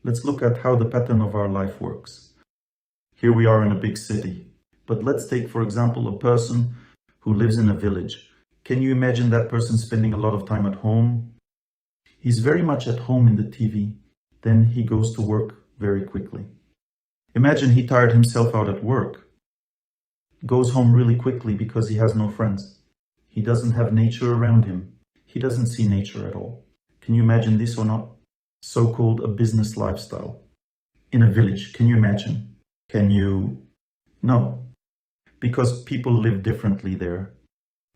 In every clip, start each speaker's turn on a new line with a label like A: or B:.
A: Let's look at how the pattern of our life works. Here we are in a big city, but let's take, for example, a person who lives in a village. Can you imagine that person spending a lot of time at home? He's very much at home in the TV. Then he goes to work very quickly. Imagine he tired himself out at work. Goes home really quickly because he has no friends. He doesn't have nature around him. He doesn't see nature at all. Can you imagine this or not? So-called a business lifestyle. In a village, can you imagine? Can you? No. Because people live differently there.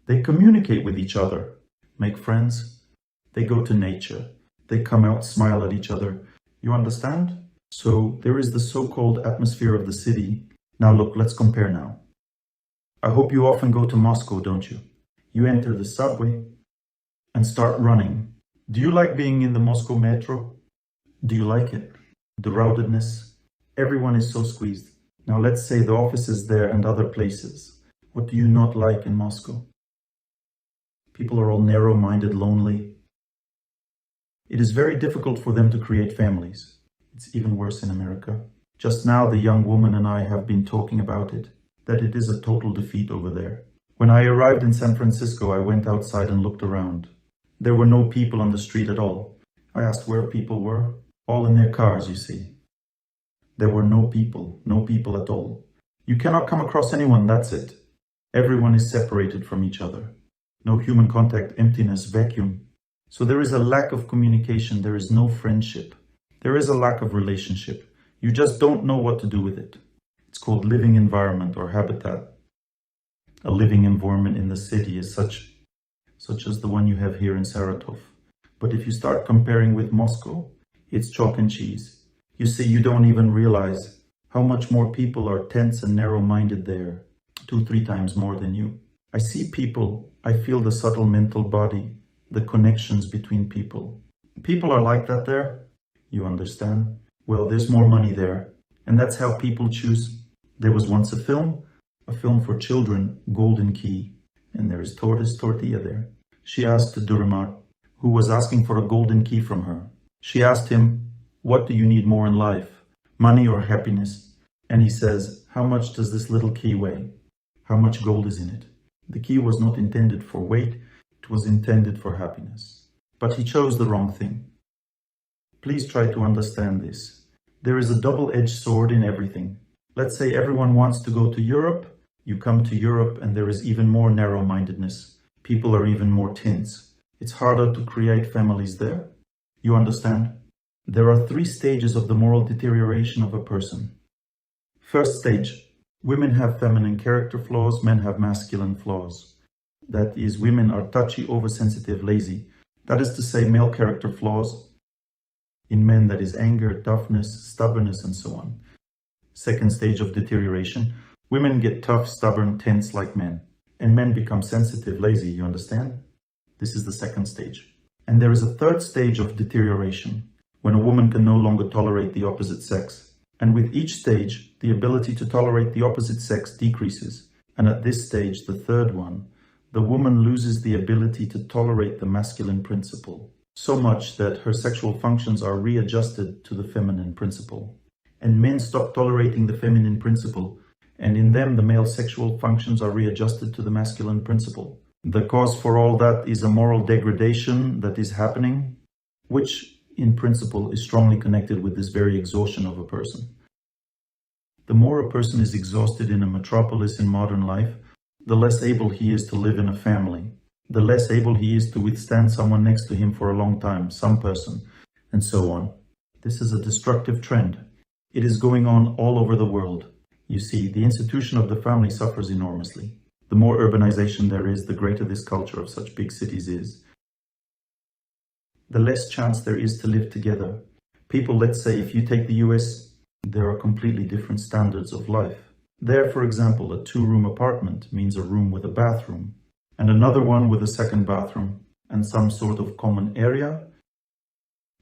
A: They communicate with each other, make friends. They go to nature. They come out, smile at each other. You understand? So there is the so-called atmosphere of the city. Now look, let's compare now. I hope you often go to Moscow, don't you? You enter the subway and start running. Do you like being in the Moscow metro? Do you like it? The crowdedness? Everyone is so squeezed. Now let's say the offices there and other places. What do you not like in Moscow? People are all narrow-minded, lonely. It is very difficult for them to create families. It's even worse in America. Just now the young woman and I have been talking about it, that it is a total defeat over there. When I arrived in San Francisco, I went outside and looked around. There were no people on the street at all. I asked where people were. All in their cars, you see. There were no people at all. You cannot come across anyone, that's it. Everyone is separated from each other. No human contact, emptiness, vacuum. So there is a lack of communication, there is no friendship. There is a lack of relationship. You just don't know what to do with it. It's called living environment or habitat. A living environment in the city is such as the one you have here in Saratov. But if you start comparing with Moscow, it's chalk and cheese. You see, you don't even realize how much more people are tense and narrow-minded there, 2-3 times more than you. I see people, I feel the subtle mental body, the connections between people. People are like that there, you understand? Well, there's more money there, and that's how people choose. There was once a film for children, Golden Key, and there is Tortilla there. She asked Durimar, who was asking for a golden key from her. She asked him, what do you need more in life, money or happiness? And he says, how much does this little key weigh? How much gold is in it? The key was not intended for weight, it was intended for happiness. But he chose the wrong thing. Please try to understand this. There is a double-edged sword in everything. Let's say everyone wants to go to Europe. You come to Europe and there is even more narrow-mindedness. People are even more tense. It's harder to create families there. You understand? There are 3 stages of the moral deterioration of a person. First stage, women have feminine character flaws, men have masculine flaws. That is, women are touchy, oversensitive, lazy. That is to say, male character flaws. In men, that is anger, toughness, stubbornness, and so on. Second stage of deterioration, women get tough, stubborn, tense like men. And men become sensitive, lazy, you understand? This is the second stage. And there is a third stage of deterioration, when a woman can no longer tolerate the opposite sex. And with each stage, the ability to tolerate the opposite sex decreases. And at this stage, the third one, the woman loses the ability to tolerate the masculine principle, so much that her sexual functions are readjusted to the feminine principle. And men stop tolerating the feminine principle, and in them the male sexual functions are readjusted to the masculine principle. The cause for all that is a moral degradation that is happening, which in principle is strongly connected with this very exhaustion of a person. The more a person is exhausted in a metropolis in modern life, the less able he is to live in a family, the less able he is to withstand someone next to him for a long time, some person, and so on. This is a destructive trend. It is going on all over the world. You see, the institution of the family suffers enormously. The more urbanization there is, the greater this culture of such big cities is. The less chance there is to live together. People, let's say, if you take the US, there are completely different standards of life. There, for example, a 2-room apartment means a room with a bathroom, and another one with a second bathroom, and some sort of common area.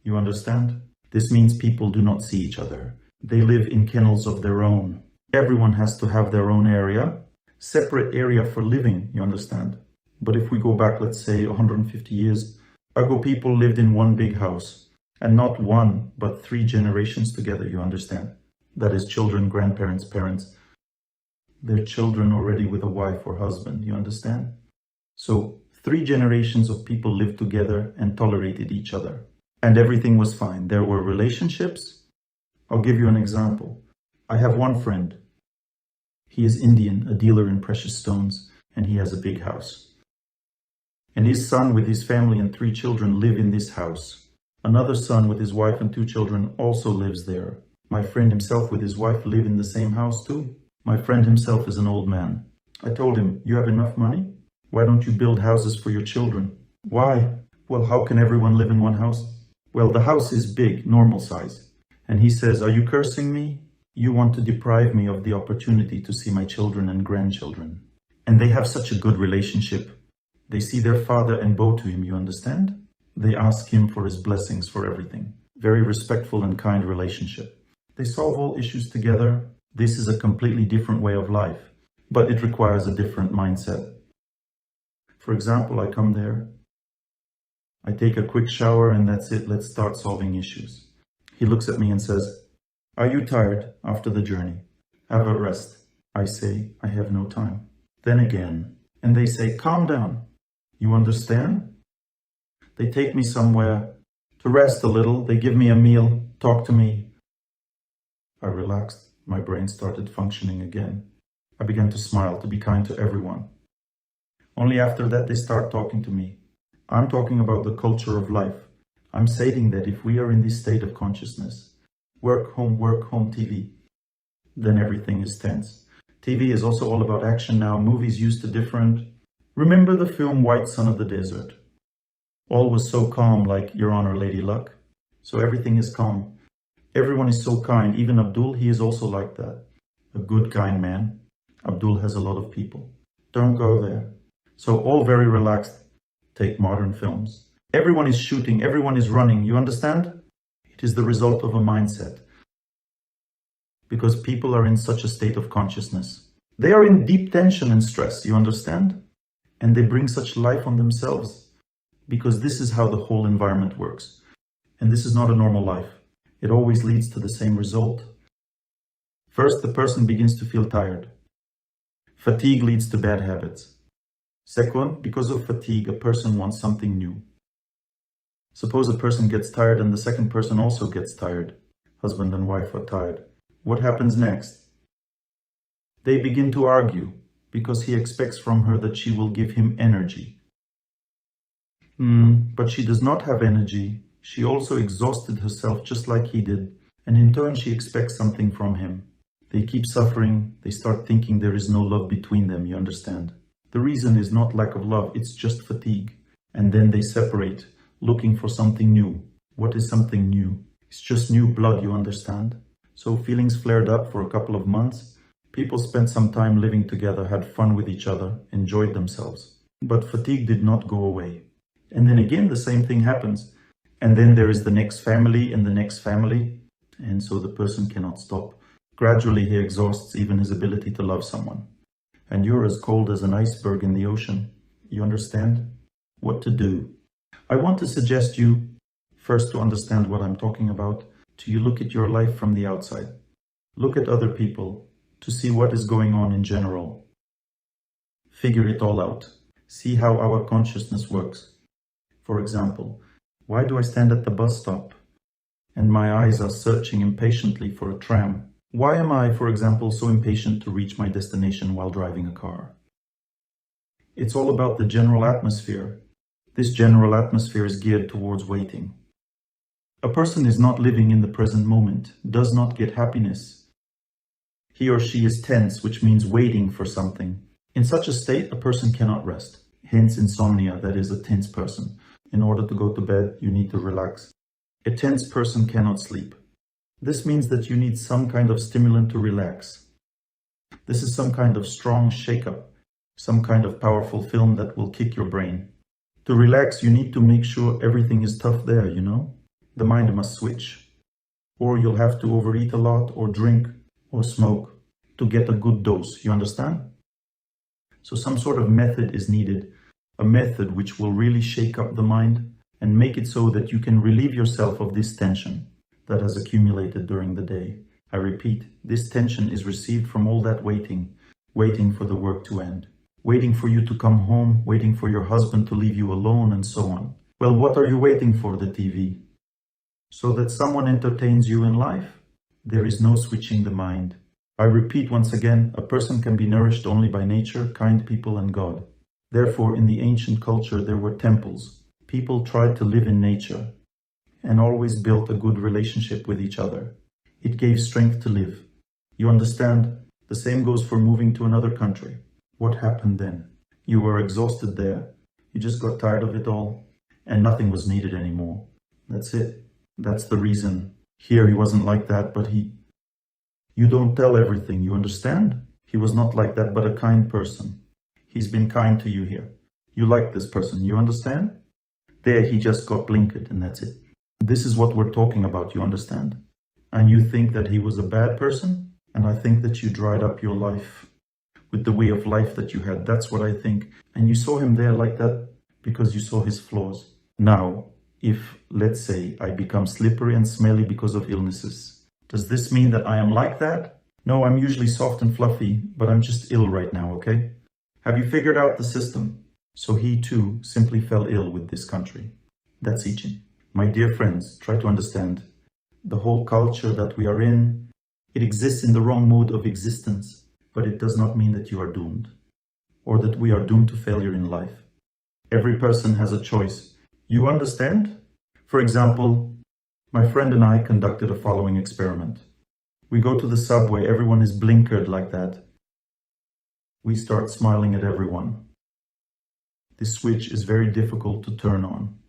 A: You understand? This means people do not see each other. They live in kennels of their own. Everyone has to have their own area, separate area for living, you understand? But if we go back, let's say, 150 years ago, people lived in one big house. And not one, but 3 generations together, you understand? That is children, grandparents, parents, their children already with a wife or husband, you understand? So 3 generations of people lived together and tolerated each other. And everything was fine. There were relationships. I'll give you an example. I have one friend. He is Indian, a dealer in precious stones, and he has a big house. And his son with his family and 3 children live in this house. Another son with his wife and 2 children also lives there. My friend himself with his wife live in the same house too. My friend himself is an old man. I told him, you have enough money? Why don't you build houses for your children? Why? Well, how can everyone live in one house? Well, the house is big, normal size. And he says, are you cursing me? You want to deprive me of the opportunity to see my children and grandchildren. And they have such a good relationship. They see their father and bow to him, you understand? They ask him for his blessings for everything. Very respectful and kind relationship. They solve all issues together. This is a completely different way of life, but it requires a different mindset. For example, I come there, I take a quick shower and that's it, let's start solving issues. He looks at me and says, are you tired after the journey? Have a rest. I say, I have no time. Then again, and they say, calm down. You understand? They take me somewhere to rest a little, they give me a meal, talk to me. I relaxed, my brain started functioning again. I began to smile, to be kind to everyone. Only after that they start talking to me. I'm talking about the culture of life. I'm saying that if we are in this state of consciousness, work, home, TV, then everything is tense. TV is also all about action now, movies used to different. Remember the film White Son of the Desert? All was so calm, like Your Honor, Lady Luck. So everything is calm. Everyone is so kind. Even Abdul, he is also like that. A good, kind man. Abdul has a lot of people. Don't go there. So all very relaxed. Take modern films. Everyone is shooting, everyone is running. You understand? It is the result of a mindset. Because people are in such a state of consciousness. They are in deep tension and stress, you understand? And they bring such life on themselves. Because this is how the whole environment works. And this is not a normal life. It always leads to the same result. First, the person begins to feel tired. Fatigue leads to bad habits. Second, because of fatigue, a person wants something new. Suppose a person gets tired and the second person also gets tired. Husband and wife are tired. What happens next? They begin to argue because he expects from her that she will give him energy. But she does not have energy. She also exhausted herself just like he did, and in turn she expects something from him. They keep suffering, they start thinking there is no love between them, you understand? The reason is not lack of love, it's just fatigue. And then they separate, looking for something new. What is something new? It's just new blood, you understand? So feelings flared up for a couple of months. People spent some time living together, had fun with each other, enjoyed themselves. But fatigue did not go away. And then again, the same thing happens. And then there is the next family and the next family. And so the person cannot stop. Gradually, he exhausts even his ability to love someone. And you're as cold as an iceberg in the ocean. You understand? What to do? I want to suggest you, first to understand what I'm talking about, to you look at your life from the outside. Look at other people, to see what is going on in general. Figure it all out. See how our consciousness works. For example, why do I stand at the bus stop and my eyes are searching impatiently for a tram? Why am I, for example, so impatient to reach my destination while driving a car? It's all about the general atmosphere. This general atmosphere is geared towards waiting. A person is not living in the present moment, does not get happiness. He or she is tense, which means waiting for something. In such a state, a person cannot rest. Hence insomnia, that is a tense person. In order to go to bed, you need to relax. A tense person cannot sleep. This means that you need some kind of stimulant to relax. This is some kind of strong shake-up, some kind of powerful film that will kick your brain. To relax, you need to make sure everything is tough there, you know? The mind must switch. Or you'll have to overeat a lot, or drink, or smoke, to get a good dose, you understand? So some sort of method is needed. A method which will really shake up the mind, and make it so that you can relieve yourself of this tension that has accumulated during the day. I repeat, this tension is received from all that waiting for the work to end, waiting for you to come home, waiting for your husband to leave you alone, and so on. Well, what are you waiting for, the TV? So that someone entertains you in life? There is no switching the mind. I repeat once again, a person can be nourished only by nature, kind people, and God. Therefore, in the ancient culture, there were temples. People tried to live in nature and always built a good relationship with each other. It gave strength to live. You understand? The same goes for moving to another country. What happened then? You were exhausted there. You just got tired of it all, and nothing was needed anymore. That's it. That's the reason. Here he wasn't like that, but you don't tell everything, you understand? He was not like that, but a kind person. He's been kind to you here. You like this person, you understand? There he just got blinkered, and that's it. This is what we're talking about, you understand? And you think that he was a bad person? And I think that you dried up your life with the way of life that you had. That's what I think. And you saw him there like that because you saw his flaws. Now, if, let's say, I become slippery and smelly because of illnesses, does this mean that I am like that? No, I'm usually soft and fluffy, but I'm just ill right now, okay? Have you figured out the system? So he too simply fell ill with this country. That's Ichin. My dear friends, try to understand. The whole culture that we are in, it exists in the wrong mode of existence, but it does not mean that you are doomed, or that we are doomed to failure in life. Every person has a choice. You understand? For example, my friend and I conducted a following experiment. We go to the subway, everyone is blinkered like that. We start smiling at everyone. This switch is very difficult to turn on.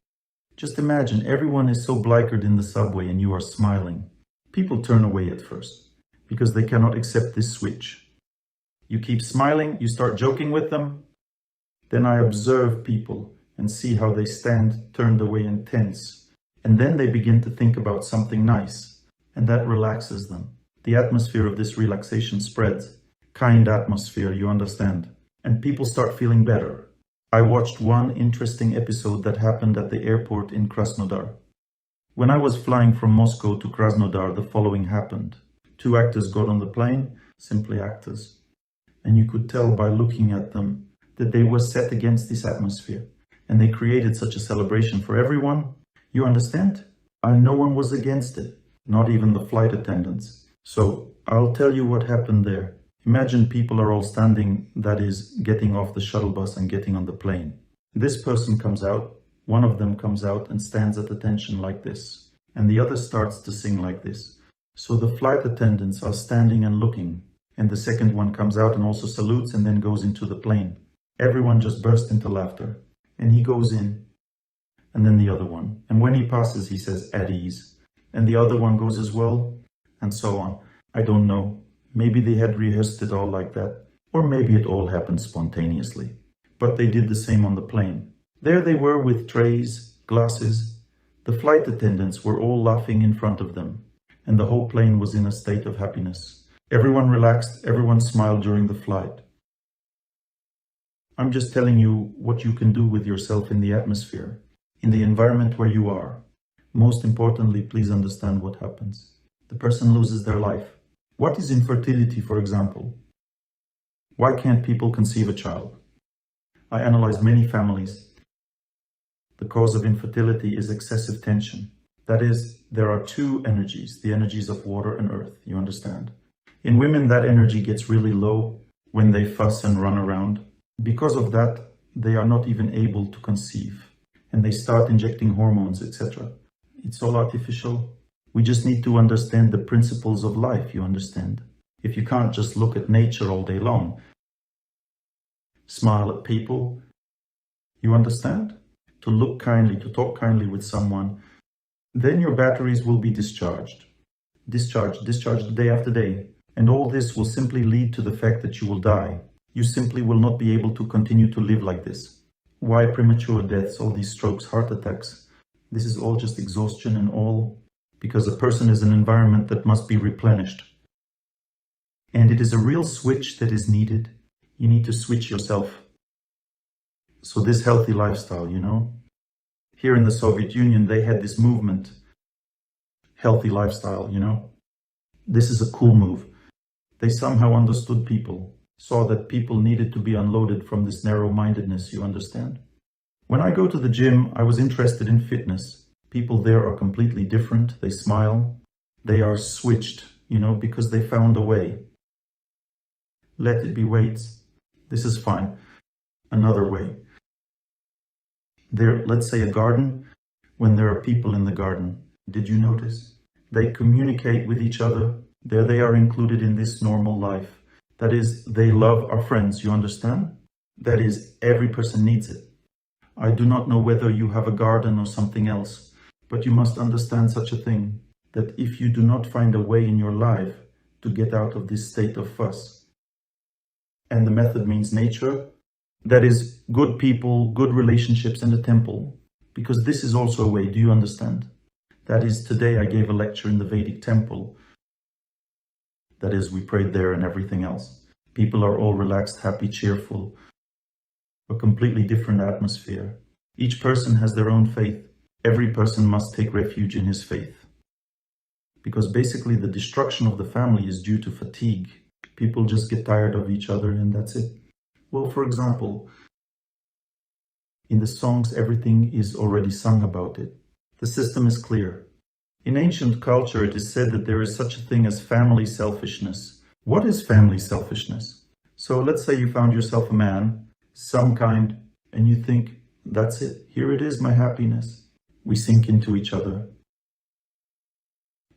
A: Just imagine, everyone is so blinkered in the subway and you are smiling. People turn away at first because they cannot accept this switch. You keep smiling, you start joking with them. Then I observe people and see how they stand turned away and tense. And then they begin to think about something nice, and that relaxes them. The atmosphere of this relaxation spreads. Kind atmosphere, you understand. And people start feeling better. I watched one interesting episode that happened at the airport in Krasnodar. When I was flying from Moscow to Krasnodar, the following happened. 2 actors got on the plane, simply actors. And you could tell by looking at them that they were set against this atmosphere. And they created such a celebration for everyone. You understand? And no one was against it, not even the flight attendants. So I'll tell you what happened there. Imagine people are all standing, that is, getting off the shuttle bus and getting on the plane. This person comes out, one of them comes out and stands at attention like this. And the other starts to sing like this. So the flight attendants are standing and looking. And the second one comes out and also salutes and then goes into the plane. Everyone just burst into laughter. And he goes in, and then the other one. And when he passes, he says, at ease. And the other one goes as well, and so on. I don't know. Maybe they had rehearsed it all like that. Or maybe it all happened spontaneously. But they did the same on the plane. There they were with trays, glasses. The flight attendants were all laughing in front of them. And the whole plane was in a state of happiness. Everyone relaxed, everyone smiled during the flight. I'm just telling you what you can do with yourself in the atmosphere, in the environment where you are. Most importantly, please understand what happens. The person loses their life. What is infertility, for example? Why can't people conceive a child? I analyzed many families. The cause of infertility is excessive tension. That is, there are 2 energies, the energies of water and earth, you understand? In women, that energy gets really low when they fuss and run around. Because of that, they are not even able to conceive, and they start injecting hormones, etc. It's all artificial. We just need to understand the principles of life, you understand? If you can't just look at nature all day long, smile at people, you understand? To look kindly, to talk kindly with someone, then your batteries will be discharged. Discharged day after day. And all this will simply lead to the fact that you will die. You simply will not be able to continue to live like this. Why premature deaths, all these strokes, heart attacks? This is all just exhaustion and all because a person is an environment that must be replenished. And it is a real switch that is needed. You need to switch yourself. So this healthy lifestyle, you know, Here in the Soviet Union, they had this movement, healthy lifestyle, you know. This is a cool move. They somehow understood people, saw that people needed to be unloaded from this narrow-mindedness, you understand? When I go to the gym, I was interested in fitness. People there are completely different. They smile. They are switched, you know, because they found a way. Let it be weights. This is fine. Another way. There, let's say a garden, when there are people in the garden. Did you notice? They communicate with each other. There they are included in this normal life. That is, they love our friends, you understand? That is, every person needs it. I do not know whether you have a garden or something else, but you must understand such a thing, that if you do not find a way in your life to get out of this state of fuss, and the method means nature, that is, good people, good relationships, and a temple, because this is also a way, do you understand? That is, today I gave a lecture in the Vedic temple. That is, we prayed there and everything else. People are all relaxed, happy, cheerful. A completely different atmosphere. Each person has their own faith. Every person must take refuge in his faith. Because basically the destruction of the family is due to fatigue. People just get tired of each other and that's it. Well, for example, in the songs everything is already sung about it. The system is clear. In ancient culture it is said that there is such a thing as family selfishness. What is family selfishness? So let's say you found yourself a man, some kind, and you think, that's it, here it is, my happiness. We sink into each other.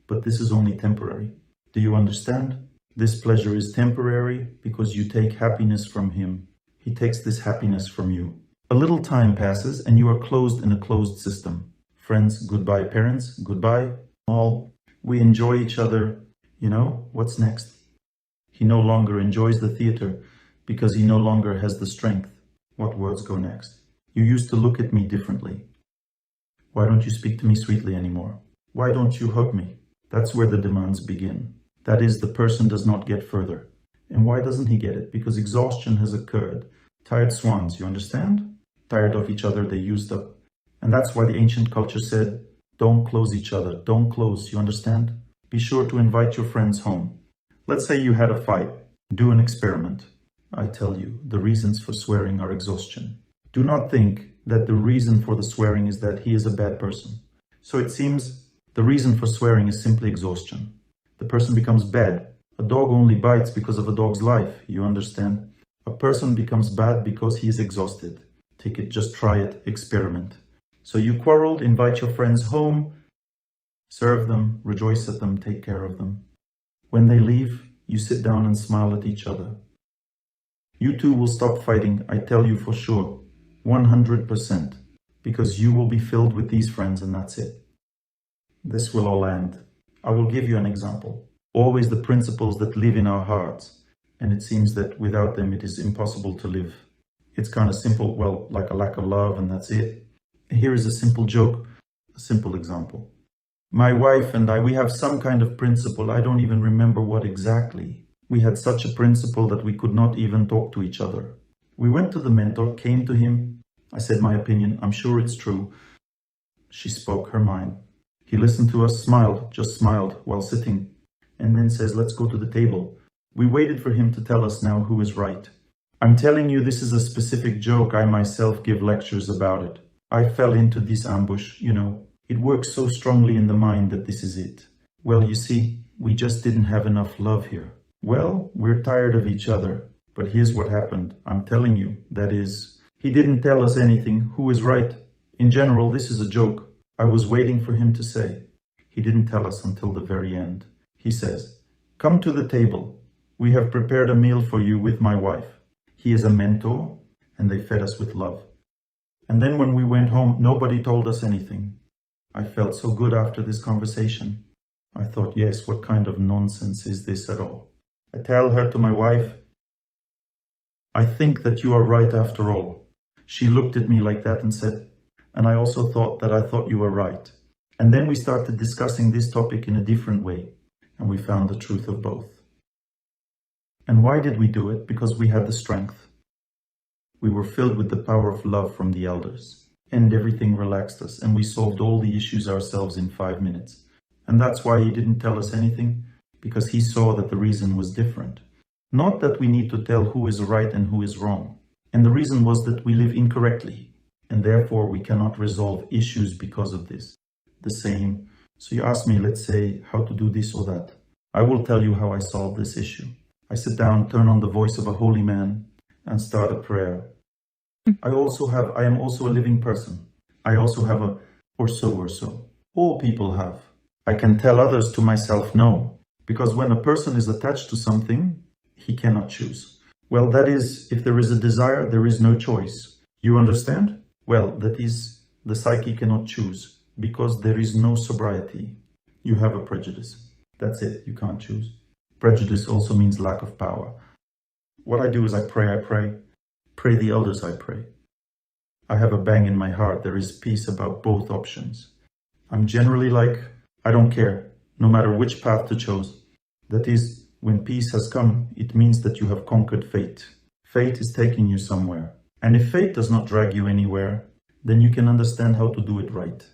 A: But this is only temporary. Do you understand? This pleasure is temporary because you take happiness from him. He takes this happiness from you. A little time passes and you are closed in a closed system. Friends, goodbye. Parents, goodbye. All. We enjoy each other. You know, what's next? He no longer enjoys the theater because he no longer has the strength. What words go next? You used to look at me differently. Why don't you speak to me sweetly anymore? Why don't you hug me? That's where the demands begin. That is, the person does not get further. And why doesn't he get it? Because exhaustion has occurred. Tired swans, you understand? Tired of each other, they used up. And that's why the ancient culture said, don't close each other, don't close, you understand? Be sure to invite your friends home. Let's say you had a fight. Do an experiment. I tell you, the reasons for swearing are exhaustion. Do not think that the reason for the swearing is that he is a bad person. So it seems the reason for swearing is simply exhaustion. The person becomes bad. A dog only bites because of a dog's life, you understand? A person becomes bad because he is exhausted. Take it, just try it, experiment. So you quarreled, invite your friends home, serve them, rejoice at them, take care of them. When they leave, you sit down and smile at each other. You two will stop fighting, I tell you for sure, 100%, because you will be filled with these friends and that's it. This will all end. I will give you an example. Always the principles that live in our hearts, and it seems that without them it is impossible to live. It's kind of simple, well, like a lack of love and that's it. Here is a simple joke, a simple example. My wife and I, we have some kind of principle, I don't even remember what exactly. We had such a principle that we could not even talk to each other. We went to the mentor, came to him. I said my opinion, I'm sure it's true. She spoke her mind. He listened to us, smiled, just smiled while sitting, and then says, let's go to the table. We waited for him to tell us now who is right. I'm telling you, this is a specific joke. I myself give lectures about it. I fell into this ambush, you know. It works so strongly in the mind that this is it. Well, you see, we just didn't have enough love here. Well, we're tired of each other. But here's what happened. I'm telling you, that is, he didn't tell us anything. Who is right? In general, this is a joke. I was waiting for him to say. He didn't tell us until the very end. He says, come to the table. We have prepared a meal for you with my wife. He is a mentor, and they fed us with love. And then when we went home, nobody told us anything. I felt so good after this conversation. I thought, yes, what kind of nonsense is this at all? I tell her to my wife, I think that you are right after all. She looked at me like that and said, and I also thought that I thought you were right. And then we started discussing this topic in a different way, and we found the truth of both. And why did we do it? Because we had the strength. We were filled with the power of love from the elders. and everything relaxed us, and we solved all the issues ourselves in 5 minutes. And that's why he didn't tell us anything, because he saw that the reason was different. Not that we need to tell who is right and who is wrong. And the reason was that we live incorrectly, and therefore we cannot resolve issues because of this. The same. So you ask me, let's say, how to do this or that. I will tell you how I solve this issue. I sit down, turn on the voice of a holy man, and start a prayer. I am also a living person. I also have a or so. All people have. I can tell others to myself no, because when a person is attached to something, he cannot choose. Well, that is, if there is a desire, there is no choice. You understand? Well, that is, the psyche cannot choose, because there is no sobriety. You have a prejudice. That's it, you can't choose. Prejudice also means lack of power. What I do is I pray the elders I pray. I have a bang in my heart, there is peace about both options. I'm generally like, I don't care, no matter which path to choose. That is, when peace has come, it means that you have conquered fate. Fate is taking you somewhere. And if fate does not drag you anywhere, then you can understand how to do it right.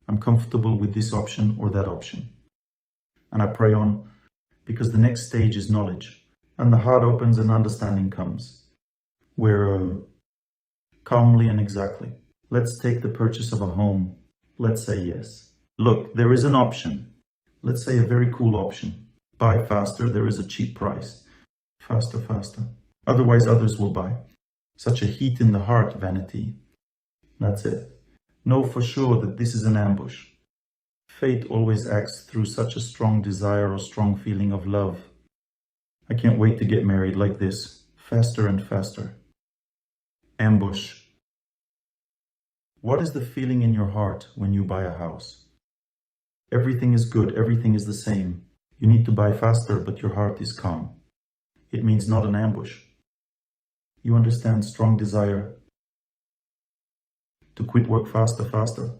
A: I'm comfortable with this option or that option. And I pray on, because the next stage is knowledge. And the heart opens and understanding comes. Where calmly and exactly. Let's take the purchase of a home. Let's say yes. Look, there is an option. Let's say a very cool option. Buy faster, there is a cheap price. Faster. Otherwise others will buy. Such a heat in the heart, vanity. That's it. Know for sure that this is an ambush. Fate always acts through such a strong desire or strong feeling of love. I can't wait to get married like this. Faster and faster. Ambush. What is the feeling in your heart when you buy a house? Everything is good, everything is the same. You need to buy faster, but your heart is calm. It means not an ambush. You understand strong desire to quit work faster.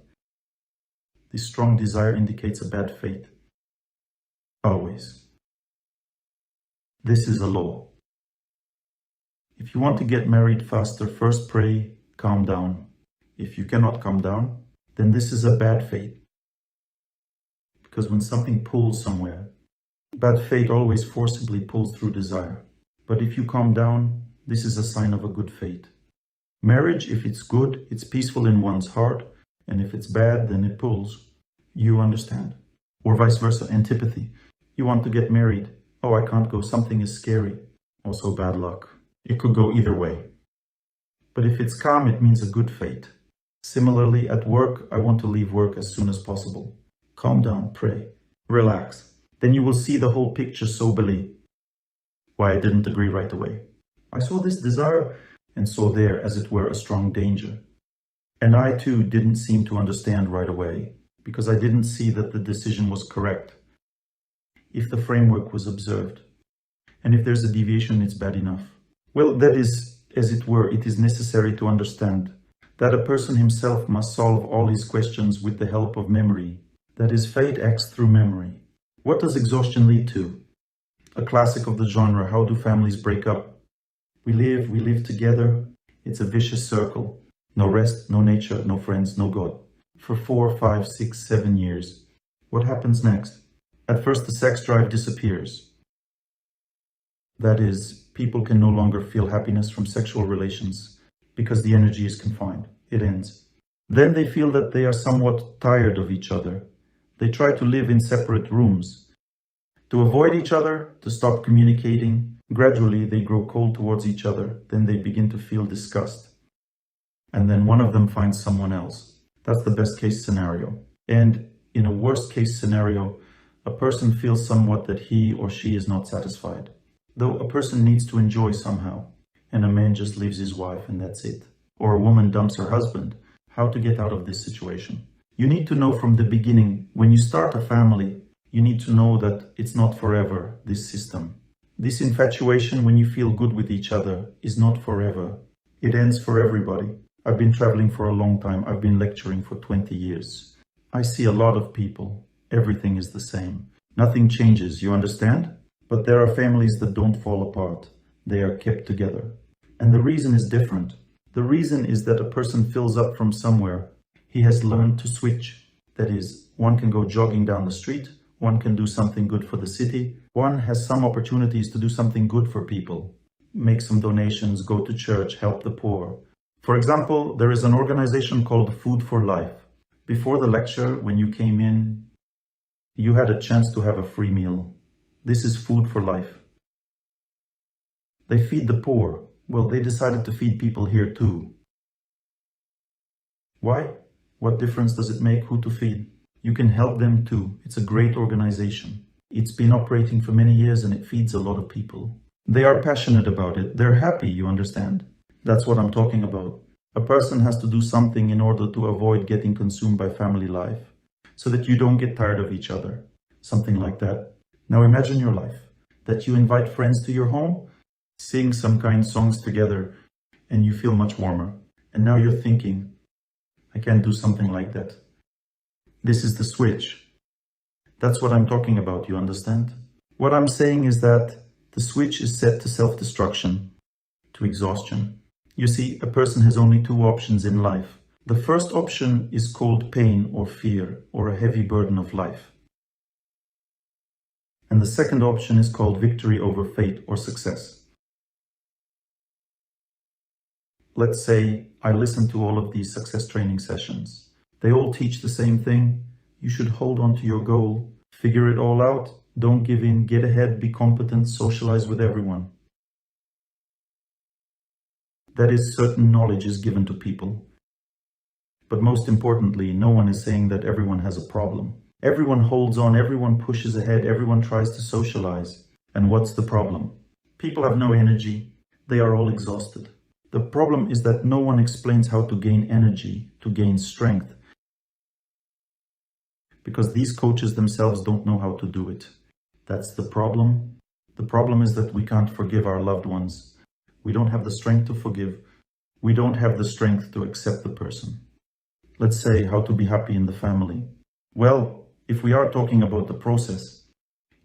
A: This strong desire indicates a bad fate. Always. This is a law. If you want to get married faster, first pray, calm down. If you cannot calm down, then this is a bad fate. Because when something pulls somewhere, bad fate always forcibly pulls through desire. But if you calm down, this is a sign of a good fate. Marriage, if it's good, it's peaceful in one's heart, and if it's bad, then it pulls. You understand? Or vice versa, antipathy. You want to get married. Oh, I can't go, something is scary. Also bad luck. It could go either way. But if it's calm, it means a good fate. Similarly, at work, I want to leave work as soon as possible. Calm down, pray, relax. Then you will see the whole picture soberly. Why I didn't agree right away. I saw this desire and saw there, as it were, a strong danger. And I too didn't seem to understand right away, because I didn't see that the decision was correct. If the framework was observed, and if there's a deviation, it's bad enough. Well, that is, as it were, it is necessary to understand that a person himself must solve all his questions with the help of memory. That is, fate acts through memory. What does exhaustion lead to? A classic of the genre, how do families break up? We live together. It's a vicious circle. No rest, no nature, no friends, no God. For 4, 5, 6, 7 years. What happens next? At first, the sex drive disappears. That is, people can no longer feel happiness from sexual relations because the energy is confined. It ends. Then they feel that they are somewhat tired of each other. They try to live in separate rooms. To avoid each other, to stop communicating, gradually they grow cold towards each other. Then they begin to feel disgust. And then one of them finds someone else. That's the best case scenario. And in a worst case scenario, a person feels somewhat that he or she is not satisfied. Though a person needs to enjoy somehow, and a man just leaves his wife and that's it. Or a woman dumps her husband. How to get out of this situation? You need to know from the beginning, when you start a family, you need to know that it's not forever, this system. This infatuation, when you feel good with each other, is not forever. It ends for everybody. I've been traveling for a long time. I've been lecturing for 20 years. I see a lot of people. Everything is the same. Nothing changes, you understand? But there are families that don't fall apart. They are kept together. And the reason is different. The reason is that a person fills up from somewhere. He has learned to switch. That is, one can go jogging down the street, one can do something good for the city, one has some opportunities to do something good for people. Make some donations, go to church, help the poor. For example, there is an organization called Food for Life. Before the lecture, when you came in, you had a chance to have a free meal. This is Food for Life. They feed the poor. Well, they decided to feed people here too. Why? What difference does it make who to feed? You can help them too. It's a great organization. It's been operating for many years and it feeds a lot of people. They are passionate about it. They're happy, you understand? That's what I'm talking about. A person has to do something in order to avoid getting consumed by family life, so that you don't get tired of each other. Something like that. Now imagine your life, that you invite friends to your home, sing some kind songs together, and you feel much warmer. And now you're thinking, I can't do something like that. This is the switch. That's what I'm talking about, you understand? What I'm saying is that the switch is set to self-destruction, to exhaustion. You see, a person has only two options in life. The first option is called pain or fear or a heavy burden of life. And the second option is called victory over fate or success. Let's say I listen to all of these success training sessions. They all teach the same thing. You should hold on to your goal, figure it all out, don't give in, get ahead, be competent, socialize with everyone. That is, certain knowledge is given to people. But most importantly, no one is saying that everyone has a problem. Everyone holds on, everyone pushes ahead, everyone tries to socialize. And what's the problem? People have no energy. They are all exhausted. The problem is that no one explains how to gain energy, to gain strength. Because these coaches themselves don't know how to do it. That's the problem. The problem is that we can't forgive our loved ones. We don't have the strength to forgive. We don't have the strength to accept the person. Let's say how to be happy in the family. Well, if we are talking about the process,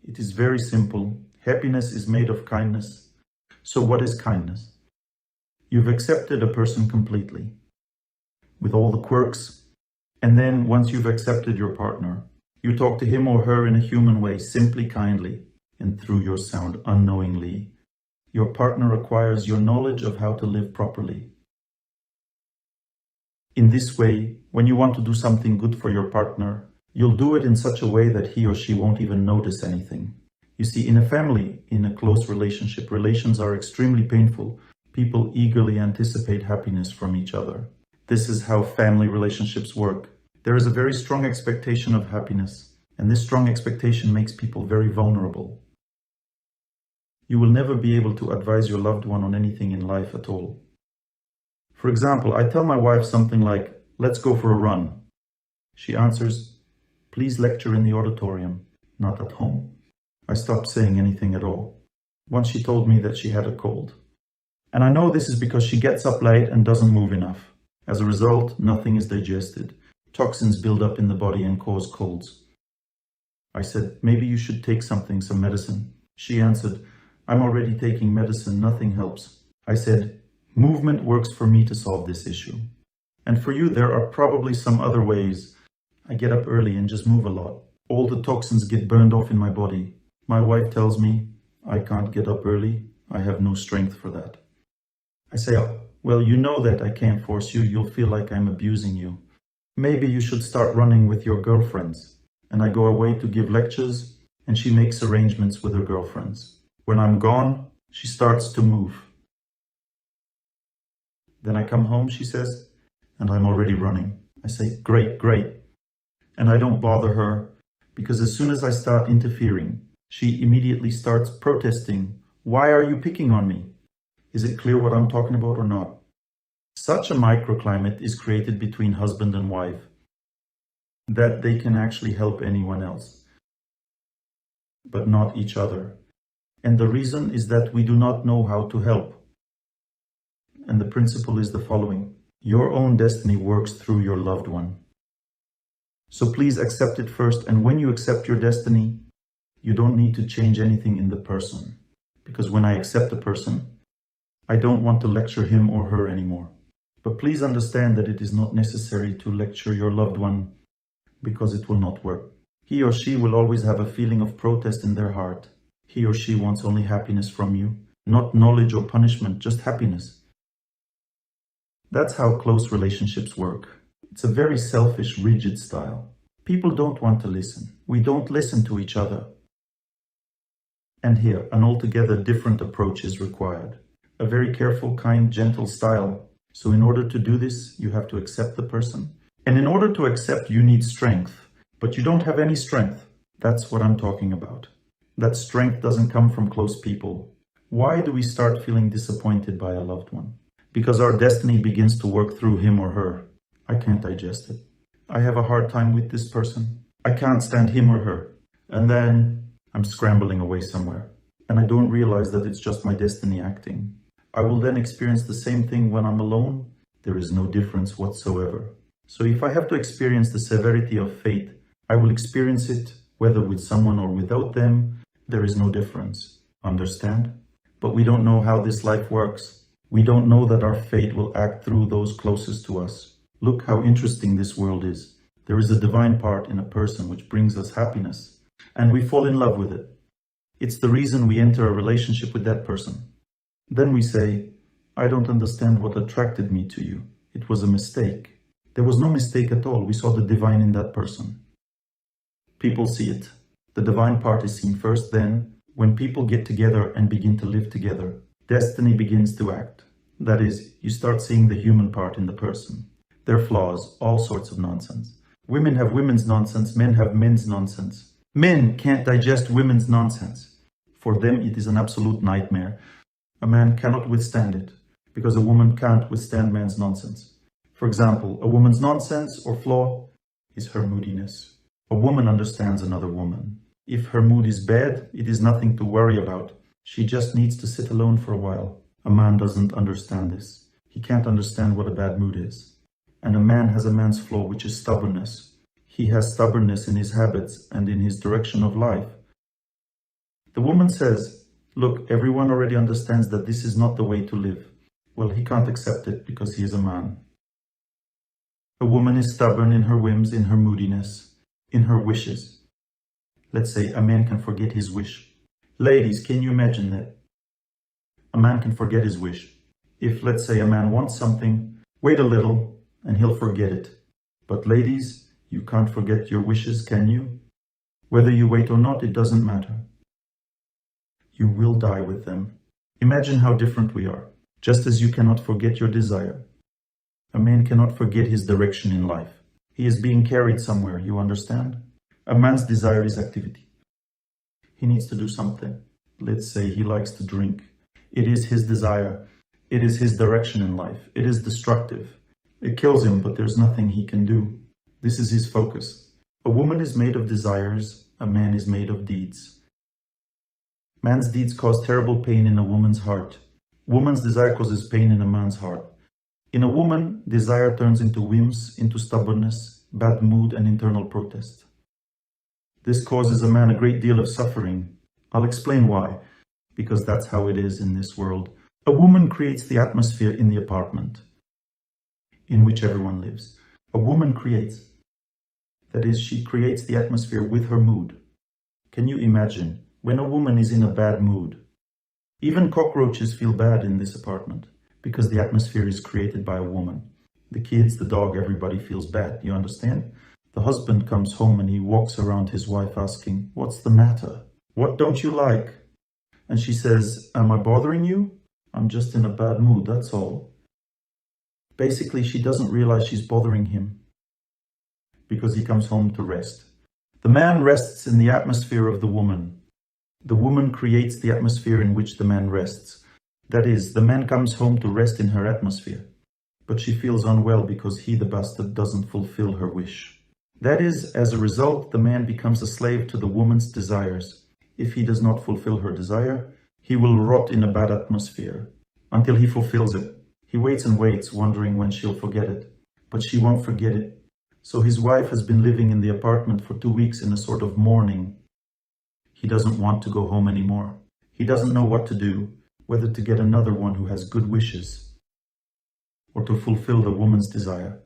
A: it is very simple. Happiness is made of kindness. So what is kindness? You've accepted a person completely, with all the quirks, and then once you've accepted your partner, you talk to him or her in a human way, simply, kindly, and through your sound, unknowingly. Your partner acquires your knowledge of how to live properly. In this way, when you want to do something good for your partner, you'll do it in such a way that he or she won't even notice anything. You see, in a family, in a close relationship, relations are extremely painful. People eagerly anticipate happiness from each other. This is how family relationships work. There is a very strong expectation of happiness, and this strong expectation makes people very vulnerable. You will never be able to advise your loved one on anything in life at all. For example, I tell my wife something like, let's go for a run. She answers, please lecture in the auditorium, not at home. I stopped saying anything at all. Once she told me that she had a cold. And I know this is because she gets up late and doesn't move enough. As a result, nothing is digested. Toxins build up in the body and cause colds. I said, maybe you should take some medicine. She answered, I'm already taking medicine, nothing helps. I said, movement works for me to solve this issue. And for you, there are probably some other ways. I get up early and just move a lot. All the toxins get burned off in my body. My wife tells me, I can't get up early. I have no strength for that. I say, well, you know that I can't force you. You'll feel like I'm abusing you. Maybe you should start running with your girlfriends. And I go away to give lectures, and she makes arrangements with her girlfriends. When I'm gone, she starts to move. Then I come home, she says, and I'm already running. I say, great, great. And I don't bother her, because as soon as I start interfering, she immediately starts protesting. Why are you picking on me? Is it clear what I'm talking about or not? Such a microclimate is created between husband and wife that they can actually help anyone else, but not each other. And the reason is that we do not know how to help. And the principle is the following. Your own destiny works through your loved one. So please accept it first, and when you accept your destiny, you don't need to change anything in the person. Because when I accept a person, I don't want to lecture him or her anymore. But please understand that it is not necessary to lecture your loved one, because it will not work. He or she will always have a feeling of protest in their heart. He or she wants only happiness from you, not knowledge or punishment, just happiness. That's how close relationships work. It's a very selfish, rigid style. People don't want to listen. We don't listen to each other. And here, an altogether different approach is required. A very careful, kind, gentle style. So in order to do this, you have to accept the person. And in order to accept, you need strength. But you don't have any strength. That's what I'm talking about. That strength doesn't come from close people. Why do we start feeling disappointed by a loved one? Because our destiny begins to work through him or her. I can't digest it. I have a hard time with this person. I can't stand him or her. And then I'm scrambling away somewhere. And I don't realize that it's just my destiny acting. I will then experience the same thing when I'm alone. There is no difference whatsoever. So if I have to experience the severity of fate, I will experience it whether with someone or without them. There is no difference. Understand? But we don't know how this life works. We don't know that our fate will act through those closest to us. Look how interesting this world is. There is a divine part in a person which brings us happiness, and we fall in love with it. It's the reason we enter a relationship with that person. Then we say, I don't understand what attracted me to you. It was a mistake. There was no mistake at all. We saw the divine in that person. People see it. The divine part is seen first. Then, when people get together and begin to live together, destiny begins to act. That is, you start seeing the human part in the person. Their flaws, all sorts of nonsense. Women have women's nonsense, men have men's nonsense. Men can't digest women's nonsense. For them, it is an absolute nightmare. A man cannot withstand it, because a woman can't withstand man's nonsense. For example, a woman's nonsense or flaw is her moodiness. A woman understands another woman. If her mood is bad, it is nothing to worry about. She just needs to sit alone for a while. A man doesn't understand this. He can't understand what a bad mood is. And a man has a man's flaw, which is stubbornness. He has stubbornness in his habits and in his direction of life. The woman says, look, everyone already understands that this is not the way to live. Well, he can't accept it because he is a man. A woman is stubborn in her whims, in her moodiness, in her wishes. Let's say a man can forget his wish. Ladies, can you imagine that? A man can forget his wish. If, let's say, a man wants something, wait a little and he'll forget it. But ladies, you can't forget your wishes, can you? Whether you wait or not, it doesn't matter. You will die with them. Imagine how different we are. Just as you cannot forget your desire. A man cannot forget his direction in life. He is being carried somewhere, you understand? A man's desire is activity. He needs to do something. Let's say he likes to drink. It is his desire. It is his direction in life. It is destructive. It kills him, but there's nothing he can do. This is his focus. A woman is made of desires. A man is made of deeds. Man's deeds cause terrible pain in a woman's heart. Woman's desire causes pain in a man's heart. In a woman, desire turns into whims, into stubbornness, bad mood, and internal protest. This causes a man a great deal of suffering. I'll explain why. Because that's how it is in this world. A woman creates the atmosphere in the apartment in which everyone lives. A woman creates. That is, she creates the atmosphere with her mood. Can you imagine when a woman is in a bad mood? Even cockroaches feel bad in this apartment because the atmosphere is created by a woman. The kids, the dog, everybody feels bad. You understand? The husband comes home and he walks around his wife asking, "What's the matter? What don't you like?" And she says, "Am I bothering you? I'm just in a bad mood, that's all." Basically, she doesn't realize she's bothering him because he comes home to rest. The man rests in the atmosphere of the woman. The woman creates the atmosphere in which the man rests. That is, the man comes home to rest in her atmosphere. But she feels unwell because he, the bastard, doesn't fulfill her wish. That is, as a result, the man becomes a slave to the woman's desires. If he does not fulfill her desire, he will rot in a bad atmosphere until he fulfills it. He waits and waits, wondering when she'll forget it. But she won't forget it. So his wife has been living in the apartment for 2 weeks in a sort of mourning. He doesn't want to go home anymore. He doesn't know what to do, whether to get another one who has good wishes. or to fulfill the woman's desire.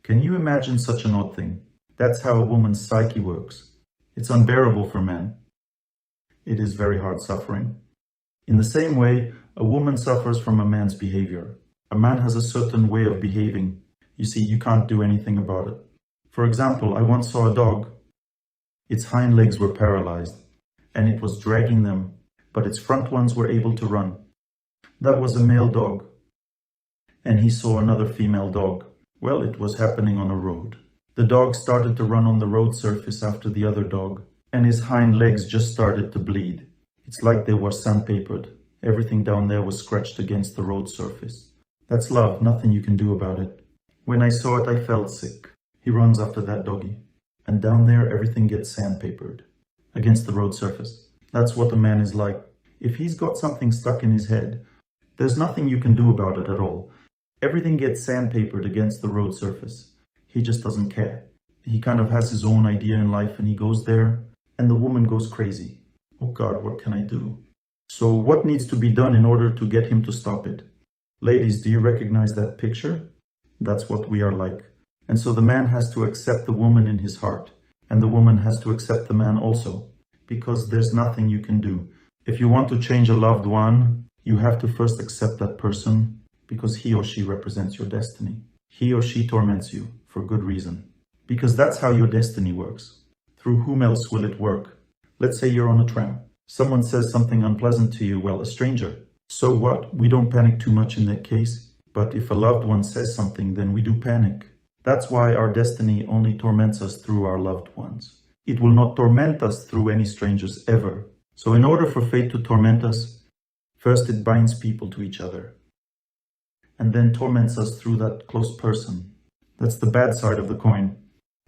A: Can you imagine such an odd thing? That's how a woman's psyche works. It's unbearable for men. It is very hard suffering. In the same way, a woman suffers from a man's behavior. A man has a certain way of behaving. You see, you can't do anything about it. For example, I once saw a dog. Its hind legs were paralyzed, and it was dragging them, but its front ones were able to run. That was a male dog. And he saw another female dog. Well, it was happening on a road. The dog started to run on the road surface after the other dog, and his hind legs just started to bleed. It's like they were sandpapered. Everything down there was scratched against the road surface. That's love, nothing you can do about it. When I saw it, I felt sick. He runs after that doggy, and down there everything gets sandpapered against the road surface. That's what a man is like. If he's got something stuck in his head, there's nothing you can do about it at all. Everything gets sandpapered against the road surface. He just doesn't care. He kind of has his own idea in life, and he goes there, and the woman goes crazy. Oh God, what can I do? So what needs to be done in order to get him to stop it? Ladies, do you recognize that picture? That's what we are like. And so the man has to accept the woman in his heart, and the woman has to accept the man also, because there's nothing you can do. If you want to change a loved one, you have to first accept that person, because he or she represents your destiny. He or she torments you for good reason, because that's how your destiny works. Through whom else will it work? Let's say you're on a tram. Someone says something unpleasant to you, well, a stranger. So what? We don't panic too much in that case. But if a loved one says something, then we do panic. That's why our destiny only torments us through our loved ones. It will not torment us through any strangers ever. So in order for fate to torment us, first it binds people to each other, and then torments us through that close person. That's the bad side of the coin.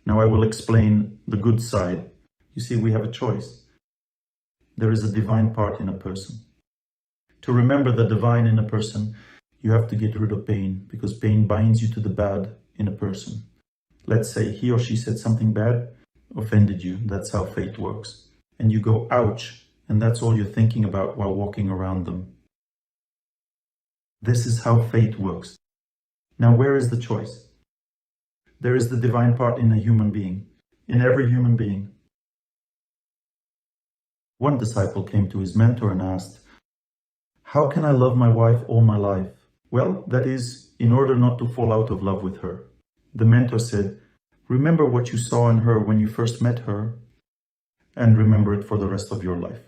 A: Now I will explain the good side. You see, we have a choice. There is a divine part in a person. To remember the divine in a person, you have to get rid of pain, because pain binds you to the bad in a person. Let's say he or she said something bad, offended you. That's how fate works. And you go, ouch, and that's all you're thinking about while walking around them. This is how fate works. Now, where is the choice? There is the divine part in a human being, in every human being. One disciple came to his mentor and asked, how can I love my wife all my life? Well, that is, in order not to fall out of love with her. The mentor said, remember what you saw in her when you first met her, and remember it for the rest of your life.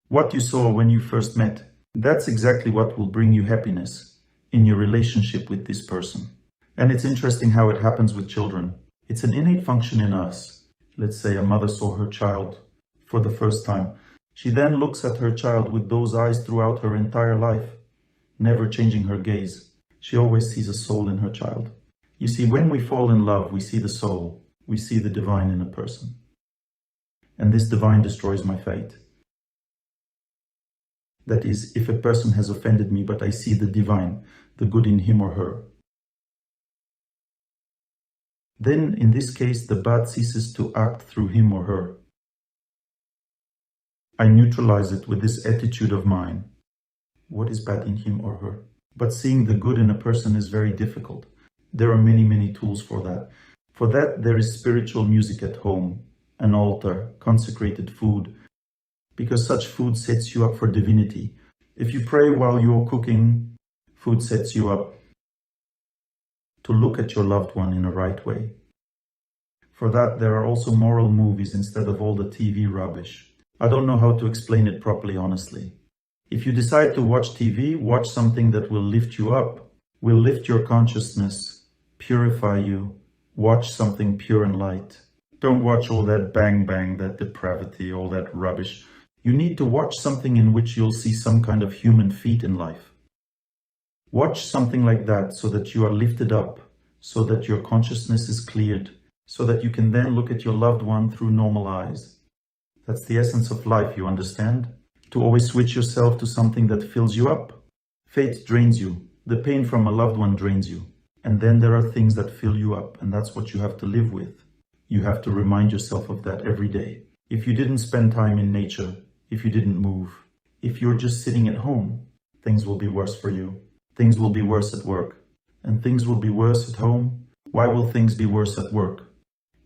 A: What you saw when you first met, that's exactly what will bring you happiness in your relationship with this person. And it's interesting how it happens with children. It's an innate function in us. Let's say a mother saw her child for the first time. She then looks at her child with those eyes throughout her entire life, never changing her gaze. She always sees a soul in her child. You see, when we fall in love, we see the soul. We see the divine in a person. And this divine destroys my fate. That is, if a person has offended me, but I see the divine, the good in him or her, then in this case, the bad ceases to act through him or her. I neutralize it with this attitude of mine. What is bad in him or her? But seeing the good in a person is very difficult. There are many, many tools for that. For that, there is spiritual music at home, an altar, consecrated food, because such food sets you up for divinity. If you pray while you're cooking, food sets you up to look at your loved one in a right way. For that, there are also moral movies instead of all the TV rubbish. I don't know how to explain it properly, honestly. If you decide to watch TV, watch something that will lift you up, will lift your consciousness, purify you. Watch something pure and light. Don't watch all that bang bang, that depravity, all that rubbish. You need to watch something in which you'll see some kind of human feat in life. Watch something like that so that you are lifted up, so that your consciousness is cleared, so that you can then look at your loved one through normal eyes. That's the essence of life, you understand? To always switch yourself to something that fills you up. Fate drains you. The pain from a loved one drains you. And then there are things that fill you up, and that's what you have to live with. You have to remind yourself of that every day. If you didn't spend time in nature, if you didn't move, if you're just sitting at home, things will be worse for you. Things will be worse at work. And things will be worse at home. Why will things be worse at work?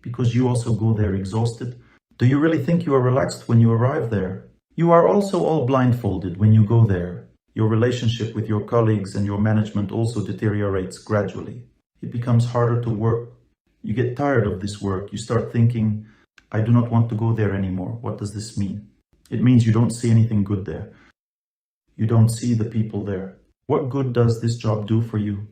A: Because you also go there exhausted. Do you really think you are relaxed when you arrive there? You are also all blindfolded when you go there. Your relationship with your colleagues and your management also deteriorates gradually. It becomes harder to work. You get tired of this work. You start thinking, I do not want to go there anymore. What does this mean? It means you don't see anything good there. You don't see the people there. What good does this job do for you?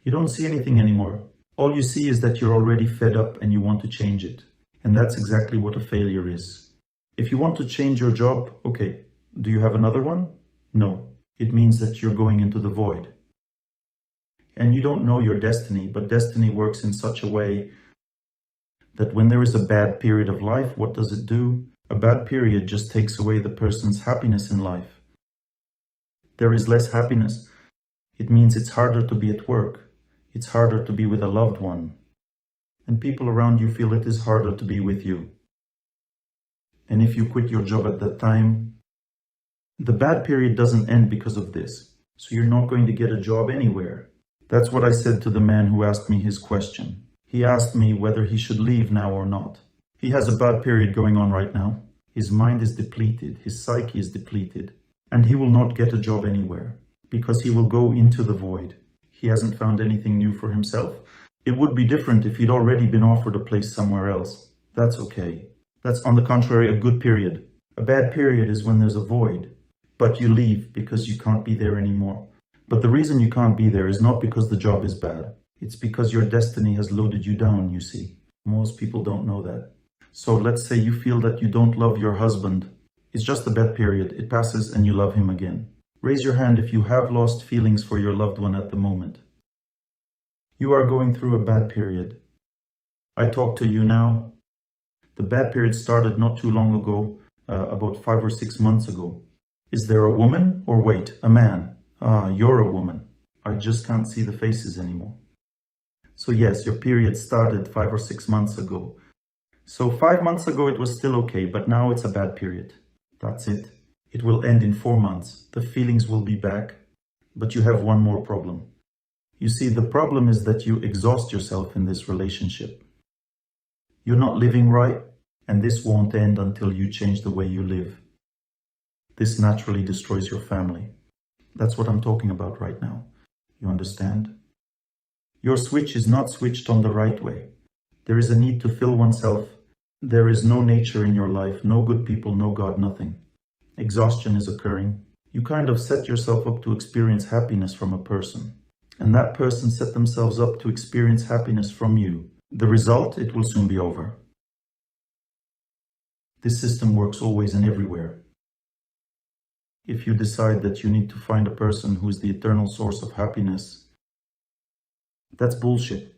A: You don't see anything anymore. All you see is that you're already fed up and you want to change it. And that's exactly what a failure is. If you want to change your job, okay. Do you have another one? No. It means that you're going into the void. And you don't know your destiny, but destiny works in such a way that when there is a bad period of life, what does it do? A bad period just takes away the person's happiness in life. There is less happiness. It means it's harder to be at work. It's harder to be with a loved one. And people around you feel it is harder to be with you. And if you quit your job at that time, the bad period doesn't end because of this. So you're not going to get a job anywhere. That's what I said to the man who asked me his question. He asked me whether he should leave now or not. He has a bad period going on right now. His mind is depleted. His psyche is depleted. And he will not get a job anywhere because he will go into the void. He hasn't found anything new for himself. It would be different if he'd already been offered a place somewhere else. That's okay. That's, on the contrary, a good period. A bad period is when there's a void, but you leave because you can't be there anymore. But the reason you can't be there is not because the job is bad. It's because your destiny has loaded you down, you see. Most people don't know that. So let's say you feel that you don't love your husband. It's just a bad period. It passes and you love him again. Raise your hand if you have lost feelings for your loved one at the moment. You are going through a bad period. I talk to you now. The bad period started not too long ago, about 5 or 6 months ago. Is there a woman or wait, a man? Ah, you're a woman. I just can't see the faces anymore. So yes, your period started 5 or 6 months ago. So 5 months ago it was still okay, but now it's a bad period. That's it. It will end in 4 months. The feelings will be back, but you have one more problem. You see, the problem is that you exhaust yourself in this relationship. You're not living right, and this won't end until you change the way you live. This naturally destroys your family. That's what I'm talking about right now. You understand? Your switch is not switched on the right way. There is a need to fill oneself. There is no nature in your life, no good people, no God, nothing. Exhaustion is occurring. You kind of set yourself up to experience happiness from a person. And that person set themselves up to experience happiness from you. The result, it will soon be over. This system works always and everywhere. If you decide that you need to find a person who is the eternal source of happiness, that's bullshit.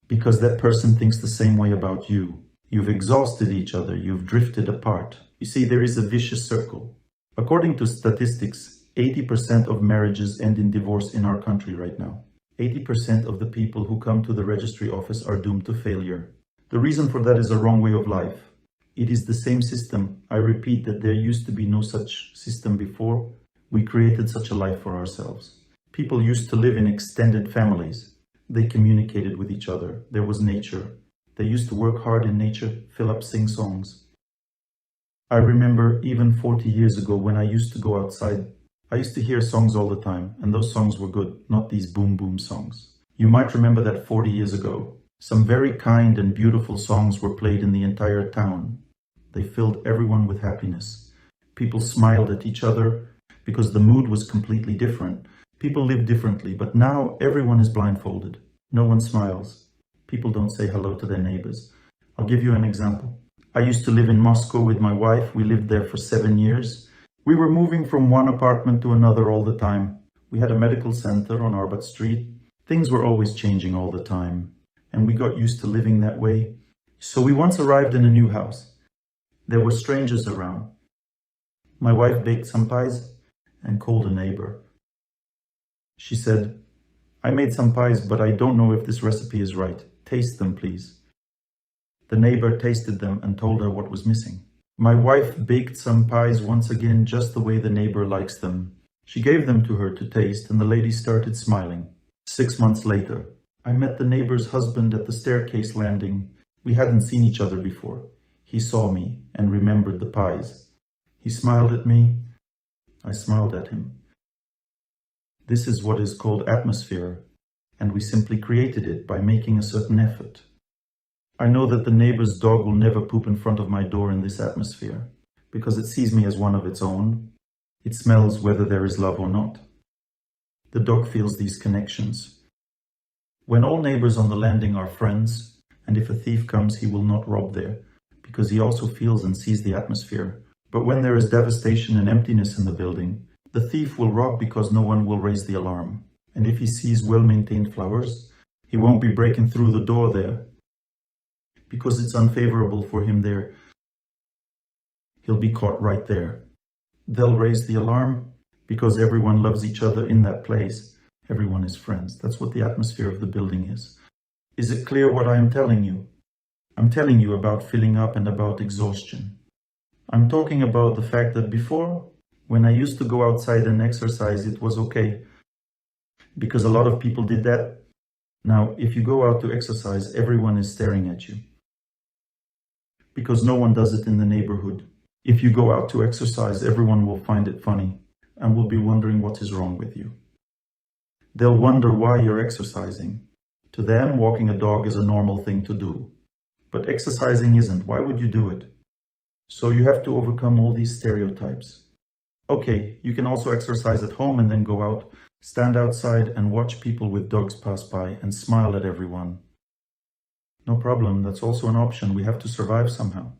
A: Because that person thinks the same way about you. You've exhausted each other, you've drifted apart. You see, there is a vicious circle. According to statistics, 80% of marriages end in divorce in our country right now. 80% of the people who come to the registry office are doomed to failure. The reason for that is a wrong way of life. It is the same system. I repeat that there used to be no such system before. We created such a life for ourselves. People used to live in extended families. They communicated with each other. There was nature. They used to work hard in nature, fill up, sing songs. I remember even 40 years ago when I used to go outside, I used to hear songs all the time, and those songs were good, not these boom boom songs. You might remember that 40 years ago. Some very kind and beautiful songs were played in the entire town. They filled everyone with happiness. People smiled at each other because the mood was completely different. People live differently, but now everyone is blindfolded. No one smiles. People don't say hello to their neighbors. I'll give you an example. I used to live in Moscow with my wife. We lived there for 7 years. We were moving from one apartment to another all the time. We had a medical center on Arbat Street. Things were always changing all the time, and we got used to living that way. So we once arrived in a new house. There were strangers around. My wife baked some pies and called a neighbor. She said, "I made some pies, but I don't know if this recipe is right. Taste them, please." The neighbor tasted them and told her what was missing. My wife baked some pies once again just the way the neighbor likes them. She gave them to her to taste, and the lady started smiling. 6 months later, I met the neighbor's husband at the staircase landing. We hadn't seen each other before. He saw me and remembered the pies. He smiled at me. I smiled at him. This is what is called atmosphere, and we simply created it by making a certain effort. I know that the neighbor's dog will never poop in front of my door in this atmosphere, because it sees me as one of its own. It smells whether there is love or not. The dog feels these connections. When all neighbors on the landing are friends, and if a thief comes, he will not rob there, because he also feels and sees the atmosphere. But when there is devastation and emptiness in the building, the thief will rob because no one will raise the alarm. And if he sees well-maintained flowers, he won't be breaking through the door there, because it's unfavorable for him there. He'll be caught right there. They'll raise the alarm because everyone loves each other in that place. Everyone is friends. That's what the atmosphere of the building is. Is it clear what I am telling you? I'm telling you about filling up and about exhaustion. I'm talking about the fact that before, when I used to go outside and exercise, it was okay, because a lot of people did that. Now, if you go out to exercise, everyone is staring at you, because no one does it in the neighborhood. If you go out to exercise, everyone will find it funny and will be wondering what is wrong with you. They'll wonder why you're exercising. To them, walking a dog is a normal thing to do. But exercising isn't. Why would you do it? So you have to overcome all these stereotypes. Okay, you can also exercise at home and then go out, stand outside and watch people with dogs pass by and smile at everyone. No problem, that's also an option. We have to survive somehow.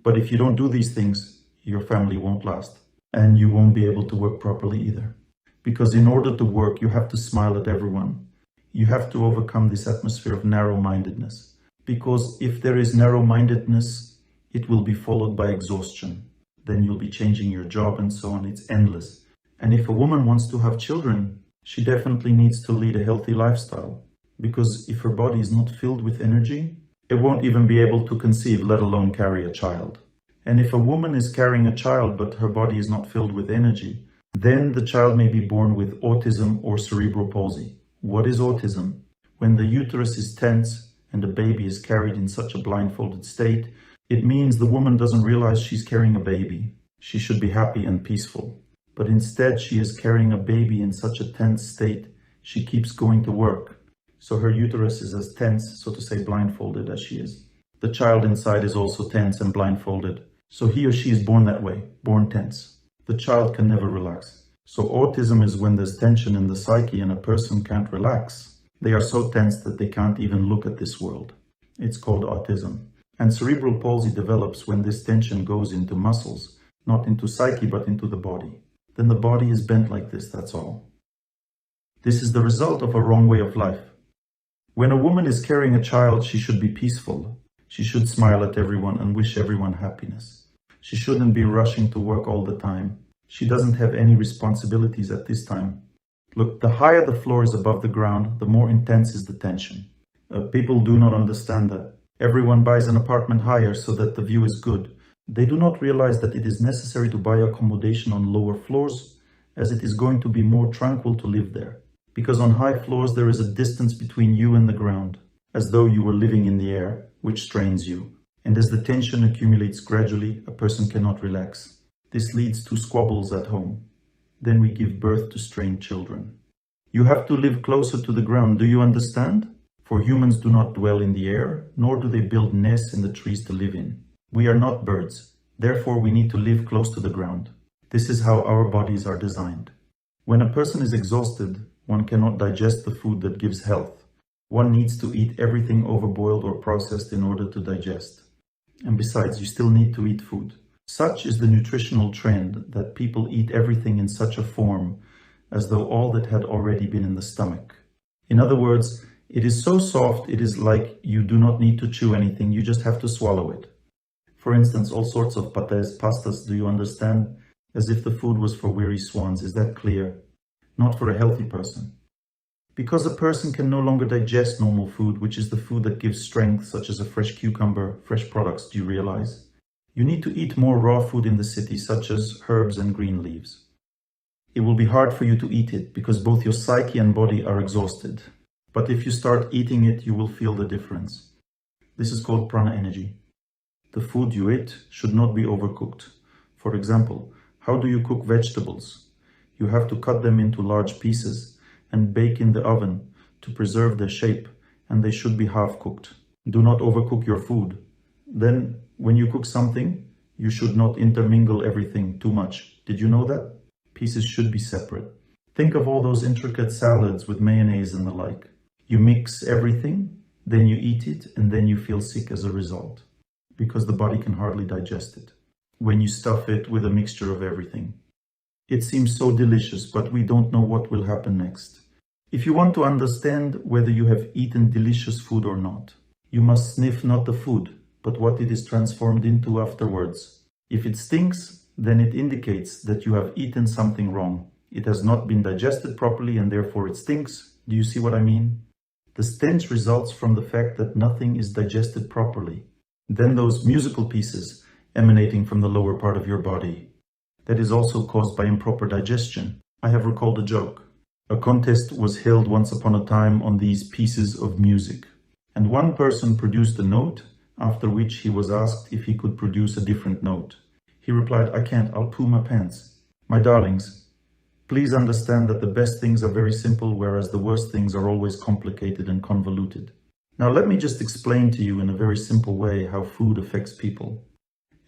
A: But if you don't do these things, your family won't last. And you won't be able to work properly either. Because in order to work, you have to smile at everyone. You have to overcome this atmosphere of narrow-mindedness. Because if there is narrow-mindedness, it will be followed by exhaustion. Then you'll be changing your job and so on. It's endless. And if a woman wants to have children, she definitely needs to lead a healthy lifestyle. Because if her body is not filled with energy, it won't even be able to conceive, let alone carry a child. And if a woman is carrying a child but her body is not filled with energy, then the child may be born with autism or cerebral palsy. What is autism? When the uterus is tense and the baby is carried in such a blindfolded state, it means the woman doesn't realize she's carrying a baby. She should be happy and peaceful. But instead she is carrying a baby in such a tense state, she keeps going to work. So her uterus is as tense, so to say, blindfolded as she is. The child inside is also tense and blindfolded. So he or she is born that way, born tense. The child can never relax. So autism is when there's tension in the psyche and a person can't relax. They are so tense that they can't even look at this world. It's called autism. And cerebral palsy develops when this tension goes into muscles, not into psyche, but into the body. Then the body is bent like this, that's all. This is the result of a wrong way of life. When a woman is carrying a child, she should be peaceful. She should smile at everyone and wish everyone happiness. She shouldn't be rushing to work all the time. She doesn't have any responsibilities at this time. Look, the higher the floor is above the ground, the more intense is the tension. People do not understand that. Everyone buys an apartment higher so that the view is good. They do not realize that it is necessary to buy accommodation on lower floors, as it is going to be more tranquil to live there. Because on high floors there is a distance between you and the ground, as though you were living in the air, which strains you. And as the tension accumulates gradually, a person cannot relax. This leads to squabbles at home. Then we give birth to strained children. You have to live closer to the ground, do you understand? For humans do not dwell in the air, nor do they build nests in the trees to live in. We are not birds, therefore we need to live close to the ground. This is how our bodies are designed. When a person is exhausted, one cannot digest the food that gives health. One needs to eat everything overboiled or processed in order to digest. And besides, you still need to eat food. Such is the nutritional trend that people eat everything in such a form as though all that had already been in the stomach. In other words, it is so soft, it is like you do not need to chew anything, you just have to swallow it. For instance, all sorts of pâtés, pastas, do you understand? As if the food was for weary swans, is that clear? Not for a healthy person. Because a person can no longer digest normal food, which is the food that gives strength, such as a fresh cucumber, fresh products, do you realize? You need to eat more raw food in the city, such as herbs and green leaves. It will be hard for you to eat it because both your psyche and body are exhausted. But if you start eating it, you will feel the difference. This is called prana energy. The food you eat should not be overcooked. For example, how do you cook vegetables? You have to cut them into large pieces and bake in the oven to preserve their shape, and they should be half cooked. Do not overcook your food. Then, when you cook something, you should not intermingle everything too much. Did you know that? Pieces should be separate. Think of all those intricate salads with mayonnaise and the like. You mix everything, then you eat it, and then you feel sick as a result, because the body can hardly digest it. When you stuff it with a mixture of everything. It seems so delicious, but we don't know what will happen next. If you want to understand whether you have eaten delicious food or not, you must sniff not the food, but what it is transformed into afterwards. If it stinks, then it indicates that you have eaten something wrong. It has not been digested properly and therefore it stinks. Do you see what I mean? The stench results from the fact that nothing is digested properly. Then those musical pieces emanating from the lower part of your body. That is also caused by improper digestion. I have recalled a joke. A contest was held once upon a time on these pieces of music. And one person produced a note, after which he was asked if he could produce a different note. He replied, "I can't, I'll poo my pants." My darlings, please understand that the best things are very simple, whereas the worst things are always complicated and convoluted. Now let me just explain to you in a very simple way how food affects people.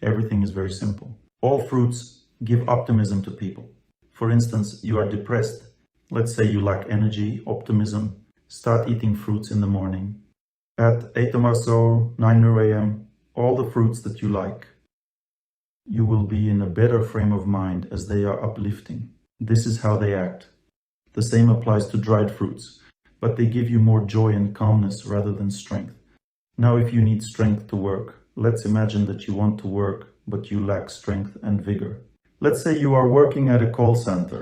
A: Everything is very simple. All fruits give optimism to people. For instance, you are depressed. Let's say you lack energy, optimism. Start eating fruits in the morning. At 8 or so, 9 a.m., all the fruits that you like. You will be in a better frame of mind as they are uplifting. This is how they act. The same applies to dried fruits, but they give you more joy and calmness rather than strength. Now, if you need strength to work, let's imagine that you want to work, but you lack strength and vigor. Let's say you are working at a call center.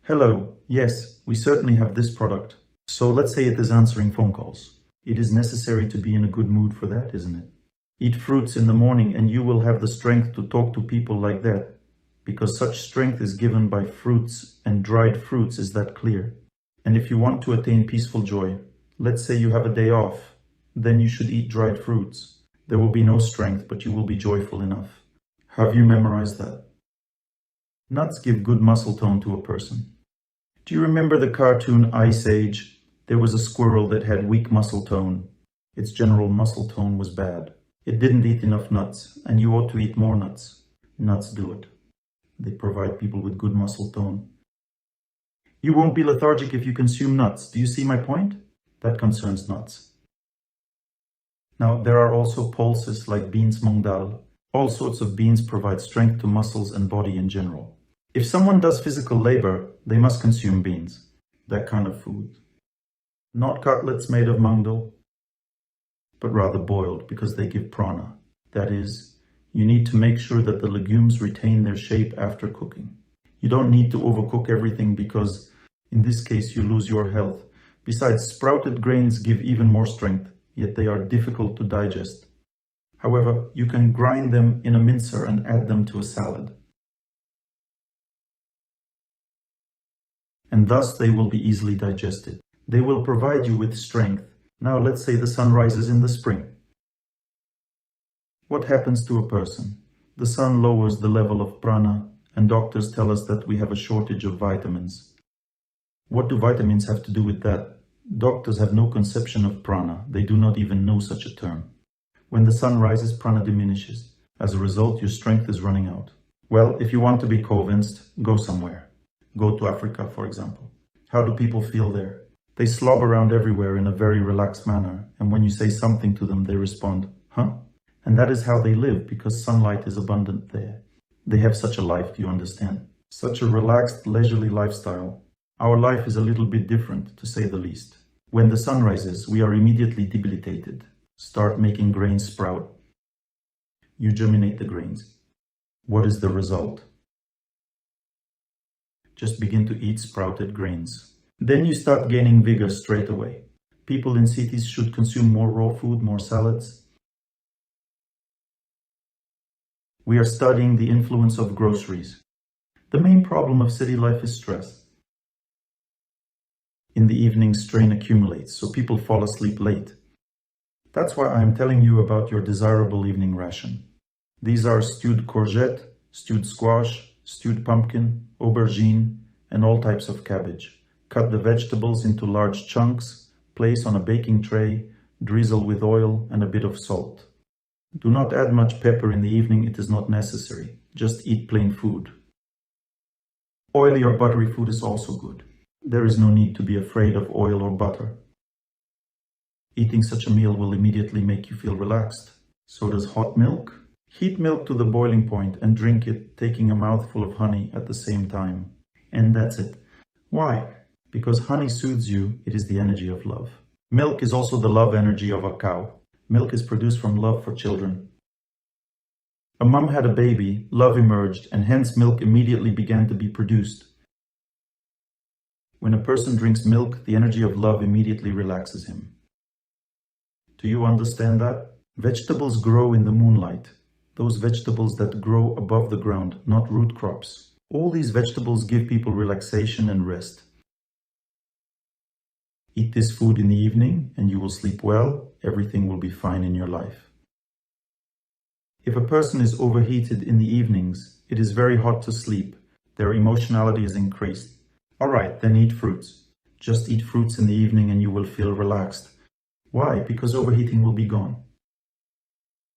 A: Hello, yes, we certainly have this product. So let's say it is answering phone calls. It is necessary to be in a good mood for that, isn't it? Eat fruits in the morning and you will have the strength to talk to people like that, because such strength is given by fruits, and dried fruits, is that clear? And if you want to attain peaceful joy, let's say you have a day off, then you should eat dried fruits. There will be no strength, but you will be joyful enough. Have you memorized that? Nuts give good muscle tone to a person. Do you remember the cartoon Ice Age? There was a squirrel that had weak muscle tone. Its general muscle tone was bad. It didn't eat enough nuts, and you ought to eat more nuts. Nuts do it. They provide people with good muscle tone. You won't be lethargic if you consume nuts. Do you see my point? That concerns nuts. Now, there are also pulses like beans mung dal. All sorts of beans provide strength to muscles and body in general. If someone does physical labor, they must consume beans. That kind of food. Not cutlets made of mung dal, but rather boiled, because they give prana. That is, you need to make sure that the legumes retain their shape after cooking. You don't need to overcook everything because, in this case, you lose your health. Besides, sprouted grains give even more strength, yet they are difficult to digest. However, you can grind them in a mincer and add them to a salad. And thus they will be easily digested. They will provide you with strength. Now let's say the sun rises in the spring. What happens to a person? The sun lowers the level of prana, and doctors tell us that we have a shortage of vitamins. What do vitamins have to do with that? Doctors have no conception of prana. They do not even know such a term. When the sun rises, prana diminishes. As a result, your strength is running out. Well, if you want to be convinced, go somewhere. Go to Africa, for example. How do people feel there? They slob around everywhere in a very relaxed manner, and when you say something to them, they respond, "Huh?" And that is how they live, because sunlight is abundant there. They have such a life, do you understand? Such a relaxed, leisurely lifestyle. Our life is a little bit different, to say the least. When the sun rises, we are immediately debilitated. Start making grains sprout. You germinate the grains. What is the result? Just begin to eat sprouted grains. Then you start gaining vigor straight away. People in cities should consume more raw food, more salads. We are studying the influence of groceries. The main problem of city life is stress. In the evening, strain accumulates, so people fall asleep late. That's why I am telling you about your desirable evening ration. These are stewed courgette, stewed squash, stewed pumpkin, aubergine, and all types of cabbage. Cut the vegetables into large chunks, place on a baking tray, drizzle with oil and a bit of salt. Do not add much pepper in the evening, it is not necessary. Just eat plain food. Oily or buttery food is also good. There is no need to be afraid of oil or butter. Eating such a meal will immediately make you feel relaxed. So does hot milk. Heat milk to the boiling point and drink it, taking a mouthful of honey at the same time. And that's it. Why? Because honey soothes you, it is the energy of love. Milk is also the love energy of a cow. Milk is produced from love for children. A mom had a baby, love emerged, and hence milk immediately began to be produced. When a person drinks milk, the energy of love immediately relaxes him. Do you understand that? Vegetables grow in the moonlight. Those vegetables that grow above the ground, not root crops. All these vegetables give people relaxation and rest. Eat this food in the evening and you will sleep well. Everything will be fine in your life. If a person is overheated in the evenings, it is very hard to sleep. Their emotionality is increased. Alright, then eat fruits. Just eat fruits in the evening and you will feel relaxed. Why? Because overheating will be gone.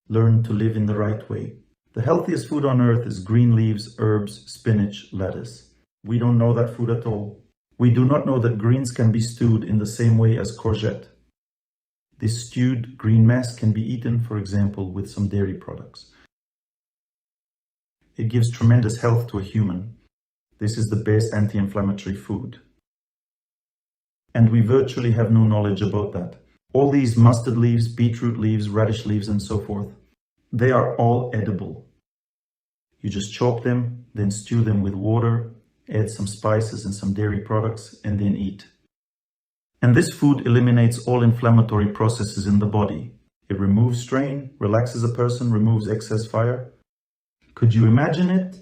A: Learn to live in the right way. The healthiest food on earth is green leaves, herbs, spinach, lettuce. We don't know that food at all. We do not know that greens can be stewed in the same way as courgette. This stewed green mass can be eaten, for example, with some dairy products. It gives tremendous health to a human. This is the best anti-inflammatory food. And we virtually have no knowledge about that. All these mustard leaves, beetroot leaves, radish leaves, and so forth, they are all edible. You just chop them, then stew them with water, add some spices and some dairy products, and then eat. And this food eliminates all inflammatory processes in the body. It removes strain, relaxes a person, removes excess fire. Could you imagine it?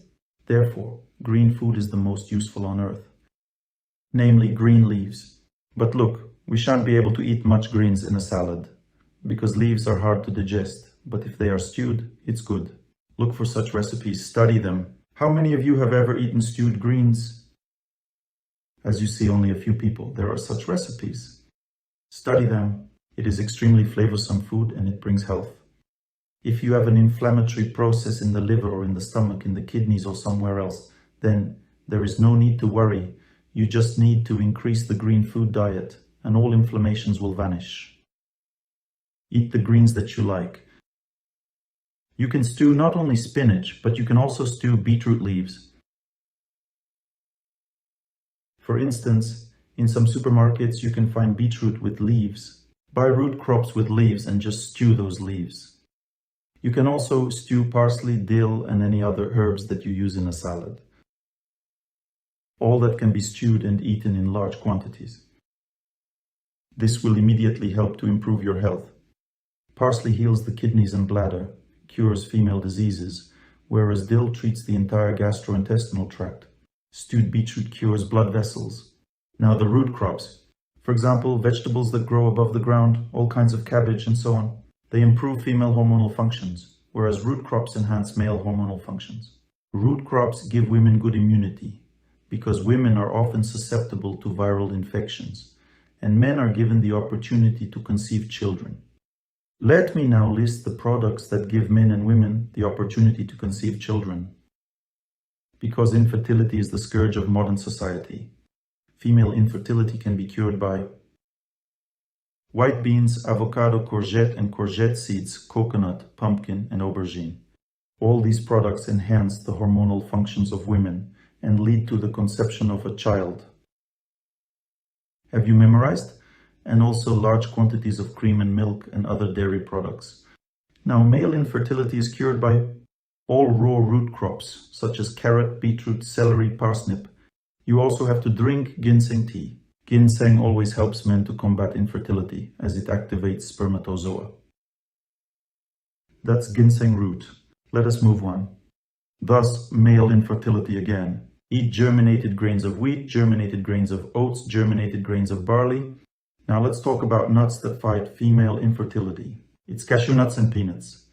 A: Therefore, green food is the most useful on earth. Namely, green leaves. But look, we shan't be able to eat much greens in a salad, because leaves are hard to digest, but if they are stewed, it's good. Look for such recipes, study them. How many of you have ever eaten stewed greens? As you see, only a few people. There are such recipes. Study them. It is extremely flavorsome food and it brings health. If you have an inflammatory process in the liver or in the stomach, in the kidneys or somewhere else, then there is no need to worry. You just need to increase the green food diet and all inflammations will vanish. Eat the greens that you like. You can stew not only spinach, but you can also stew beetroot leaves. For instance, in some supermarkets you can find beetroot with leaves. Buy root crops with leaves and just stew those leaves. You can also stew parsley, dill, and any other herbs that you use in a salad. All that can be stewed and eaten in large quantities. This will immediately help to improve your health. Parsley heals the kidneys and bladder, cures female diseases, whereas dill treats the entire gastrointestinal tract. Stewed beetroot cures blood vessels. Now the root crops, for example, vegetables that grow above the ground, all kinds of cabbage and so on, they improve female hormonal functions, whereas root crops enhance male hormonal functions. Root crops give women good immunity, because women are often susceptible to viral infections, and men are given the opportunity to conceive children. Let me now list the products that give men and women the opportunity to conceive children. Because infertility is the scourge of modern society. Female infertility can be cured by white beans, avocado, courgette and courgette seeds, coconut, pumpkin and aubergine. All these products enhance the hormonal functions of women and lead to the conception of a child. Have you memorized? And also large quantities of cream and milk and other dairy products. Now, male infertility is cured by all raw root crops, such as carrot, beetroot, celery, parsnip. You also have to drink ginseng tea. Ginseng always helps men to combat infertility, as it activates spermatozoa. That's ginseng root. Let us move on. Thus, male infertility again. Eat germinated grains of wheat, germinated grains of oats, germinated grains of barley. Now let's talk about nuts that fight female infertility. It's cashew nuts and peanuts.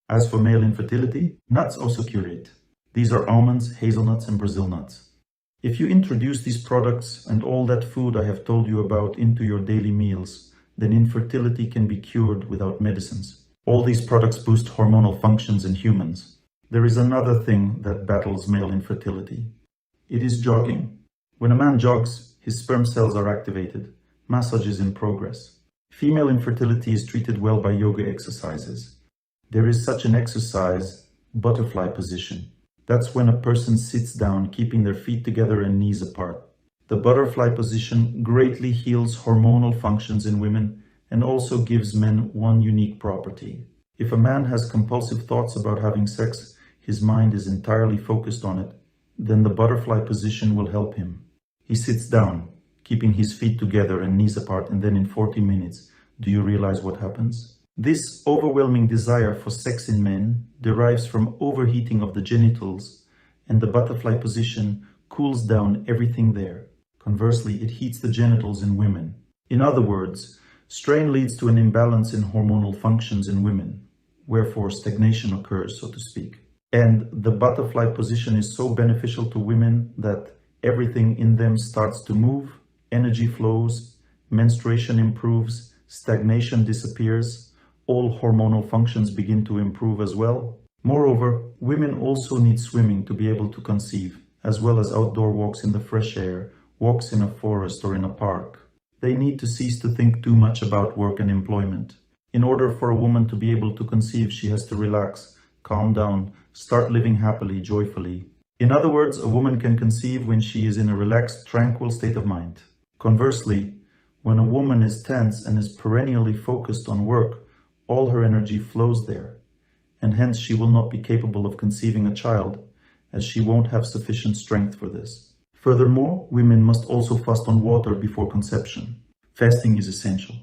A: As for male infertility, nuts also curate. These are almonds, hazelnuts, and Brazil nuts. If you introduce these products and all that food I have told you about into your daily meals, then infertility can be cured without medicines. All these products boost hormonal functions in humans. There is another thing that battles male infertility. It is jogging. When a man jogs, his sperm cells are activated. Massage is in progress. Female infertility is treated well by yoga exercises. There is such an exercise, butterfly position. That's when a person sits down, keeping their feet together and knees apart. The butterfly position greatly heals hormonal functions in women and also gives men one unique property. If a man has compulsive thoughts about having sex, his mind is entirely focused on it, then the butterfly position will help him. He sits down, keeping his feet together and knees apart, and then in 40 minutes, do you realize what happens? This overwhelming desire for sex in men derives from overheating of the genitals, and the butterfly position cools down everything there. Conversely, it heats the genitals in women. In other words, strain leads to an imbalance in hormonal functions in women, wherefore stagnation occurs, so to speak. And the butterfly position is so beneficial to women that everything in them starts to move, energy flows, menstruation improves, stagnation disappears, all hormonal functions begin to improve as well. Moreover, women also need swimming to be able to conceive, as well as outdoor walks in the fresh air, walks in a forest or in a park. They need to cease to think too much about work and employment. In order for a woman to be able to conceive, she has to relax, calm down, start living happily, joyfully. In other words, a woman can conceive when she is in a relaxed, tranquil state of mind. Conversely, when a woman is tense and is perennially focused on work, all her energy flows there, and hence she will not be capable of conceiving a child, as she won't have sufficient strength for this. Furthermore, women must also fast on water before conception. Fasting is essential.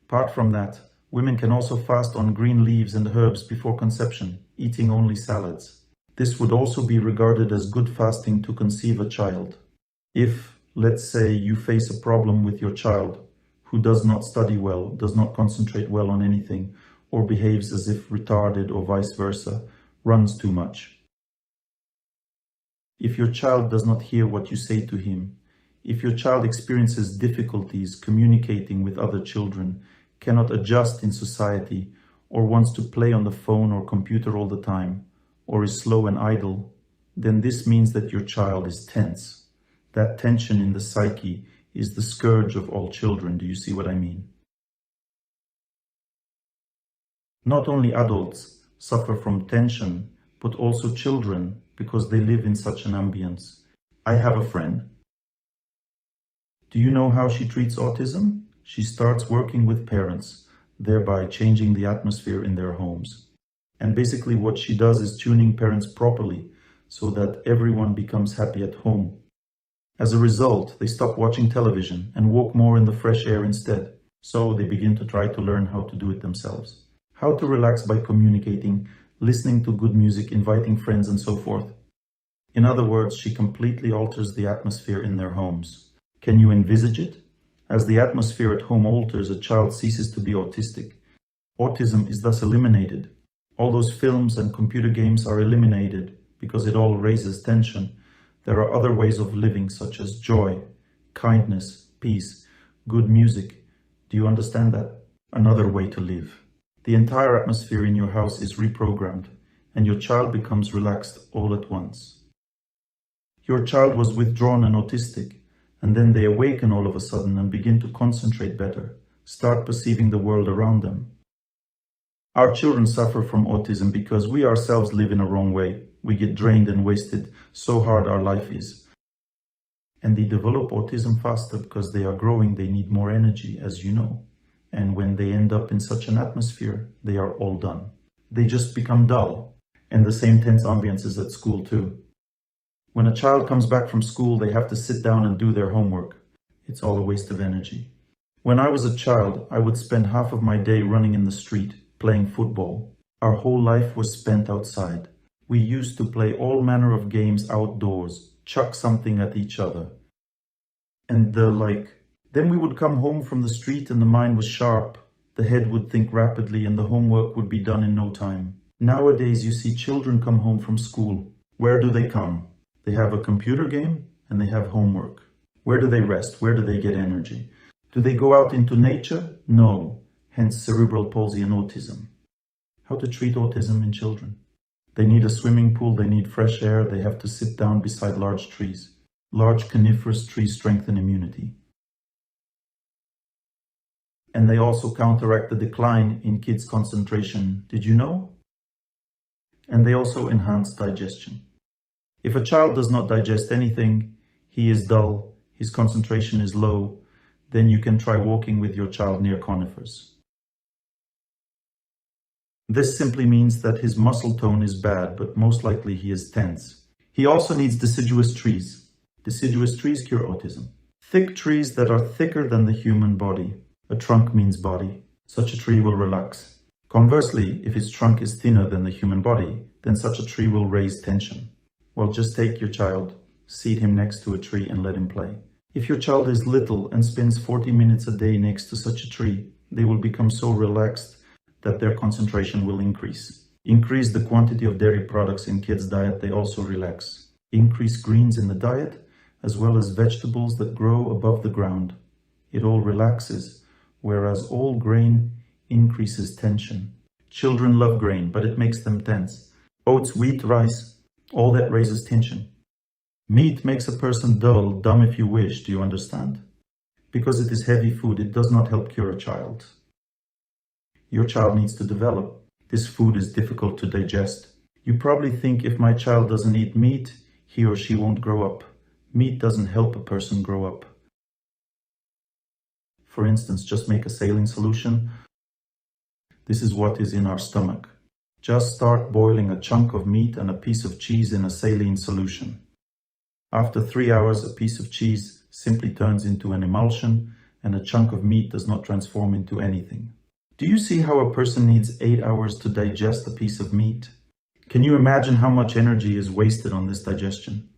A: Apart from that, women can also fast on green leaves and herbs before conception, eating only salads. This would also be regarded as good fasting to conceive a child. If, let's say, you face a problem with your child, who does not study well, does not concentrate well on anything, or behaves as if retarded or vice versa, runs too much. If your child does not hear what you say to him, if your child experiences difficulties communicating with other children, cannot adjust in society, or wants to play on the phone or computer all the time, or is slow and idle, then this means that your child is tense. That tension in the psyche is the scourge of all children. Do you see what I mean? Not only adults suffer from tension, but also children, because they live in such an ambience. I have a friend. Do you know how she treats autism? She starts working with parents, thereby changing the atmosphere in their homes. And basically what she does is tuning parents properly so that everyone becomes happy at home. As a result, they stop watching television and walk more in the fresh air instead. So they begin to try to learn how to do it themselves. How to relax by communicating, listening to good music, inviting friends, and so forth. In other words, she completely alters the atmosphere in their homes. Can you envisage it? As the atmosphere at home alters, a child ceases to be autistic. Autism is thus eliminated. All those films and computer games are eliminated because it all raises tension. There are other ways of living, such as joy, kindness, peace, good music. Do you understand that? Another way to live. The entire atmosphere in your house is reprogrammed, and your child becomes relaxed all at once. Your child was withdrawn and autistic, and then they awaken all of a sudden and begin to concentrate better, start perceiving the world around them. Our children suffer from autism because we ourselves live in a wrong way. We get drained and wasted so hard our life is. And they develop autism faster because they are growing, they need more energy, as you know. And when they end up in such an atmosphere, they are all done. They just become dull. And the same tense ambience is at school too. When a child comes back from school, they have to sit down and do their homework. It's all a waste of energy. When I was a child, I would spend half of my day running in the street, playing football. Our whole life was spent outside. We used to play all manner of games outdoors, chuck something at each other. And then we would come home from the street and the mind was sharp, the head would think rapidly and the homework would be done in no time. Nowadays you see children come home from school. Where do they come? They have a computer game and they have homework. Where do they rest? Where do they get energy? Do they go out into nature? No. Hence cerebral palsy and autism. How to treat autism in children? They need a swimming pool, they need fresh air, they have to sit down beside large trees. Large coniferous trees strengthen immunity. And they also counteract the decline in kids' concentration. Did you know? And they also enhance digestion. If a child does not digest anything, he is dull, his concentration is low, then you can try walking with your child near conifers. This simply means that his muscle tone is bad, but most likely he is tense. He also needs deciduous trees. Deciduous trees cure autism. Thick trees that are thicker than the human body. A trunk means body. Such a tree will relax. Conversely, if its trunk is thinner than the human body, then such a tree will raise tension. Well, just take your child, seat him next to a tree and let him play. If your child is little and spends 40 minutes a day next to such a tree, they will become so relaxed that their concentration will increase. Increase the quantity of dairy products in kids' diet, they also relax. Increase greens in the diet, as well as vegetables that grow above the ground. It all relaxes, whereas all grain increases tension. Children love grain, but it makes them tense. Oats, wheat, rice, all that raises tension. Meat makes a person dull, dumb if you wish, do you understand? Because it is heavy food, it does not help cure a child. Your child needs to develop. This food is difficult to digest. You probably think if my child doesn't eat meat, he or she won't grow up. Meat doesn't help a person grow up. For instance, just make a saline solution. This is what is in our stomach. Just start boiling a chunk of meat and a piece of cheese in a saline solution. After 3 hours, a piece of cheese simply turns into an emulsion and a chunk of meat does not transform into anything. Do you see how a person needs 8 hours to digest a piece of meat? Can you imagine how much energy is wasted on this digestion?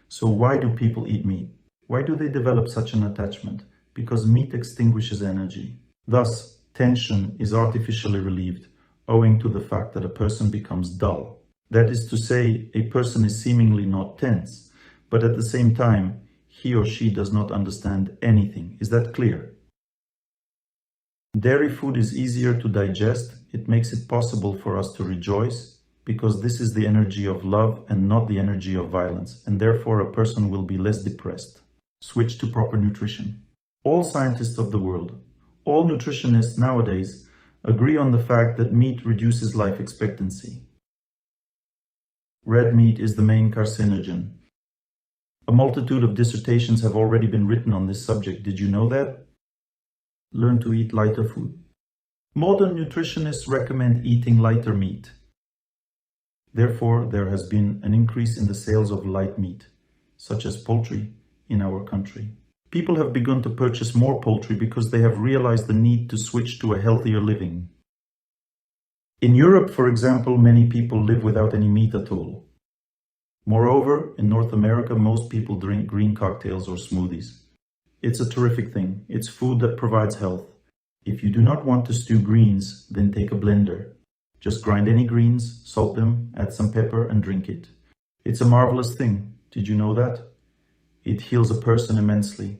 A: So why do people eat meat? Why do they develop such an attachment? Because meat extinguishes energy. Thus, tension is artificially relieved, owing to the fact that a person becomes dull. That is to say, a person is seemingly not tense, but at the same time, he or she does not understand anything. Is that clear? Dairy food is easier to digest. It makes it possible for us to rejoice, because this is the energy of love and not the energy of violence, and therefore a person will be less depressed. Switch to proper nutrition. All scientists of the world, all nutritionists nowadays, agree on the fact that meat reduces life expectancy. Red meat is the main carcinogen. A multitude of dissertations have already been written on this subject. Did you know that? Learn to eat lighter food. Modern nutritionists recommend eating lighter meat. Therefore, there has been an increase in the sales of light meat, such as poultry, in our country. People have begun to purchase more poultry because they have realized the need to switch to a healthier living. In Europe, for example, many people live without any meat at all. Moreover, in North America, most people drink green cocktails or smoothies. It's a terrific thing. It's food that provides health. If you do not want to stew greens, then take a blender. Just grind any greens, salt them, add some pepper and drink it. It's a marvelous thing. Did you know that? It heals a person immensely.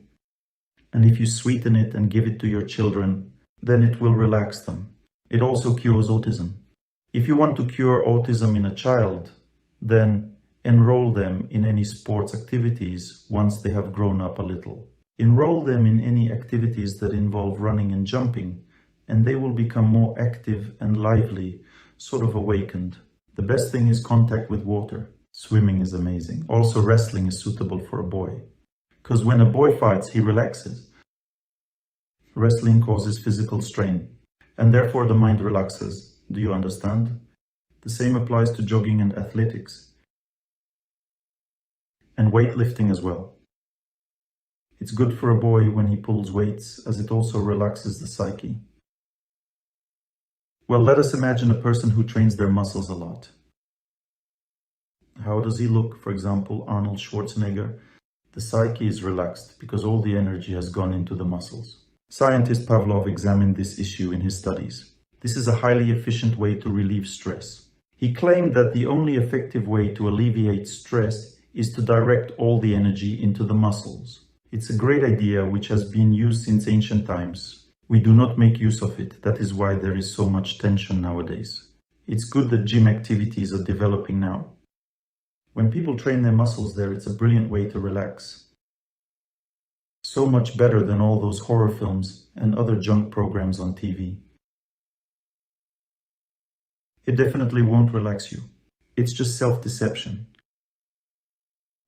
A: And if you sweeten it and give it to your children, then it will relax them. It also cures autism. If you want to cure autism in a child, then enroll them in any sports activities once they have grown up a little. Enroll them in any activities that involve running and jumping, and they will become more active and lively, sort of awakened. The best thing is contact with water. Swimming is amazing. Also, wrestling is suitable for a boy, because when a boy fights, he relaxes. Wrestling causes physical strain, and therefore the mind relaxes. Do you understand? The same applies to jogging and athletics, and weightlifting as well. It's good for a boy when he pulls weights, as it also relaxes the psyche. Well, let us imagine a person who trains their muscles a lot. How does he look? For example, Arnold Schwarzenegger. The psyche is relaxed because all the energy has gone into the muscles. Scientist Pavlov examined this issue in his studies. This is a highly efficient way to relieve stress. He claimed that the only effective way to alleviate stress is to direct all the energy into the muscles. It's a great idea which has been used since ancient times. We do not make use of it. That is why there is so much tension nowadays. It's good that gym activities are developing now. When people train their muscles there, it's a brilliant way to relax. So much better than all those horror films and other junk programs on TV. It definitely won't relax you. It's just self-deception.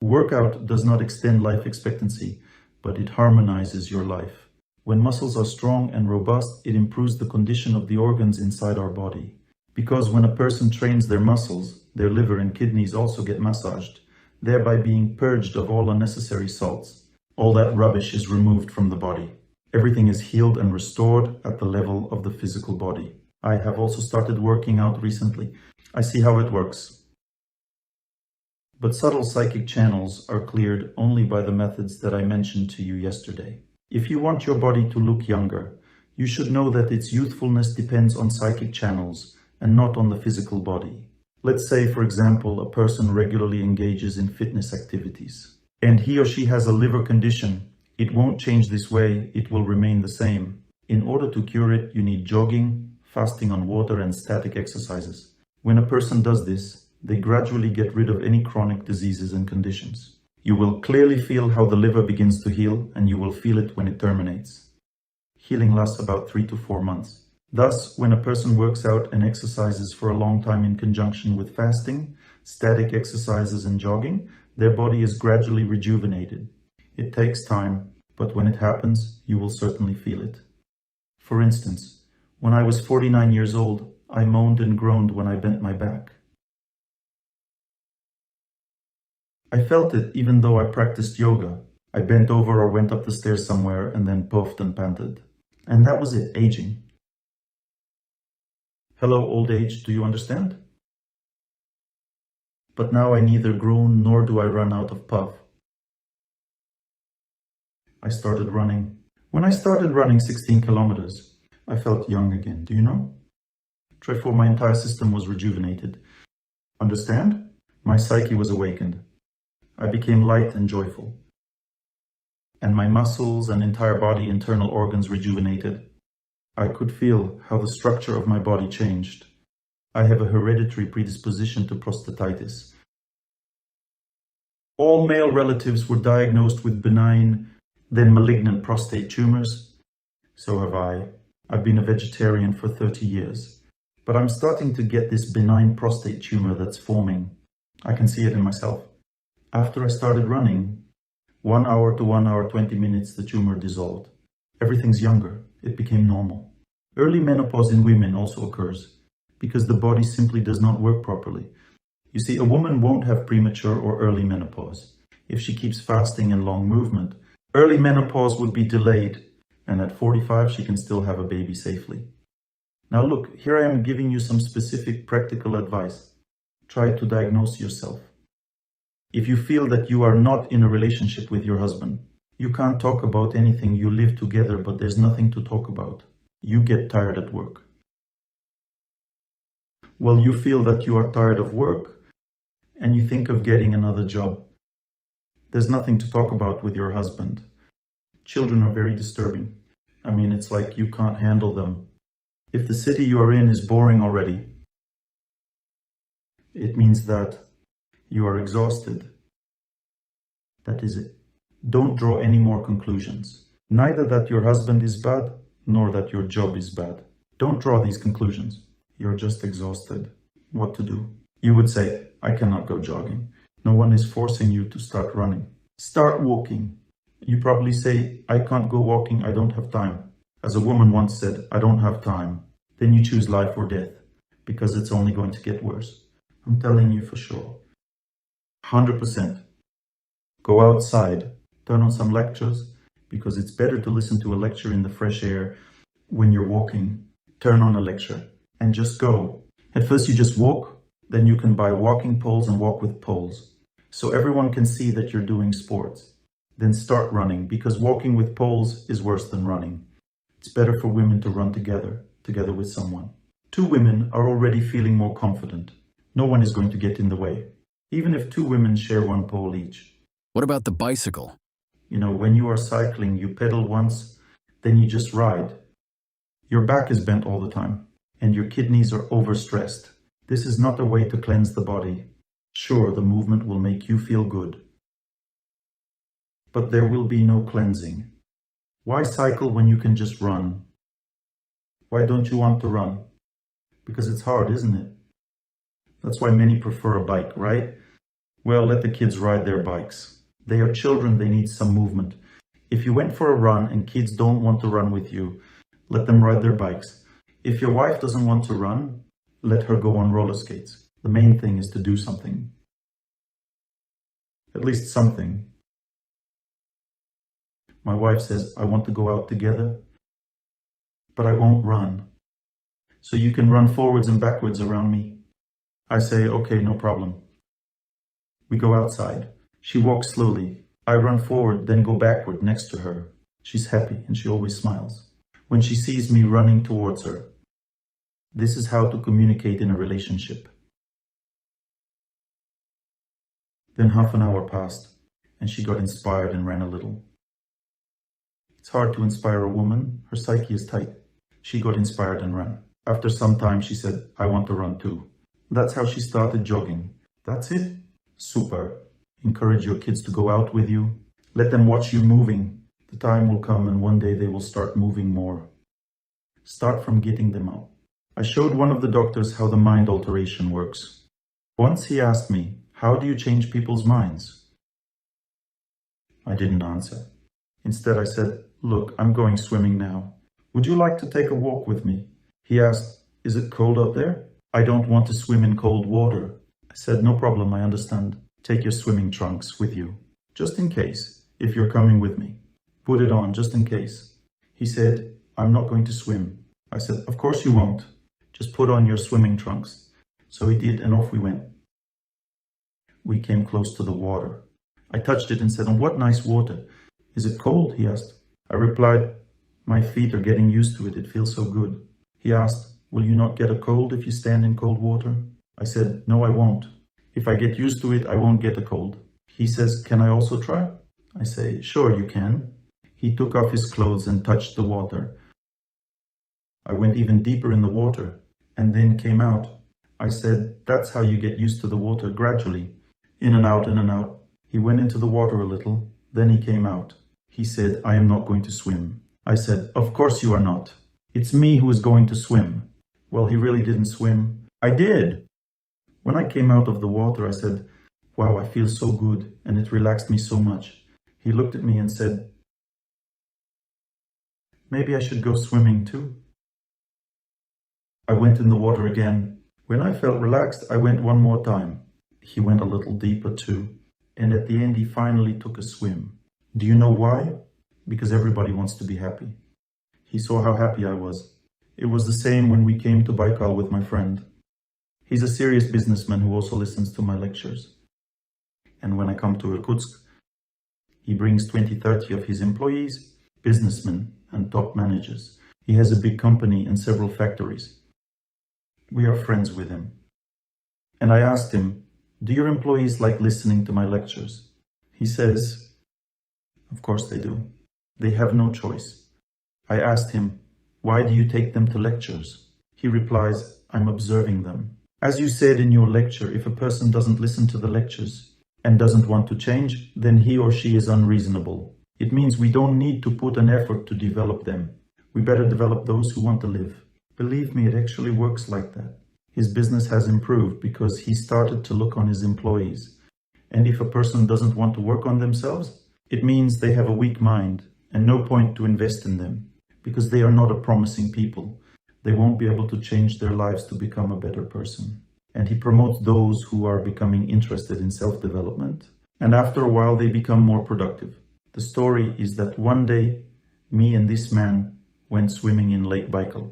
A: Workout does not extend life expectancy, but it harmonizes your life. When muscles are strong and robust, it improves the condition of the organs inside our body. Because when a person trains their muscles, their liver and kidneys also get massaged, thereby being purged of all unnecessary salts. All that rubbish is removed from the body. Everything is healed and restored at the level of the physical body. I have also started working out recently. I see how it works. But subtle psychic channels are cleared only by the methods that I mentioned to you yesterday. If you want your body to look younger, you should know that its youthfulness depends on psychic channels and not on the physical body. Let's say, for example, a person regularly engages in fitness activities, and he or she has a liver condition. It won't change this way, it will remain the same. In order to cure it, you need jogging, fasting on water, and static exercises. When a person does this, they gradually get rid of any chronic diseases and conditions. You will clearly feel how the liver begins to heal, and you will feel it when it terminates. Healing lasts about 3 to 4 months. Thus, when a person works out and exercises for a long time in conjunction with fasting, static exercises, and jogging, their body is gradually rejuvenated. It takes time, but when it happens, you will certainly feel it. For instance, when I was 49 years old, I moaned and groaned when I bent my back. I felt it even though I practiced yoga. I bent over or went up the stairs somewhere and then puffed and panted. And that was it, aging. Hello, old age, do you understand? But now I neither groan nor do I run out of puff. I started running. When I started running 16 kilometers, I felt young again, do you know? Therefore, my entire system was rejuvenated. Understand? My psyche was awakened. I became light and joyful. And my muscles and entire body internal organs rejuvenated. I could feel how the structure of my body changed. I have a hereditary predisposition to prostatitis. All male relatives were diagnosed with benign, then malignant prostate tumors. So have I. I've been a vegetarian for 30 years. But I'm starting to get this benign prostate tumor that's forming. I can see it in myself. After I started running, 1 hour to 1 hour 20 minutes, the tumor dissolved. Everything's younger. It became normal. Early menopause in women also occurs because the body simply does not work properly. You see, a woman won't have premature or early menopause if she keeps fasting and long movement. Early menopause would be delayed, and at 45 she can still have a baby safely. Now look, here I am giving you some specific practical advice. Try to diagnose yourself. If you feel that you are not in a relationship with your husband, you can't talk about anything, you live together, but there's nothing to talk about. You get tired at work. Well, you feel that you are tired of work, and you think of getting another job. There's nothing to talk about with your husband. Children are very disturbing. I mean, it's like you can't handle them. If the city you are in is boring already, it means that you are exhausted. That is it. Don't draw any more conclusions. Neither that your husband is bad, nor that your job is bad. Don't draw these conclusions. You're just exhausted. What to do? You would say, I cannot go jogging. No one is forcing you to start running. Start walking. You probably say, I can't go walking, I don't have time. As a woman once said, I don't have time. Then you choose life or death, because it's only going to get worse. I'm telling you for sure. 100%. Go outside, turn on some lectures, because it's better to listen to a lecture in the fresh air when you're walking. Turn on a lecture and just go. At first you just walk, Then you can buy walking poles and walk with poles, so everyone can see that you're doing sports. Then start running, because walking with poles is worse than running. It's better for women to run together with someone. Two women are already feeling more confident. No one is going to get in the way, even if two women share one pole each.
B: What about the bicycle?
A: You know, when you are cycling, you pedal once, then you just ride. Your back is bent all the time, and your kidneys are overstressed. This is not a way to cleanse the body. Sure, the movement will make you feel good, but there will be no cleansing. Why cycle when you can just run? Why don't you want to run? Because it's hard, isn't it? That's why many prefer a bike, right? Well, let the kids ride their bikes. They are children, they need some movement. If you went for a run and kids don't want to run with you, let them ride their bikes. If your wife doesn't want to run, let her go on roller skates. The main thing is to do something. At least something. My wife says, I want to go out together, but I won't run. So you can run forwards and backwards around me. I say, okay, no problem. We go outside. She walks slowly. I run forward, then go backward next to her. She's happy and she always smiles when she sees me running towards her. This is how to communicate in a relationship. Then half an hour passed and she got inspired and ran a little. It's hard to inspire a woman. Her psyche is tight. She got inspired and ran. After some time, she said, I want to run too. That's how she started jogging. That's it? Super. Encourage your kids to go out with you. Let them watch you moving. The time will come and one day they will start moving more. Start from getting them out. I showed one of the doctors how the mind alteration works. Once he asked me, how do you change people's minds? I didn't answer. Instead, I said, look, I'm going swimming now. Would you like to take a walk with me? He asked, is it cold out there? I don't want to swim in cold water. I said, no problem, I understand. Take your swimming trunks with you, just in case, if you're coming with me. Put it on, just in case. He said, I'm not going to swim. I said, of course you won't. Just put on your swimming trunks. So he did, and off we went. We came close to the water. I touched it and said, oh, what nice water. Is it cold? He asked. I replied, my feet are getting used to it. It feels so good. He asked, will you not get a cold if you stand in cold water? I said, no, I won't. If I get used to it, I won't get a cold. He says, can I also try? I say, sure, you can. He took off his clothes and touched the water. I went even deeper in the water and then came out. I said, that's how you get used to the water gradually. In and out, in and out. He went into the water a little, then he came out. He said, I am not going to swim. I said, of course you are not. It's me who is going to swim. Well, he really didn't swim. I did. When I came out of the water, I said, wow, I feel so good, and it relaxed me so much. He looked at me and said, maybe I should go swimming too. I went in the water again. When I felt relaxed, I went one more time. He went a little deeper too, and at the end he finally took a swim. Do you know why? Because everybody wants to be happy. He saw how happy I was. It was the same when we came to Baikal with my friend. He's a serious businessman who also listens to my lectures. And when I come to Irkutsk, he brings 20-30 of his employees, businessmen and top managers. He has a big company and several factories. We are friends with him. And I asked him, do your employees like listening to my lectures? He says, of course they do. They have no choice. I asked him, why do you take them to lectures? He replies, I'm observing them. As you said in your lecture, if a person doesn't listen to the lectures and doesn't want to change, then he or she is unreasonable. It means we don't need to put an effort to develop them. We better develop those who want to live. Believe me, it actually works like that. His business has improved because he started to look on his employees. And if a person doesn't want to work on themselves, it means they have a weak mind and no point to invest in them because they are not a promising people. They won't be able to change their lives to become a better person. And he promotes those who are becoming interested in self-development. And after a while, they become more productive. The story is that one day, me and this man went swimming in Lake Baikal.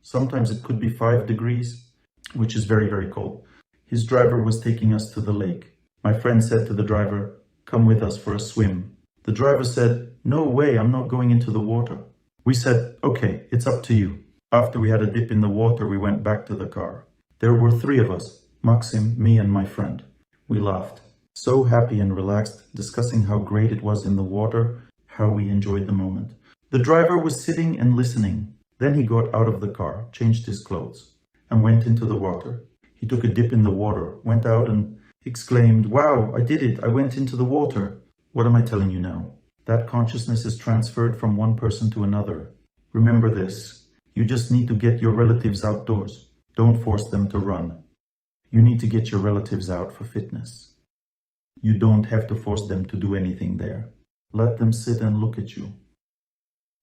A: Sometimes it could be 5 degrees, which is very, very cold. His driver was taking us to the lake. My friend said to the driver, "Come with us for a swim." The driver said, "No way, I'm not going into the water." We said, "Okay, it's up to you." After we had a dip in the water, we went back to the car. There were 3 of us, Maxim, me and my friend. We laughed, so happy and relaxed, discussing how great it was in the water, how we enjoyed the moment. The driver was sitting and listening. Then he got out of the car, changed his clothes, and went into the water. He took a dip in the water, went out and exclaimed, "Wow, I did it, I went into the water." What am I telling you now? That consciousness is transferred from one person to another. Remember this, you just need to get your relatives outdoors. Don't force them to run. You need to get your relatives out for fitness. You don't have to force them to do anything there. Let them sit and look at you.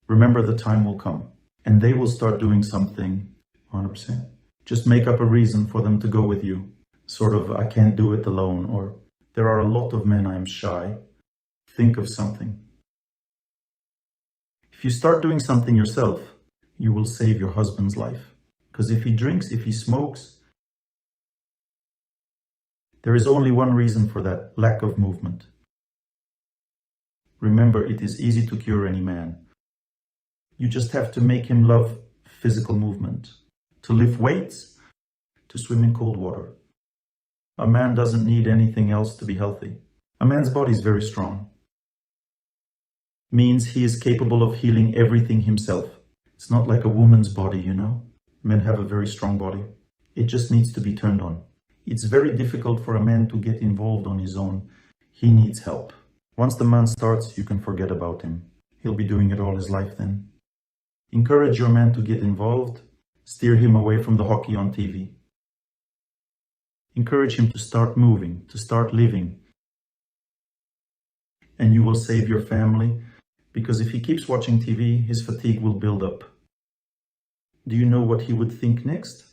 A: Remember, the time will come, and they will start doing something 100%. Just make up a reason for them to go with you. Sort of, "I can't do it alone," or "There are a lot of men, I'm shy." Think of something. If you start doing something yourself, you will save your husband's life. Because if he drinks, if he smokes, there is only one reason for that: lack of movement. Remember, it is easy to cure any man. You just have to make him love physical movement, to lift weights, to swim in cold water. A man doesn't need anything else to be healthy. A man's body is very strong. Means he is capable of healing everything himself. It's not like a woman's body, you know. Men have a very strong body. It just needs to be turned on. It's very difficult for a man to get involved on his own. He needs help. Once the man starts, you can forget about him. He'll be doing it all his life then. Encourage your man to get involved. Steer him away from the hockey on TV. Encourage him to start moving, to start living. And you will save your family, because if he keeps watching TV, his fatigue will build up. Do you know what he would think next?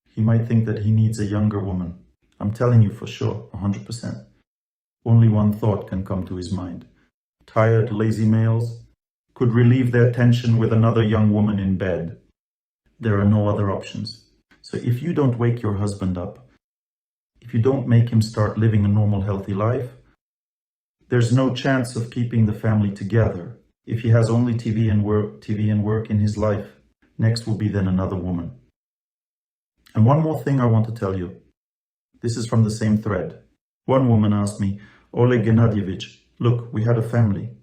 A: He might think that he needs a younger woman. I'm telling you for sure, 100%. Only one thought can come to his mind. Tired, lazy males could relieve their tension with another young woman in bed. There are no other options. So if you don't wake your husband up, if you don't make him start living a normal, healthy life, there's no chance of keeping the family together. If he has only TV and work in his life, next will be then another woman. And one more thing I want to tell you. This is from the same thread. One woman asked me, "Oleg Gennadievich, look, we had a family.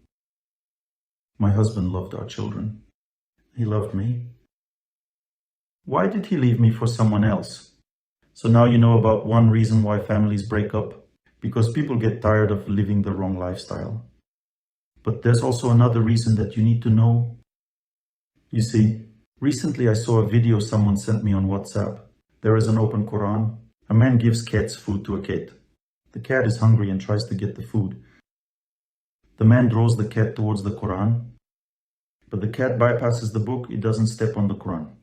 A: My husband loved our children. He loved me. Why did he leave me for someone else?" So now you know about one reason why families break up. Because people get tired of living the wrong lifestyle. But there's also another reason that you need to know. You see, recently I saw a video someone sent me on WhatsApp. There is an open Quran. A man gives cats food to a cat. The cat is hungry and tries to get the food. The man draws the cat towards the Quran, but the cat bypasses the book. It doesn't step on the Quran.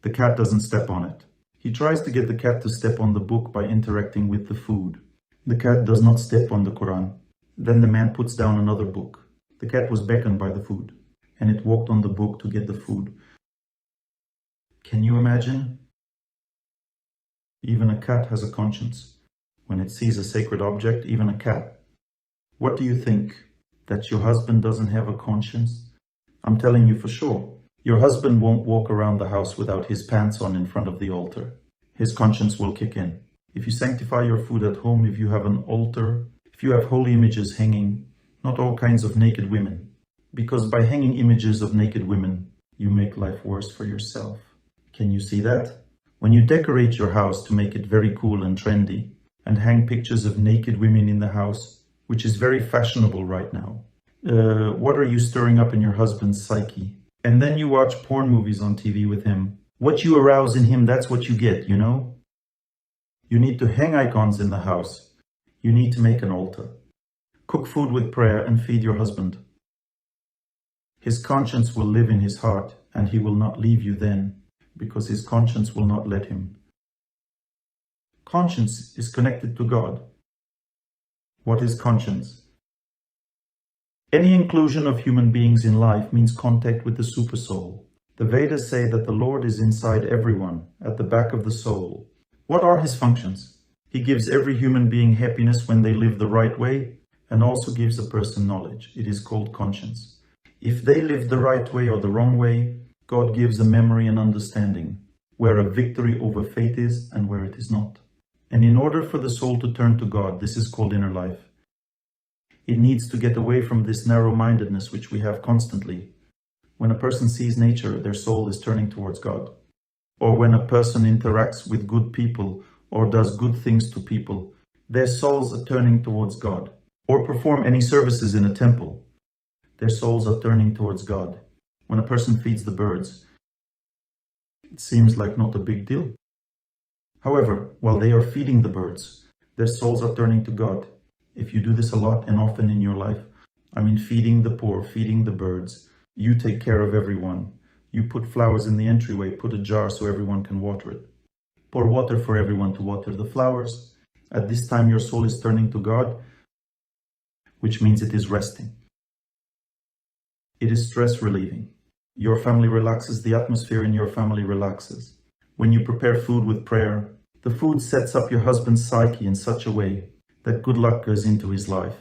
A: The cat doesn't step on it. He tries to get the cat to step on the book by interacting with the food. The cat does not step on the Quran. Then the man puts down another book. The cat was beckoned by the food, and it walked on the book to get the food. Can you imagine? Even a cat has a conscience. When it sees a sacred object, even a cat. What do you think? That your husband doesn't have a conscience? I'm telling you for sure. Your husband won't walk around the house without his pants on in front of the altar. His conscience will kick in. If you sanctify your food at home, if you have an altar, if you have holy images hanging, not all kinds of naked women. Because by hanging images of naked women, you make life worse for yourself. Can you see that? When you decorate your house to make it very cool and trendy, and hang pictures of naked women in the house, which is very fashionable right now, what are you stirring up in your husband's psyche? And then you watch porn movies on TV with him. What you arouse in him, that's what you get, you know? You need to hang icons in the house. You need to make an altar. Cook food with prayer and feed your husband. His conscience will live in his heart, and he will not leave you then, because his conscience will not let him. Conscience is connected to God. What is conscience? Any inclusion of human beings in life means contact with the supersoul. The Vedas say that the Lord is inside everyone, at the back of the soul. What are his functions? He gives every human being happiness when they live the right way, and also gives a person knowledge. It is called conscience. If they live the right way or the wrong way, God gives a memory and understanding, where a victory over fate is and where it is not. And in order for the soul to turn to God, this is called inner life. It needs to get away from this narrow-mindedness which we have constantly. When a person sees nature, their soul is turning towards God. Or when a person interacts with good people or does good things to people, their souls are turning towards God. Or perform any services in a temple, their souls are turning towards God. When a person feeds the birds, it seems like not a big deal. However, while they are feeding the birds, their souls are turning to God. If you do this a lot and often in your life, feeding the poor, feeding the birds, you take care of everyone. You put flowers in the entryway, put a jar so everyone can water it. Pour water for everyone to water the flowers. At this time, your soul is turning to God, which means it is resting. It is stress relieving. Your family relaxes, the atmosphere in your family relaxes. When you prepare food with prayer, the food sets up your husband's psyche in such a way that good luck goes into his life,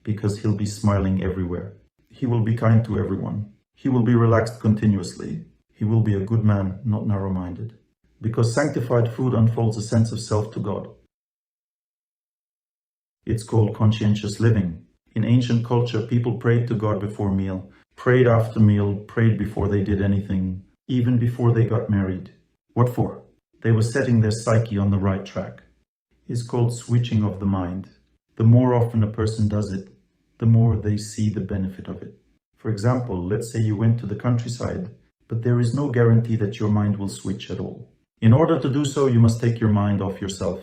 A: because he'll be smiling everywhere. He will be kind to everyone. He will be relaxed continuously. He will be a good man, not narrow-minded. Because sanctified food unfolds a sense of self to God. It's called conscientious living. In ancient culture, people prayed to God before meal, prayed after meal, prayed before they did anything, even before they got married. What for? They were setting their psyche on the right track. It's called switching of the mind. The more often a person does it, the more they see the benefit of it. For example, let's say you went to the countryside, but there is no guarantee that your mind will switch at all. In order to do so, you must take your mind off yourself.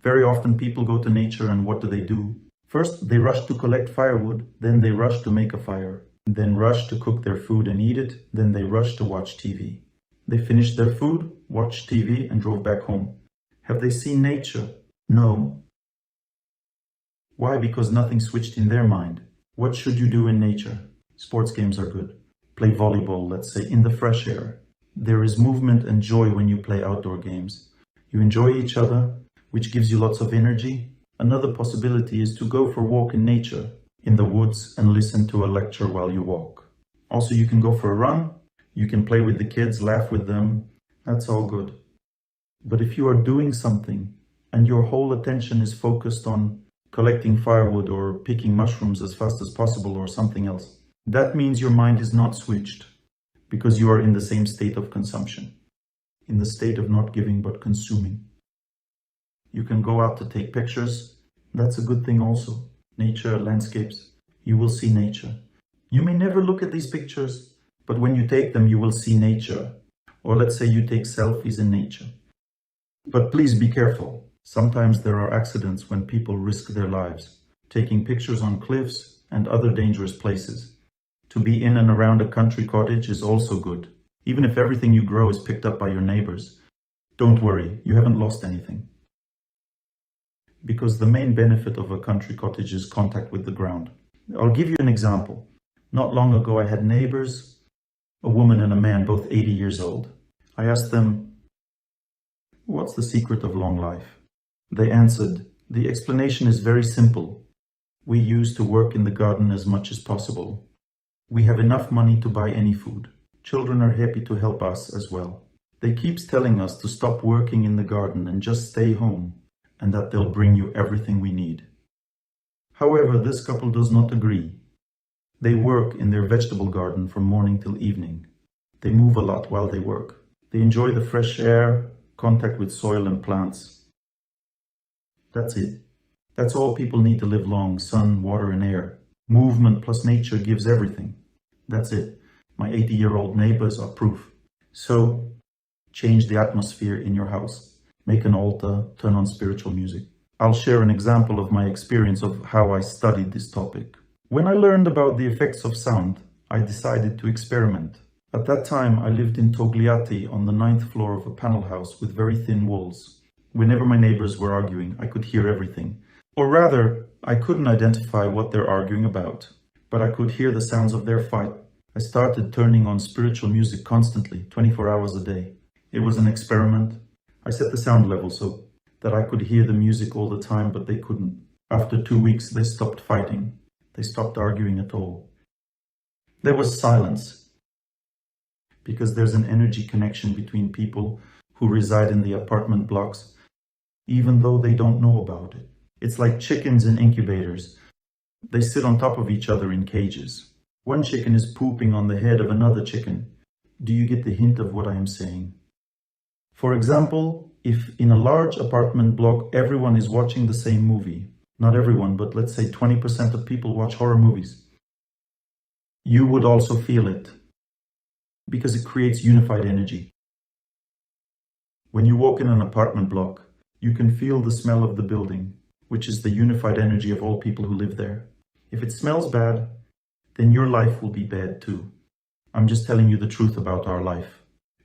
A: Very often people go to nature and what do? First, they rush to collect firewood, then they rush to make a fire, then rush to cook their food and eat it, then they rush to watch TV. They finished their food, watched TV, and drove back home. Have they seen nature? No. Why? Because nothing switched in their mind. What should you do in nature? Sports games are good. Play volleyball, let's say, in the fresh air. There is movement and joy when you play outdoor games. You enjoy each other, which gives you lots of energy. Another possibility is to go for a walk in nature, in the woods, and listen to a lecture while you walk. Also, you can go for a run. You can play with the kids, laugh with them. That's all good. But if you are doing something and your whole attention is focused on collecting firewood or picking mushrooms as fast as possible or something else, that means your mind is not switched, because you are in the same state of consumption, in the state of not giving but consuming. You can go out to take pictures. That's a good thing also. Nature, landscapes, you will see nature. You may never look at these pictures, but when you take them, you will see nature. Or let's say you take selfies in nature. But please be careful. Sometimes there are accidents when people risk their lives, taking pictures on cliffs and other dangerous places. To be in and around a country cottage is also good. Even if everything you grow is picked up by your neighbors, don't worry, you haven't lost anything. Because the main benefit of a country cottage is contact with the ground. I'll give you an example. Not long ago, I had neighbors, a woman and a man, both 80 years old. I asked them, "What's the secret of long life?" They answered, "The explanation is very simple. We used to work in the garden as much as possible. We have enough money to buy any food. Children are happy to help us as well. They keep telling us to stop working in the garden and just stay home, and that they'll bring you everything we need." However, this couple does not agree. They work in their vegetable garden from morning till evening. They move a lot while they work. They enjoy the fresh air, contact with soil and plants. That's it. That's all people need to live long: sun, water and air. Movement plus nature gives everything. That's it. My 80-year-old neighbors are proof. So, change the atmosphere in your house. Make an altar, turn on spiritual music. I'll share an example of my experience of how I studied this topic. When I learned about the effects of sound, I decided to experiment. At that time, I lived in Togliatti on the 9th floor of a panel house with very thin walls. Whenever my neighbors were arguing, I could hear everything. Or rather, I couldn't identify what they're arguing about, but I could hear the sounds of their fight. I started turning on spiritual music constantly, 24 hours a day. It was an experiment. I set the sound level so that I could hear the music all the time, but they couldn't. After 2 weeks, they stopped fighting. They stopped arguing at all. There was silence, because there's an energy connection between people who reside in the apartment blocks, even though they don't know about it. It's like chickens in incubators. They sit on top of each other in cages. One chicken is pooping on the head of another chicken. Do you get the hint of what I am saying? For example, if in a large apartment block everyone is watching the same movie, not everyone, but let's say 20% of people watch horror movies, you would also feel it, because it creates unified energy. When you walk in an apartment block, you can feel the smell of the building, which is the unified energy of all people who live there. If it smells bad, then your life will be bad too. I'm just telling you the truth about our life.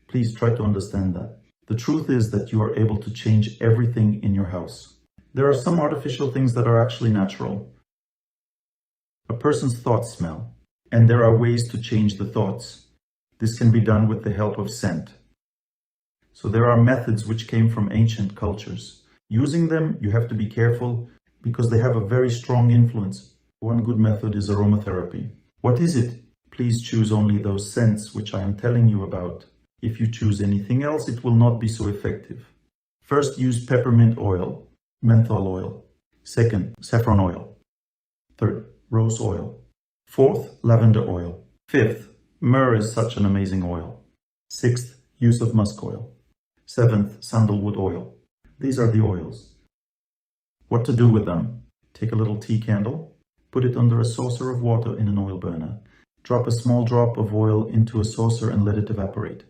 A: Please try to understand that. The truth is that you are able to change everything in your house. There are some artificial things that are actually natural. A person's thoughts smell, and there are ways to change the thoughts. This can be done with the help of scent. So there are methods which came from ancient cultures. Using them, you have to be careful because they have a very strong influence. One good method is aromatherapy. What is it? Please choose only those scents which I am telling you about. If you choose anything else, it will not be so effective. First, use peppermint oil, menthol oil. Second, saffron oil. Third, rose oil. Fourth, lavender oil. Fifth, myrrh is such an amazing oil. Sixth, use of musk oil. Seventh, sandalwood oil. These are the oils. What to do with them? Take a little tea candle, put it under a saucer of water in an oil burner. Drop a small drop of oil into a saucer and let it evaporate.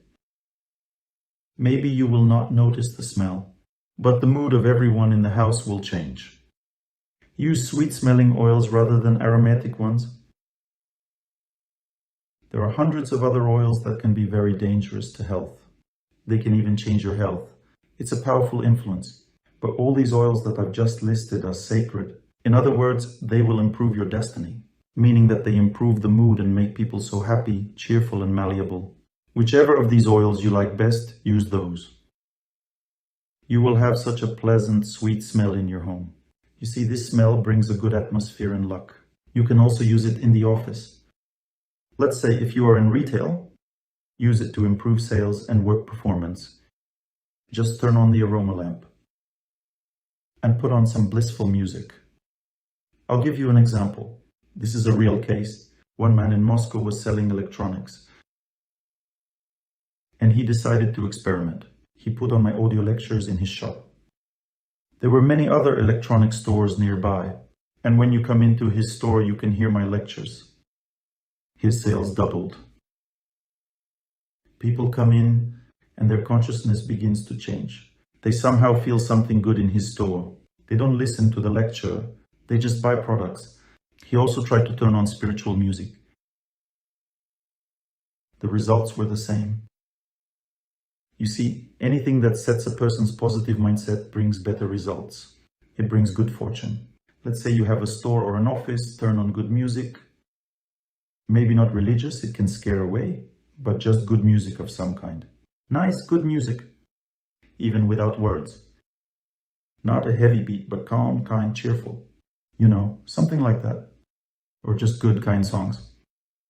A: Maybe you will not notice the smell, but the mood of everyone in the house will change. Use sweet-smelling oils rather than aromatic ones. There are hundreds of other oils that can be very dangerous to health. They can even change your health. It's a powerful influence, but all these oils that I've just listed are sacred. In other words, they will improve your destiny, meaning that they improve the mood and make people so happy, cheerful, and malleable. Whichever of these oils you like best, use those. You will have such a pleasant, sweet smell in your home. You see, this smell brings a good atmosphere and luck. You can also use it in the office. Let's say if you are in retail, use it to improve sales and work performance. Just turn on the aroma lamp and put on some blissful music. I'll give you an example. This is a real case. One man in Moscow was selling electronics, and he decided to experiment. He put on my audio lectures in his shop. There were many other electronic stores nearby, and when you come into his store, you can hear my lectures. His sales doubled. People come in, and their consciousness begins to change. They somehow feel something good in his store. They don't listen to the lecture, they just buy products. He also tried to turn on spiritual music. The results were the same. You see, anything that sets a person's positive mindset brings better results. It brings good fortune. Let's say you have a store or an office, turn on good music. Maybe not religious, it can scare away, but just good music of some kind. Nice, good music, even without words. Not a heavy beat, but calm, kind, cheerful. You know, something like that. Or just good, kind songs.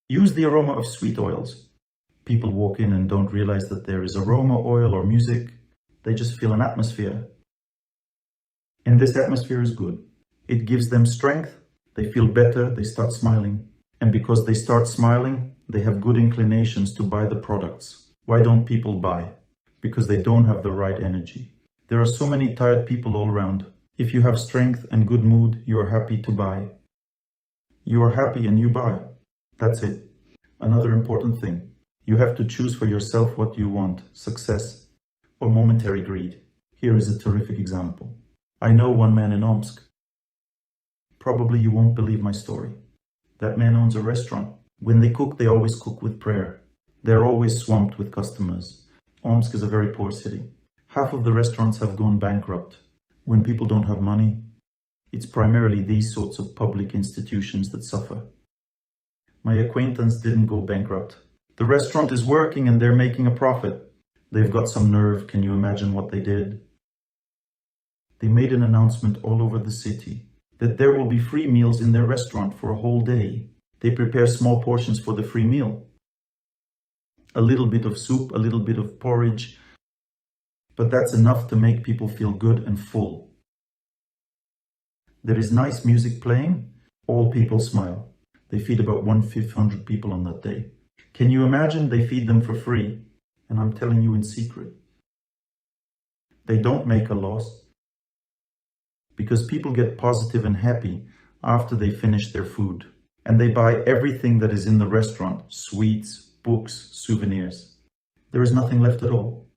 A: Use the aroma of sweet oils. People walk in and don't realize that there is aroma oil or music. They just feel an atmosphere. And this atmosphere is good. It gives them strength. They feel better. They start smiling. And because they start smiling, they have good inclinations to buy the products. Why don't people buy? Because they don't have the right energy. There are so many tired people all around. If you have strength and good mood, you are happy to buy. You are happy and you buy. That's it. Another important thing. You have to choose for yourself what you want, success or momentary greed. Here is a terrific example. I know one man in Omsk. Probably you won't believe my story. That man owns a restaurant. When they cook, they always cook with prayer. They're always swamped with customers. Omsk is a very poor city. Half of the restaurants have gone bankrupt. When people don't have money, it's primarily these sorts of public institutions that suffer. My acquaintance didn't go bankrupt. The restaurant is working and they're making a profit. They've got some nerve. Can you imagine what they did? They made an announcement all over the city that there will be free meals in their restaurant for a whole day. They prepare small portions for the free meal. A little bit of soup, a little bit of porridge, but that's enough to make people feel good and full. There is nice music playing. All people smile. They feed about 1,500 people on that day. Can you imagine? They feed them for free, and I'm telling you in secret. They don't make a loss because people get positive and happy after they finish their food, and they buy everything that is in the restaurant: sweets, books, souvenirs. There is nothing left at all.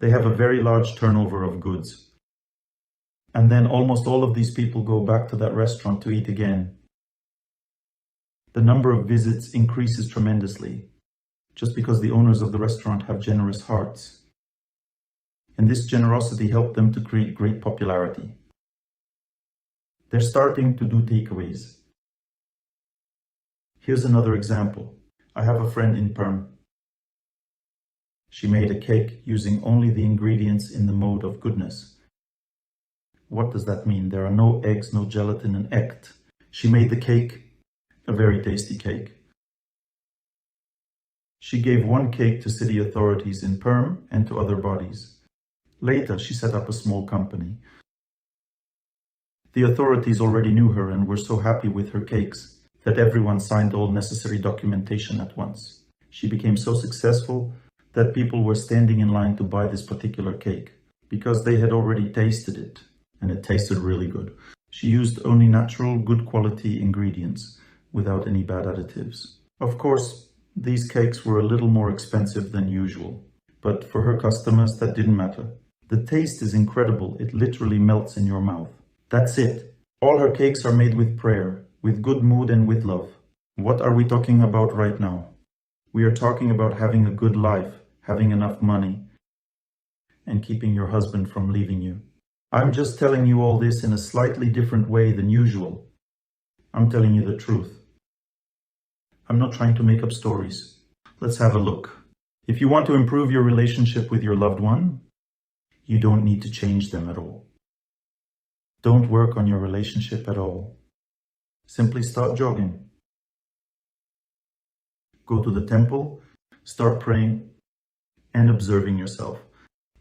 A: They have a very large turnover of goods. And then almost all of these people go back to that restaurant to eat again. The number of visits increases tremendously, just because the owners of the restaurant have generous hearts. And this generosity helped them to create great popularity. They're starting to do takeaways. Here's another example. I have a friend in Perm. She made a cake using only the ingredients in the mode of goodness. What does that mean? There are no eggs, no gelatin, and ect. She made the cake, a very tasty cake. She gave one cake to city authorities in Perm and to other bodies. Later, she set up a small company. The authorities already knew her and were so happy with her cakes that everyone signed all necessary documentation at once. She became so successful that people were standing in line to buy this particular cake because they had already tasted it, and it tasted really good. She used only natural, good quality ingredients without any bad additives. Of course, these cakes were a little more expensive than usual, but for her customers, that didn't matter. The taste is incredible. It literally melts in your mouth. That's it. All her cakes are made with prayer, with good mood and with love. What are we talking about right now? We are talking about having a good life, having enough money, and keeping your husband from leaving you. I'm just telling you all this in a slightly different way than usual. I'm telling you the truth. I'm not trying to make up stories. Let's have a look. If you want to improve your relationship with your loved one, you don't need to change them at all. Don't work on your relationship at all. Simply start jogging. Go to the temple, start praying, and observing yourself.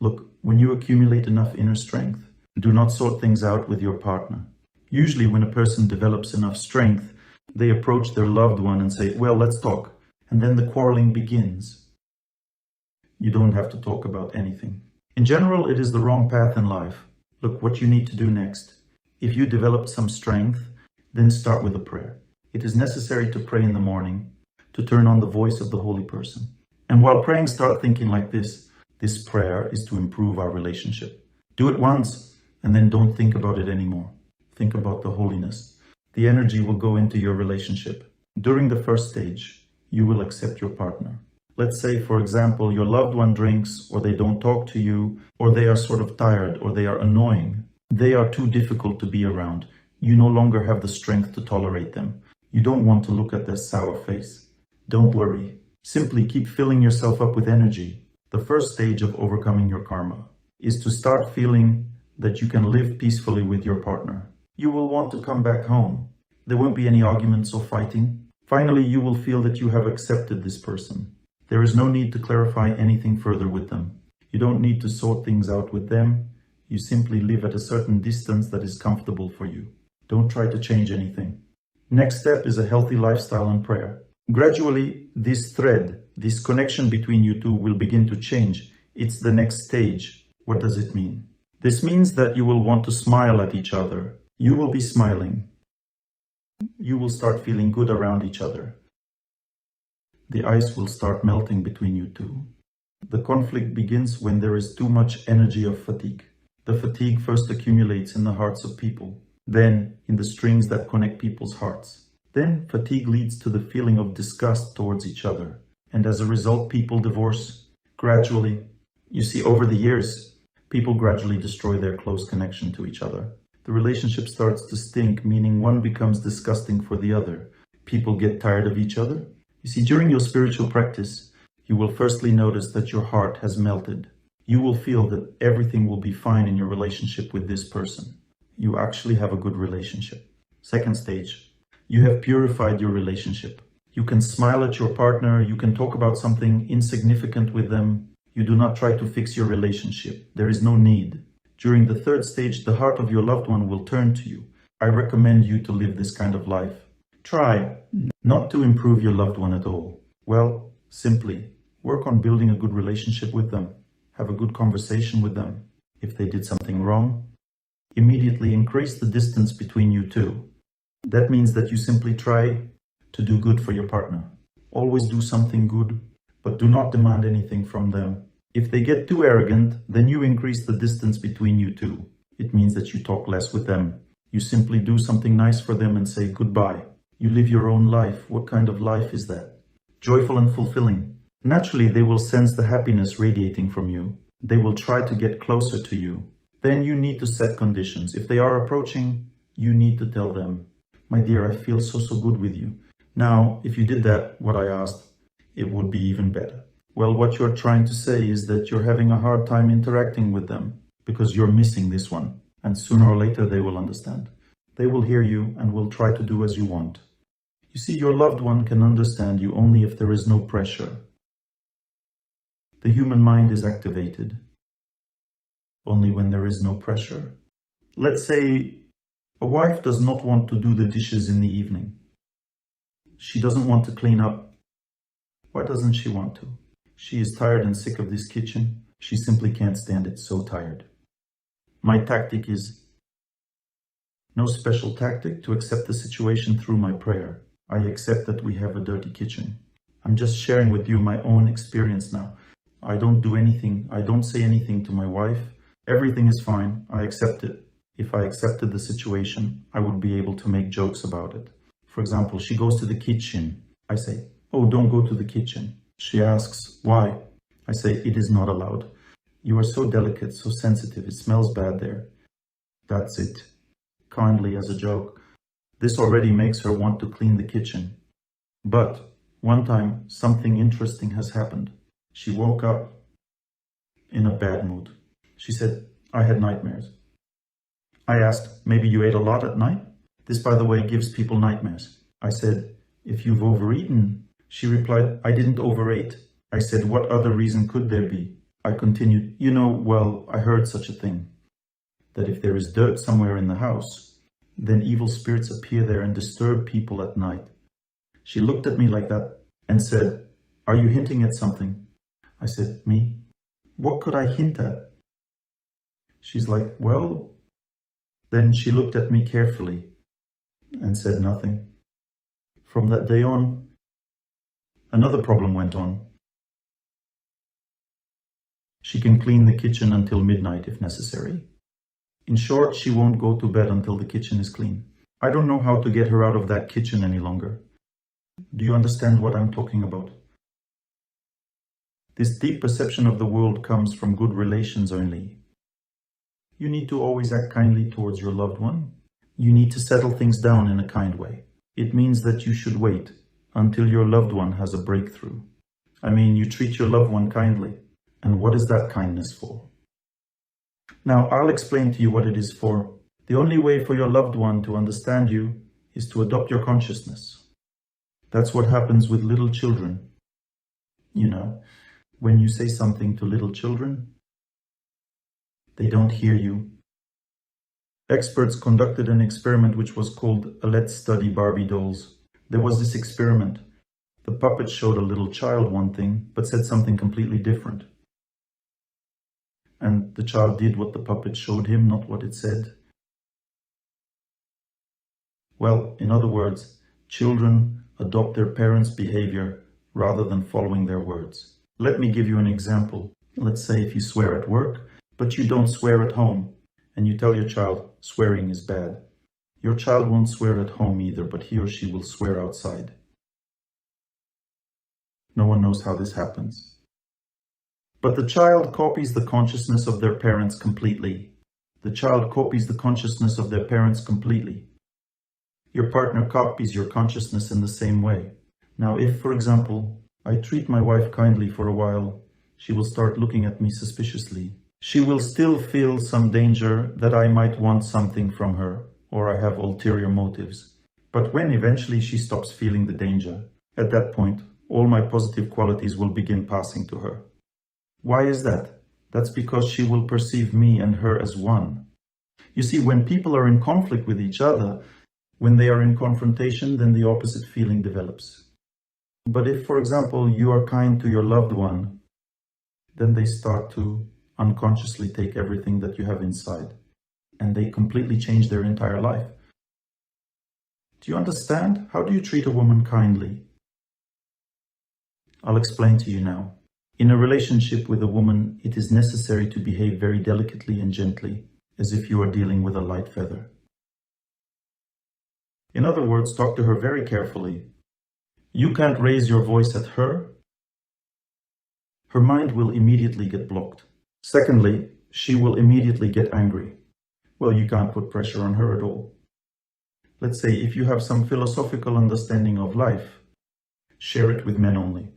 A: Look, when you accumulate enough inner strength, do not sort things out with your partner. Usually when a person develops enough strength, they approach their loved one and say, well, let's talk. And then the quarreling begins. You don't have to talk about anything. In general, it is the wrong path in life. Look, what you need to do next. If you develop some strength, then start with a prayer. It is necessary to pray in the morning, to turn on the voice of the holy person. And while praying, start thinking like this. This prayer is to improve our relationship. Do it once, and then don't think about it anymore. Think about the holiness. The energy will go into your relationship. During the first stage, you will accept your partner. Let's say, for example, your loved one drinks, or they don't talk to you, or they are sort of tired, or they are annoying. They are too difficult to be around. You no longer have the strength to tolerate them. You don't want to look at their sour face. Don't worry. Simply keep filling yourself up with energy. The first stage of overcoming your karma is to start feeling that you can live peacefully with your partner. You will want to come back home. There won't be any arguments or fighting. Finally, you will feel that you have accepted this person. There is no need to clarify anything further with them. You don't need to sort things out with them. You simply live at a certain distance that is comfortable for you. Don't try to change anything. Next step is a healthy lifestyle and prayer. Gradually, this thread, this connection between you two will begin to change. It's the next stage. What does it mean? This means that you will want to smile at each other. You will be smiling. You will start feeling good around each other. The ice will start melting between you two. The conflict begins when there is too much energy of fatigue. The fatigue first accumulates in the hearts of people, then in the strings that connect people's hearts. Then fatigue leads to the feeling of disgust towards each other, and as a result, people divorce. Gradually, you see, over the years, people gradually destroy their close connection to each other. The relationship starts to stink, meaning one becomes disgusting for the other. People get tired of each other. You see, during your spiritual practice, you will firstly notice that your heart has melted. You will feel that everything will be fine in your relationship with this person. You actually have a good relationship. Second stage, you have purified your relationship. You can smile at your partner, you can talk about something insignificant with them. You do not try to fix your relationship. There is no need. During the third stage, the heart of your loved one will turn to you. I recommend you to live this kind of life. Try not to improve your loved one at all. Well, simply work on building a good relationship with them. Have a good conversation with them. If they did something wrong, immediately increase the distance between you two. That means that you simply try to do good for your partner. Always do something good, but do not demand anything from them. If they get too arrogant, then you increase the distance between you two. It means that you talk less with them. You simply do something nice for them and say goodbye. You live your own life. What kind of life is that? Joyful and fulfilling. Naturally, they will sense the happiness radiating from you. They will try to get closer to you. Then you need to set conditions. If they are approaching, you need to tell them, my dear, I feel so good with you. Now, if you did that, what I asked, it would be even better. Well, what you're trying to say is that you're having a hard time interacting with them because you're missing this one. And sooner or later, they will understand. They will hear you and will try to do as you want. You see, your loved one can understand you only if there is no pressure. The human mind is activated only when there is no pressure. Let's say a wife does not want to do the dishes in the evening. She doesn't want to clean up. Why doesn't she want to? She is tired and sick of this kitchen. She simply can't stand it, so tired. My tactic is no special tactic, to accept the situation through my prayer. I accept that we have a dirty kitchen. I'm just sharing with you my own experience now. I don't do anything. I don't say anything to my wife. Everything is fine. I accept it. If I accepted the situation, I would be able to make jokes about it. For example, she goes to the kitchen. I say, oh, don't go to the kitchen. She asks, why? I say, it is not allowed. You are so delicate, so sensitive. It smells bad there. That's it. Kindly, as a joke. This already makes her want to clean the kitchen. But one time, something interesting has happened. She woke up in a bad mood. She said, I had nightmares. I asked, maybe you ate a lot at night? This, by the way, gives people nightmares. I said, if you've overeaten. She replied, I didn't overeat. I said, what other reason could there be? I continued, well, I heard such a thing. That if there is dirt somewhere in the house, then evil spirits appear there and disturb people at night. She looked at me like that and said, are you hinting at something? I said, me? What could I hint at? She's like, well. Then she looked at me carefully and said nothing. From that day on, another problem went on. She can clean the kitchen until midnight if necessary. In short, she won't go to bed until the kitchen is clean. I don't know how to get her out of that kitchen any longer. Do you understand what I'm talking about? This deep perception of the world comes from good relations only. You need to always act kindly towards your loved one. You need to settle things down in a kind way. It means that you should wait until your loved one has a breakthrough. I mean, you treat your loved one kindly. And what is that kindness for? Now, I'll explain to you what it is for. The only way for your loved one to understand you is to adopt your consciousness. That's what happens with little children. When you say something to little children, they don't hear you. Experts conducted an experiment which was called Let's Study Barbie Dolls. There was this experiment. The puppet showed a little child one thing, but said something completely different. And the child did what the puppet showed him, not what it said. Well, in other words, children adopt their parents' behavior rather than following their words. Let me give you an example. Let's say if you swear at work, but you don't swear at home, and you tell your child swearing is bad. Your child won't swear at home either, but he or she will swear outside. No one knows how this happens. But the child copies the consciousness of their parents completely. The child copies the consciousness of their parents completely. Your partner copies your consciousness in the same way. Now, if, for example, I treat my wife kindly for a while, She will start looking at me suspiciously. She will still feel some danger that I might want something from her, or I have ulterior motives. But when eventually she stops feeling the danger, at that point, all my positive qualities will begin passing to her. Why is that? That's because she will perceive me and her as one. You see, when people are in conflict with each other, when they are in confrontation, then the opposite feeling develops. But if, for example, you are kind to your loved one, then they start to unconsciously take everything that you have inside, and they completely change their entire life. Do you understand? How do you treat a woman kindly? I'll explain to you now. In a relationship with a woman, it is necessary to behave very delicately and gently, as if you are dealing with a light feather. In other words, talk to her very carefully. You can't raise your voice at her. Her mind will immediately get blocked. Secondly, she will immediately get angry. Well, you can't put pressure on her at all. Let's say if you have some philosophical understanding of life, share it with men only.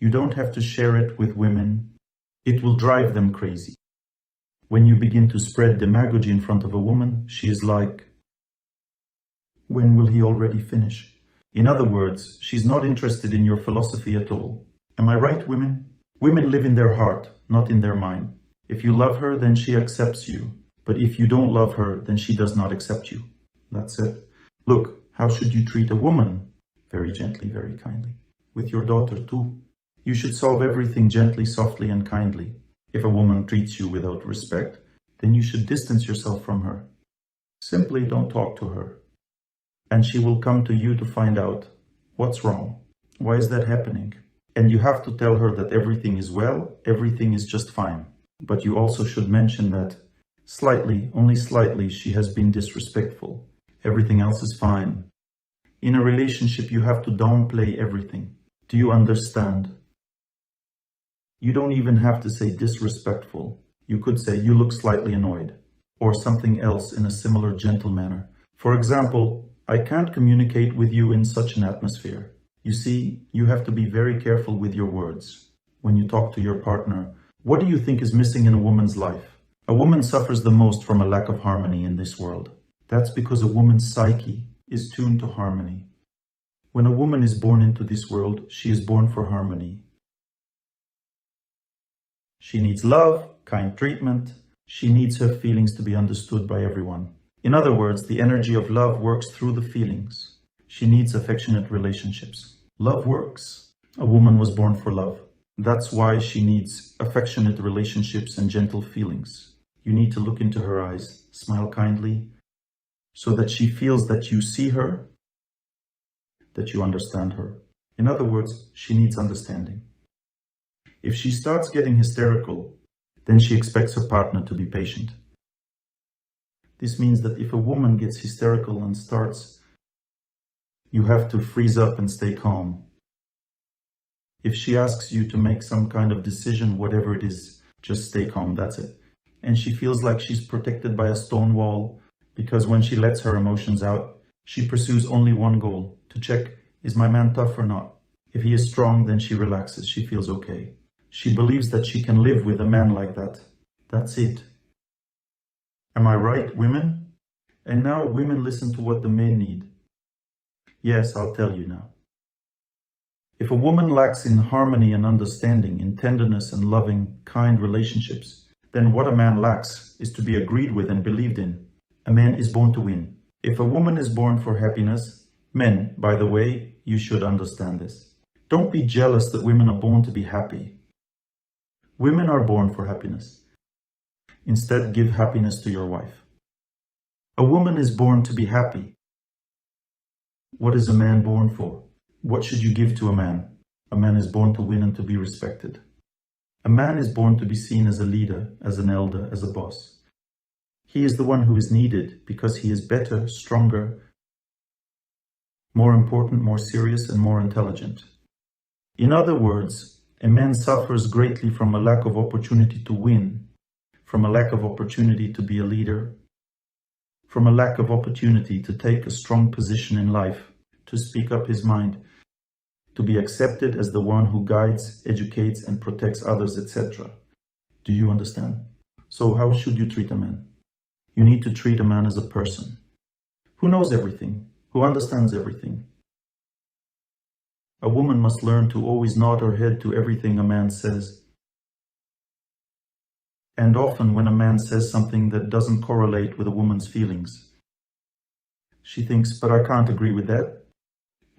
A: You don't have to share it with women. It will drive them crazy. When you begin to spread demagogy in front of a woman, she is like, when will he already finish? In other words, she's not interested in your philosophy at all. Am I right, women? Women live in their heart, not in their mind. If you love her, then she accepts you. But if you don't love her, then she does not accept you. That's it. Look, how should you treat a woman? Very gently, very kindly. With your daughter too. You should solve everything gently, softly, and kindly. If a woman treats you without respect, then you should distance yourself from her. Simply don't talk to her. And she will come to you to find out what's wrong. Why is that happening? And you have to tell her that everything is well, everything is just fine. But you also should mention that slightly, only slightly, she has been disrespectful. Everything else is fine. In a relationship, you have to downplay everything. Do you understand? You don't even have to say disrespectful. You could say you look slightly annoyed, or something else in a similar gentle manner. For example, I can't communicate with you in such an atmosphere. You see, you have to be very careful with your words. When you talk to your partner, what do you think is missing in a woman's life? A woman suffers the most from a lack of harmony in this world. That's because a woman's psyche is tuned to harmony. When a woman is born into this world, she is born for harmony. She needs love, kind treatment. She needs her feelings to be understood by everyone. In other words, the energy of love works through the feelings. She needs affectionate relationships. Love works. A woman was born for love. That's why she needs affectionate relationships and gentle feelings. You need to look into her eyes, smile kindly, so that she feels that you see her, that you understand her. In other words, she needs understanding. If she starts getting hysterical, then she expects her partner to be patient. This means that if a woman gets hysterical and starts, you have to freeze up and stay calm. If she asks you to make some kind of decision, whatever it is, just stay calm, that's it. And she feels like she's protected by a stone wall, because when she lets her emotions out, she pursues only one goal, to check, is my man tough or not? If he is strong, then she relaxes, she feels okay. She believes that she can live with a man like that. That's it. Am I right, women? And now women listen to what the men need. Yes, I'll tell you now. If a woman lacks in harmony and understanding, in tenderness and loving, kind relationships, then what a man lacks is to be agreed with and believed in. A man is born to win. If a woman is born for happiness, men, by the way, you should understand this. Don't be jealous that women are born to be happy. Women are born for happiness. Instead, give happiness to your wife. A woman is born to be happy. What is a man born for? What should you give to a man? A man is born to win and to be respected. A man is born to be seen as a leader, as an elder, as a boss. He is the one who is needed because he is better, stronger, more important, more serious, and more intelligent. In other words, a man suffers greatly from a lack of opportunity to win, from a lack of opportunity to be a leader, from a lack of opportunity to take a strong position in life, to speak up his mind. to be accepted as the one who guides, educates, and protects others, etc. Do you understand? So how should you treat a man? You need to treat a man as a person who knows everything, who understands everything. A woman must learn to always nod her head to everything a man says. And often when a man says something that doesn't correlate with a woman's feelings, she thinks, but I can't agree with that.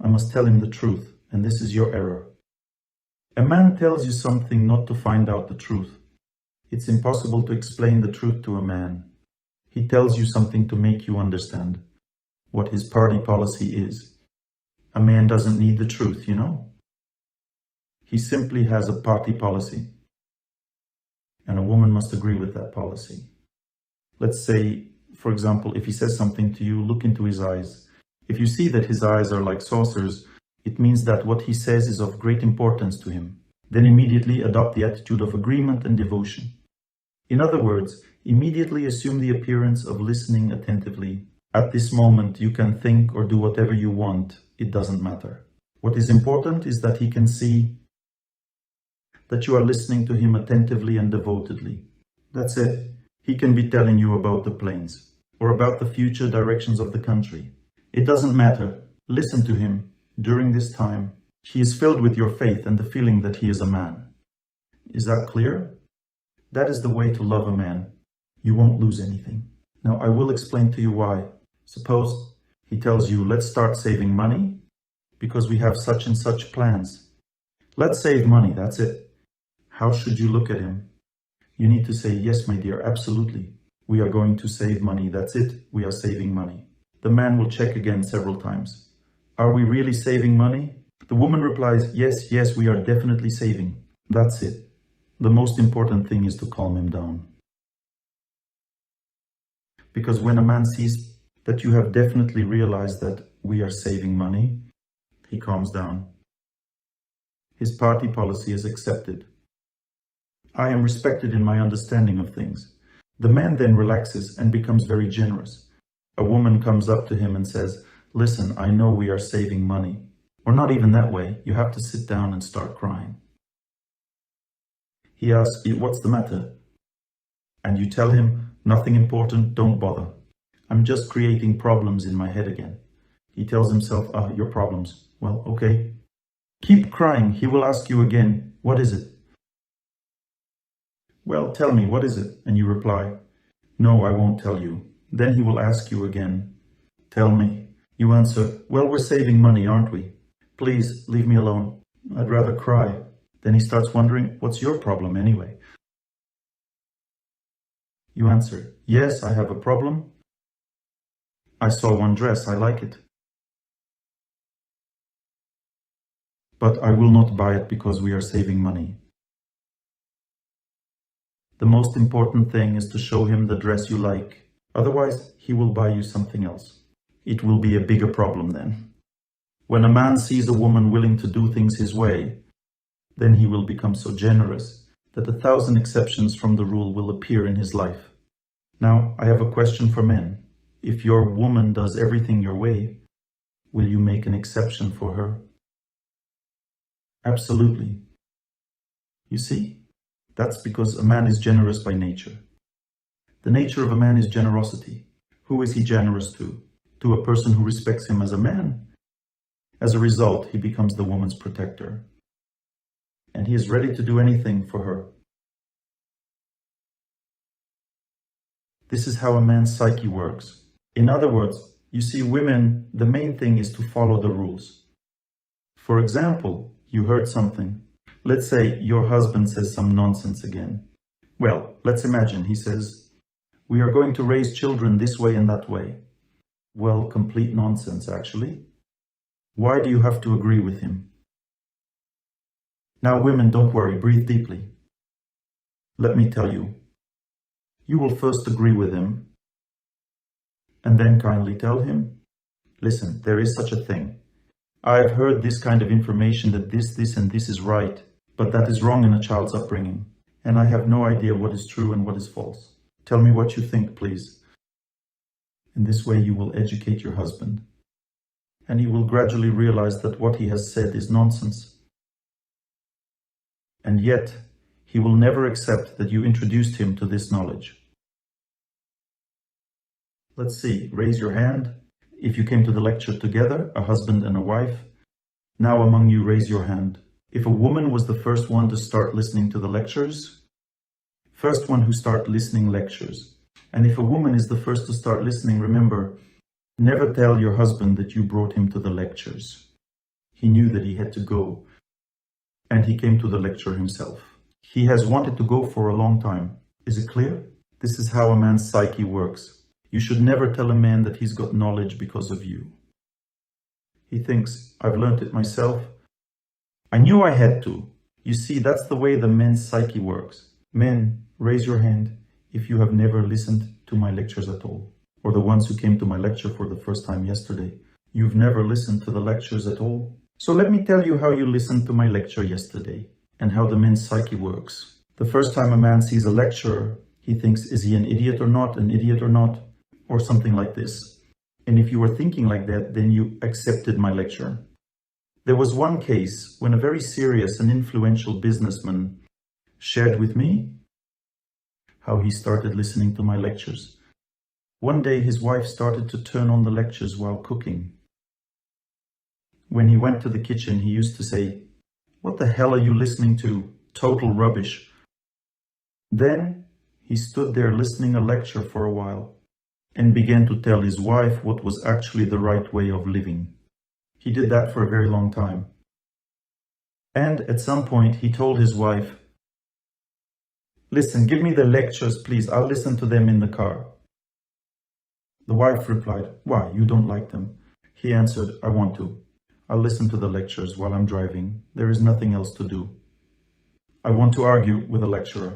A: I must tell him the truth, and this is your error. A man tells you something not to find out the truth. It's impossible to explain the truth to a man. He tells you something to make you understand what his party policy is. A man doesn't need the truth, you know. He simply has a party policy. And a woman must agree with that policy. Let's say, for example, if he says something to you, look into his eyes. If you see that his eyes are like saucers, it means that what he says is of great importance to him. Then immediately adopt the attitude of agreement and devotion. In other words, immediately assume the appearance of listening attentively. At this moment, you can think or do whatever you want. It doesn't matter. What is important is that he can see that you are listening to him attentively and devotedly. That's it. He can be telling you about the planes or about the future directions of the country. It doesn't matter. Listen to him. During this time, he is filled with your faith and the feeling that he is a man. Is that clear? That is the way to love a man. You won't lose anything. Now, I will explain to you why. Suppose he tells you, let's start saving money because we have such and such plans. Let's save money, that's it. How should you look at him? You need to say, yes, my dear, absolutely. We are going to save money, that's it. We are saving money. The man will check again several times. Are we really saving money? The woman replies, yes, yes, we are definitely saving. That's it. The most important thing is to calm him down. Because when a man sees that you have definitely realized that we are saving money, he calms down. His party policy is accepted. I am respected in my understanding of things. The man then relaxes and becomes very generous. A woman comes up to him and says, listen, I know we are saving money. Or not even that way, you have to sit down and start crying. He asks you, what's the matter? And you tell him, nothing important, don't bother. I'm just creating problems in my head again. He tells himself, your problems. Well, okay. Keep crying, he will ask you again, what is it? Well, tell me, what is it? And you reply, no, I won't tell you. Then he will ask you again, tell me. You answer, well, we're saving money, aren't we? Please, leave me alone. I'd rather cry. Then he starts wondering, what's your problem anyway? You answer, yes, I have a problem. I saw one dress, I like it. But I will not buy it because we are saving money. The most important thing is to show him the dress you like. Otherwise, he will buy you something else. It will be a bigger problem then. When a man sees a woman willing to do things his way, then he will become so generous that 1,000 exceptions from the rule will appear in his life. Now, I have a question for men. If your woman does everything your way, will you make an exception for her? Absolutely. You see? That's because a man is generous by nature. The nature of a man is generosity. Who is he generous to? To a person who respects him as a man. As a result, he becomes the woman's protector. And he is ready to do anything for her. This is how a man's psyche works. In other words, you see, women, the main thing is to follow the rules. For example, you heard something. Let's say your husband says some nonsense again. Well, let's imagine he says, we are going to raise children this way and that way. Well, complete nonsense, actually. Why do you have to agree with him? Now, women, don't worry, breathe deeply. Let me tell you. You will first agree with him, and then kindly tell him, listen, there is such a thing. I have heard this kind of information that this and this is right, but that is wrong in a child's upbringing, and I have no idea what is true and what is false. Tell me what you think, please. In this way, you will educate your husband. and he will gradually realize that what he has said is nonsense. And yet, he will never accept that you introduced him to this knowledge. Let's see, raise your hand if you came to the lecture together, a husband and a wife. Now among you, raise your hand. If a woman was the first one to start listening to the lectures, first one who start listening lectures. And if a woman is the first to start listening, remember, never tell your husband that you brought him to the lectures. He knew that he had to go, and he came to the lecture himself. He has wanted to go for a long time. Is it clear? This is how a man's psyche works. You should never tell a man that he's got knowledge because of you. He thinks, I've learned it myself. I knew I had to. You see, that's the way the men's psyche works. Men, raise your hand if you have never listened to my lectures at all. Or the ones who came to my lecture for the first time yesterday. You've never listened to the lectures at all? So let me tell you how you listened to my lecture yesterday and how the men's psyche works. The first time a man sees a lecturer, he thinks, is he an idiot or not, or something like this. And if you were thinking like that, then you accepted my lecture. There was one case when a very serious and influential businessman shared with me how he started listening to my lectures. One day his wife started to turn on the lectures while cooking. When he went to the kitchen, he used to say, "What the hell are you listening to? Total rubbish." Then he stood there listening a lecture for a while and began to tell his wife what was actually the right way of living. He did that for a very long time. And at some point he told his wife, "Listen, give me the lectures, please. I'll listen to them in the car." The wife replied, "Why, you don't like them?" He answered, "I want to. I'll listen to the lectures while I'm driving. There is nothing else to do. I want to argue with a lecturer.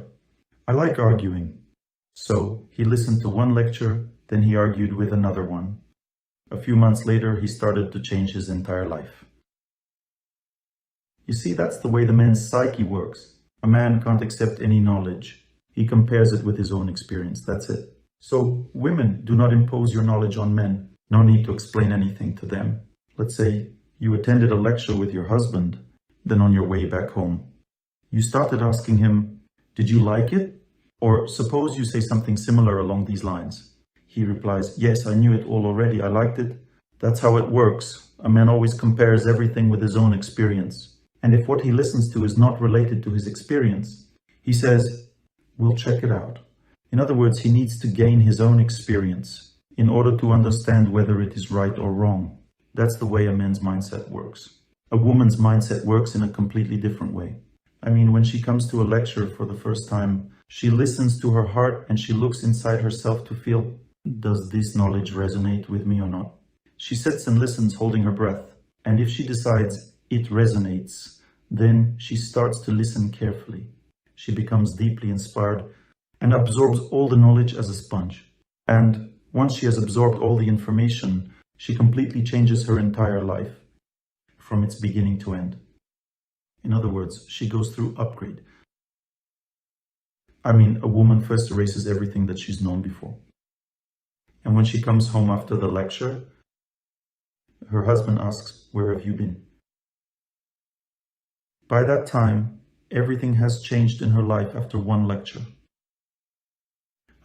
A: I like arguing." So he listened to one lecture, then he argued with another one. A few months later, he started to change his entire life. You see, that's the way the man's psyche works. A man can't accept any knowledge. He compares it with his own experience. That's it. So women, do not impose your knowledge on men. No need to explain anything to them. Let's say you attended a lecture with your husband, then on your way back home, you started asking him, "Did you like it?" Or suppose you say something similar along these lines. He replies, "Yes, I knew it all already. I liked it." That's how it works. A man always compares everything with his own experience. And if what he listens to is not related to his experience, he says, "We'll check it out." In other words, he needs to gain his own experience in order to understand whether it is right or wrong. That's the way a man's mindset works. A woman's mindset works in a completely different way. I mean, when she comes to a lecture for the first time, she listens to her heart and she looks inside herself to feel, does this knowledge resonate with me or not? She sits and listens, holding her breath. And if she decides it resonates, then she starts to listen carefully. She becomes deeply inspired and absorbs all the knowledge as a sponge. And once she has absorbed all the information, she completely changes her entire life from its beginning to end. In other words, she goes through upgrade. I mean, a woman first erases everything that she's known before. And when she comes home after the lecture, her husband asks, "Where have you been?" By that time, everything has changed in her life after one lecture.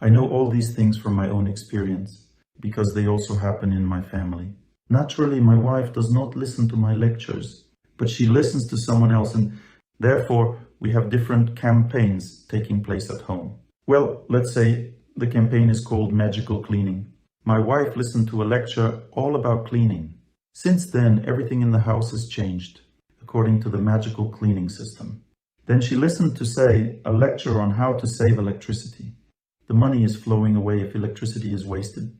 A: I know all these things from my own experience, because they also happen in my family. Naturally, my wife does not listen to my lectures, but she listens to someone else, and therefore we have different campaigns taking place at home. Well, let's say the campaign is called Magical Cleaning. My wife listened to a lecture all about cleaning. Since then, everything in the house has changed, according to the magical cleaning system. Then she listened to, say, a lecture on how to save electricity. The money is flowing away if electricity is wasted.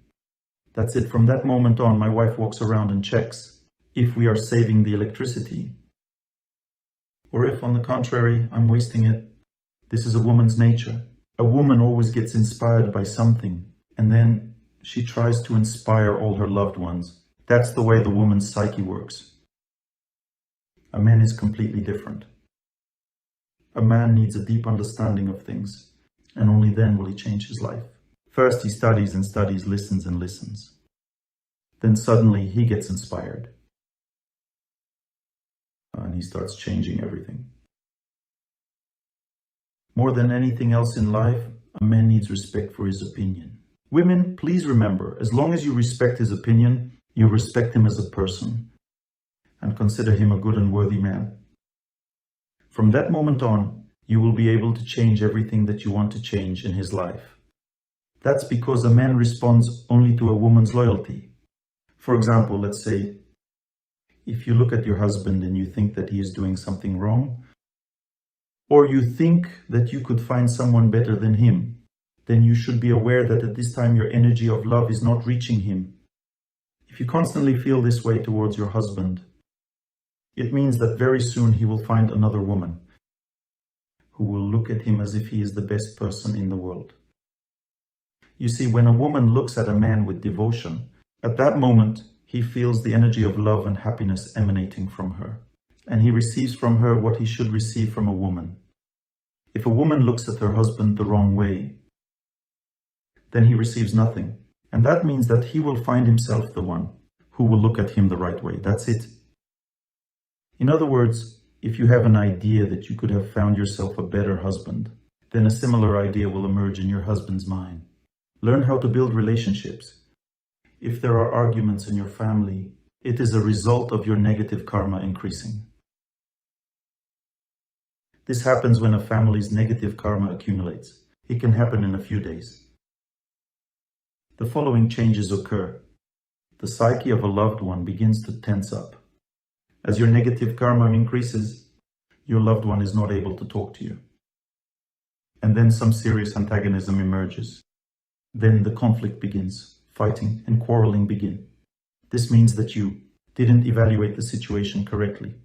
A: That's it. From that moment on, my wife walks around and checks if we are saving the electricity, or if, on the contrary, I'm wasting it. This is a woman's nature. A woman always gets inspired by something, and then she tries to inspire all her loved ones. That's the way the woman's psyche works. A man is completely different. A man needs a deep understanding of things, and only then will he change his life. First he studies and studies, listens and listens. Then suddenly he gets inspired. and he starts changing everything. More than anything else in life, a man needs respect for his opinion. Women, please remember, as long as you respect his opinion, you respect him as a person and consider him a good and worthy man. From that moment on, you will be able to change everything that you want to change in his life. That's because a man responds only to a woman's loyalty. For example, let's say, if you look at your husband and you think that he is doing something wrong, or you think that you could find someone better than him, then you should be aware that at this time your energy of love is not reaching him. If you constantly feel this way towards your husband, it means that very soon he will find another woman who will look at him as if he is the best person in the world. You see, when a woman looks at a man with devotion, at that moment he feels the energy of love and happiness emanating from her, and he receives from her what he should receive from a woman. If a woman looks at her husband the wrong way, then he receives nothing, and that means that he will find himself the one who will look at him the right way. That's it. In other words, if you have an idea that you could have found yourself a better husband, then a similar idea will emerge in your husband's mind. Learn how to build relationships. If there are arguments in your family, it is a result of your negative karma increasing. This happens when a family's negative karma accumulates. It can happen in a few days. The following changes occur. The psyche of a loved one begins to tense up. As your negative karma increases, your loved one is not able to talk to you. And then some serious antagonism emerges. Then the conflict begins. Fighting and quarreling begin. This means that you didn't evaluate the situation correctly.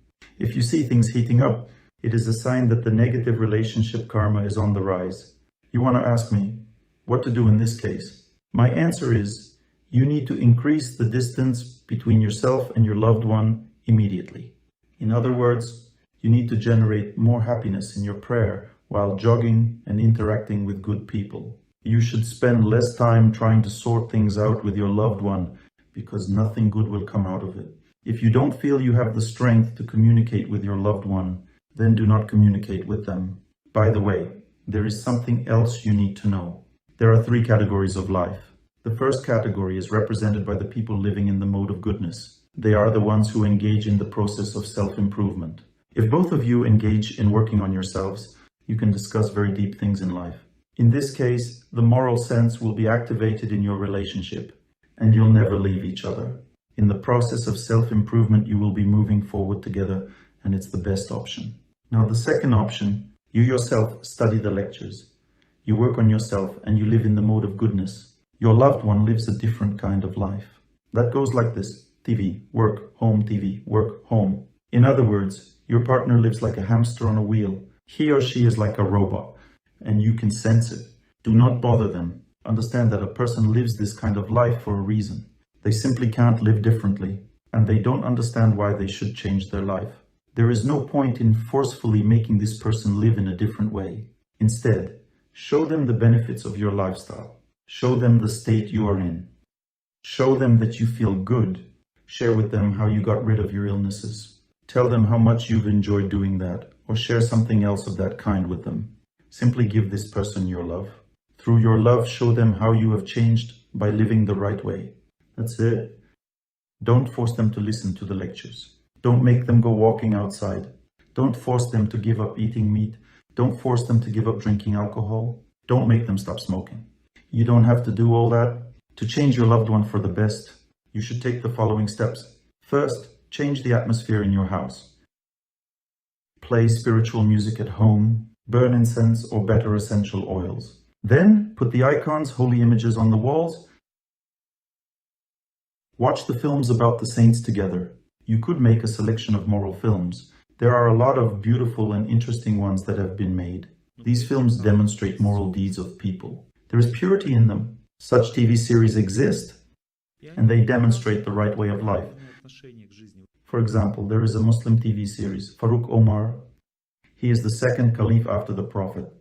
A: If you see things heating up, it is a sign that the negative relationship karma is on the rise. You want to ask me, what to do in this case? My answer is, you need to increase the distance between yourself and your loved one immediately. In other words, you need to generate more happiness in your prayer while jogging and interacting with good people. You should spend less time trying to sort things out with your loved one because nothing good will come out of it. If you don't feel you have the strength to communicate with your loved one, then do not communicate with them. By the way, there is something else you need to know. There are 3 categories of life. The first category is represented by the people living in the mode of goodness. They are the ones who engage in the process of self-improvement. If both of you engage in working on yourselves, you can discuss very deep things in life. In this case, the moral sense will be activated in your relationship, and you'll never leave each other. In the process of self-improvement, you will be moving forward together, and it's the best option. Now, the second option, you yourself study the lectures. You work on yourself, and you live in the mode of goodness. Your loved one lives a different kind of life. That goes like this: TV, work, home, TV, work, home. In other words, your partner lives like a hamster on a wheel. He or she is like a robot, and you can sense it. Do not bother them. Understand that a person lives this kind of life for a reason. They simply can't live differently, and they don't understand why they should change their life. There is no point in forcefully making this person live in a different way. Instead, show them the benefits of your lifestyle. Show them the state you are in. Show them that you feel good. Share with them how you got rid of your illnesses. Tell them how much you've enjoyed doing that, or share something else of that kind with them. Simply give this person your love. Through your love, show them how you have changed by living the right way. That's it. Don't force them to listen to the lectures. Don't make them go walking outside. Don't force them to give up eating meat. Don't force them to give up drinking alcohol. Don't make them stop smoking. You don't have to do all that. To change your loved one for the best, you should take the following steps. First, change the atmosphere in your house. Play spiritual music at home. Burn incense or better essential oils. Then put the icons, holy images on the walls. Watch the films about the saints together. You could make a selection of moral films. There are a lot of beautiful and interesting ones that have been made. These films demonstrate moral deeds of people. There is purity in them. Such TV series exist, and they demonstrate the right way of life. For example, there is a Muslim TV series, Farouk Omar. He is the second caliph after the Prophet.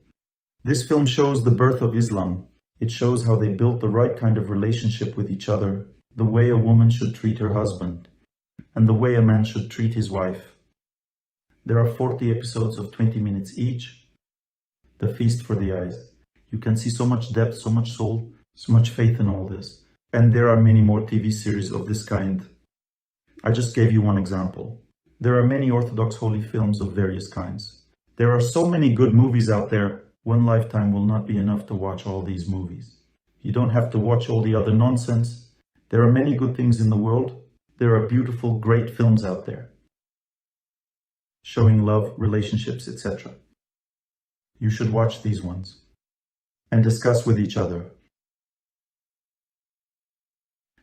A: This film shows the birth of Islam. It shows how they built the right kind of relationship with each other, the way a woman should treat her husband, and the way a man should treat his wife. There are 40 episodes of 20 minutes each. The feast for the eyes. You can see so much depth, so much soul, so much faith in all this. And there are many more TV series of this kind. I just gave you one example. There are many Orthodox holy films of various kinds. There are so many good movies out there. One lifetime will not be enough to watch all these movies. You don't have to watch all the other nonsense. There are many good things in the world. There are beautiful, great films out there, showing love, relationships, etc. You should watch these ones and discuss with each other.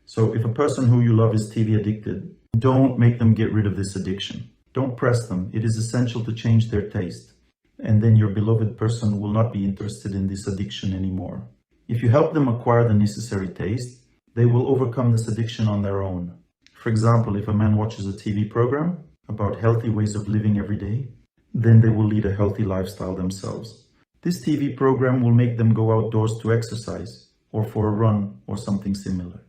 A: So if a person who you love is TV addicted, don't make them get rid of this addiction. Don't press them. It is essential to change their taste. And then your beloved person will not be interested in this addiction anymore. If you help them acquire the necessary taste, they will overcome this addiction on their own. For example, if a man watches a TV program about healthy ways of living every day, then they will lead a healthy lifestyle themselves. This TV program will make them go outdoors to exercise, or for a run, or something similar.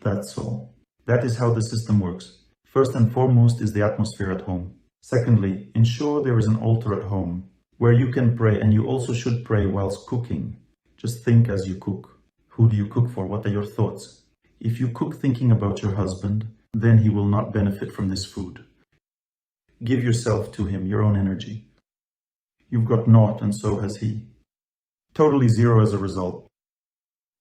A: That's all. That is how the system works. First and foremost is the atmosphere at home. Secondly, ensure there is an altar at home where you can pray, and you also should pray whilst cooking. Just think as you cook. Who do you cook for? What are your thoughts? If you cook thinking about your husband, then he will not benefit from this food. Give yourself to him, your own energy. You've got naught, and so has he. Totally zero as a result.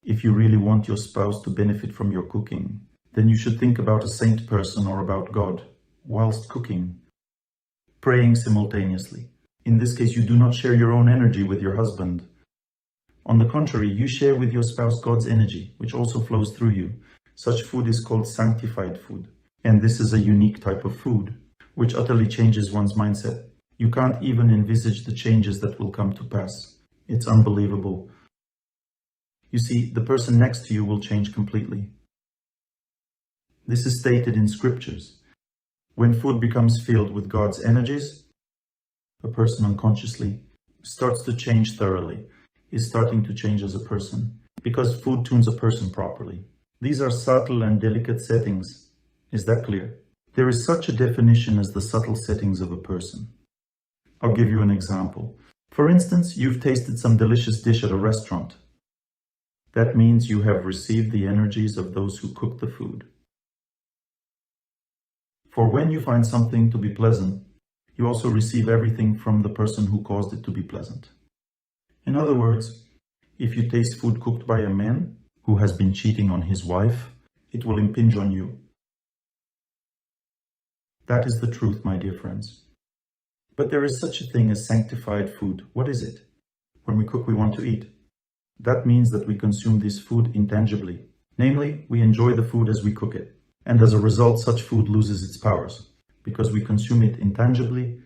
A: If you really want your spouse to benefit from your cooking, then you should think about a saint person or about God whilst cooking, praying simultaneously. In this case, you do not share your own energy with your husband. On the contrary, you share with your spouse God's energy, which also flows through you. Such food is called sanctified food. And this is a unique type of food, which utterly changes one's mindset. You can't even envisage the changes that will come to pass. It's unbelievable. You see, the person next to you will change completely. This is stated in scriptures. When food becomes filled with God's energies, a person unconsciously starts to change thoroughly, is starting to change as a person, because food tunes a person properly. These are subtle and delicate settings. Is that clear? There is such a definition as the subtle settings of a person. I'll give you an example. For instance, you've tasted some delicious dish at a restaurant. That means you have received the energies of those who cook the food. For when you find something to be pleasant, you also receive everything from the person who caused it to be pleasant. In other words, if you taste food cooked by a man who has been cheating on his wife, it will impinge on you. That is the truth, my dear friends. But there is such a thing as sanctified food. What is it? When we cook, we want to eat. That means that we consume this food intangibly. Namely, we enjoy the food as we cook it. And as a result, such food loses its powers, because we consume it intangibly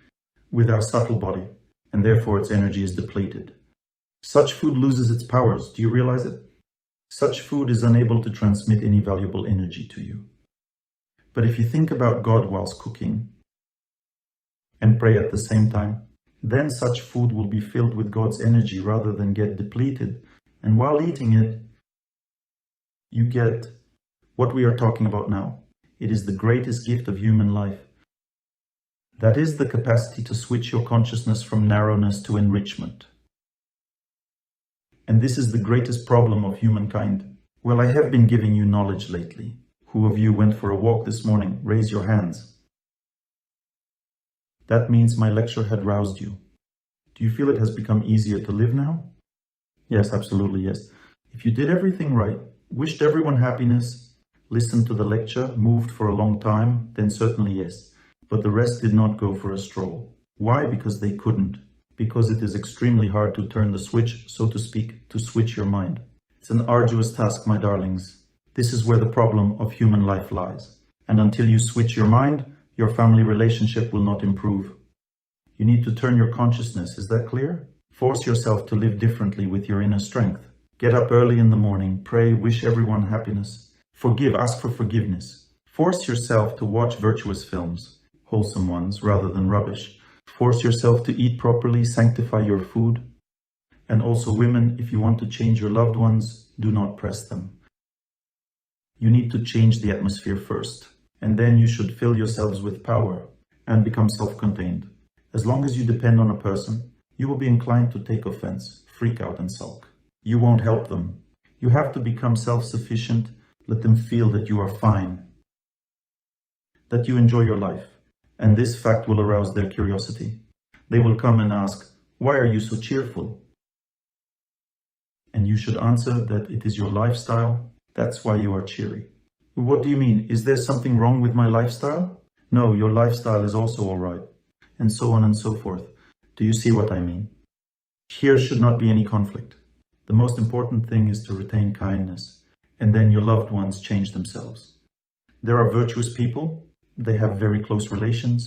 A: with our subtle body, and therefore its energy is depleted. Such food loses its powers. Do you realize it? Such food is unable to transmit any valuable energy to you. But if you think about God whilst cooking, and pray at the same time, then such food will be filled with God's energy rather than get depleted. And while eating it, you get what we are talking about now. It is the greatest gift of human life. That is the capacity to switch your consciousness from narrowness to enrichment. And this is the greatest problem of humankind. Well, I have been giving you knowledge lately. Who of you went for a walk this morning? Raise your hands. That means my lecture had roused you. Do you feel it has become easier to live now? Yes, absolutely, yes. If you did everything right, wished everyone happiness, listened to the lecture, moved for a long time, then certainly yes. But the rest did not go for a stroll. Why? Because they couldn't. Because it is extremely hard to turn the switch, so to speak, to switch your mind. It's an arduous task, my darlings. This is where the problem of human life lies. And until you switch your mind, your family relationship will not improve. You need to turn your consciousness, is that clear? Force yourself to live differently with your inner strength. Get up early in the morning, pray, wish everyone happiness. Forgive, ask for forgiveness. Force yourself to watch virtuous films, wholesome ones rather than rubbish. Force yourself to eat properly, sanctify your food. And also women, if you want to change your loved ones, do not press them. You need to change the atmosphere first, and then you should fill yourselves with power and become self-contained. As long as you depend on a person, you will be inclined to take offense, freak out and sulk. You won't help them. You have to become self-sufficient, let them feel that you are fine, that you enjoy your life, and this fact will arouse their curiosity. They will come and ask, "Why are you so cheerful?" And you should answer that it is your lifestyle, that's why you are cheery. What do you mean? Is there something wrong with my lifestyle? No, your lifestyle is also all right. And so on and so forth. Do you see what I mean? Here should not be any conflict. The most important thing is to retain kindness, and then your loved ones change themselves. There are virtuous people, they have very close relations.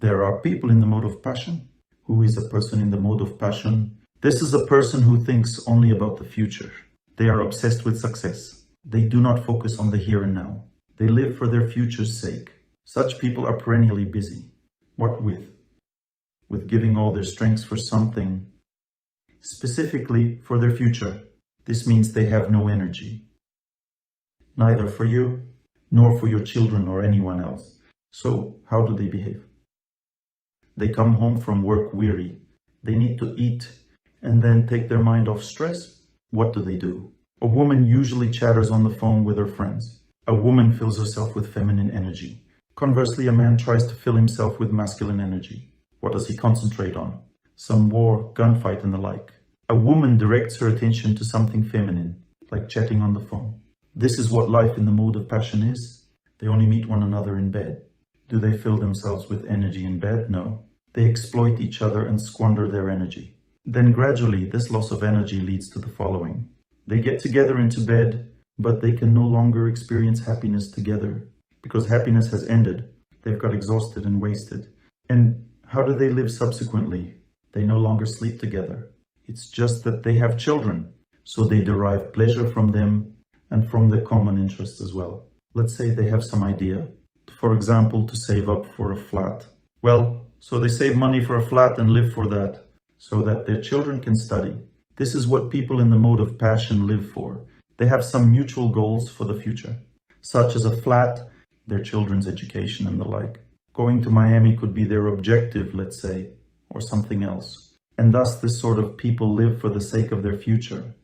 A: There are people in the mode of passion. Who is a person in the mode of passion? This is a person who thinks only about the future. They are obsessed with success. They do not focus on the here and now. They live for their future's sake. Such people are perennially busy. What with? With giving all their strengths for something, specifically for their future. This means they have no energy. Neither for you, nor for your children or anyone else. So, how do they behave? They come home from work weary. They need to eat and then take their mind off stress. What do? A woman usually chatters on the phone with her friends. A woman fills herself with feminine energy. Conversely, a man tries to fill himself with masculine energy. What does he concentrate on? Some war, gunfight and the like. A woman directs her attention to something feminine, like chatting on the phone. This is what life in the mode of passion is. They only meet one another in bed. Do they fill themselves with energy in bed? No. They exploit each other and squander their energy. Then gradually, this loss of energy leads to the following. They get together into bed, but they can no longer experience happiness together because happiness has ended. They've got exhausted and wasted. And how do they live subsequently? They no longer sleep together. It's just that they have children, so they derive pleasure from them and from their common interests as well. Let's say they have some idea, for example, to save up for a flat. Well, so they save money for a flat and live for that, so that their children can study. This is what people in the mode of passion live for. They have some mutual goals for the future, such as a flat, their children's education and the like. Going to Miami could be their objective, let's say, or something else. And thus this sort of people live for the sake of their future.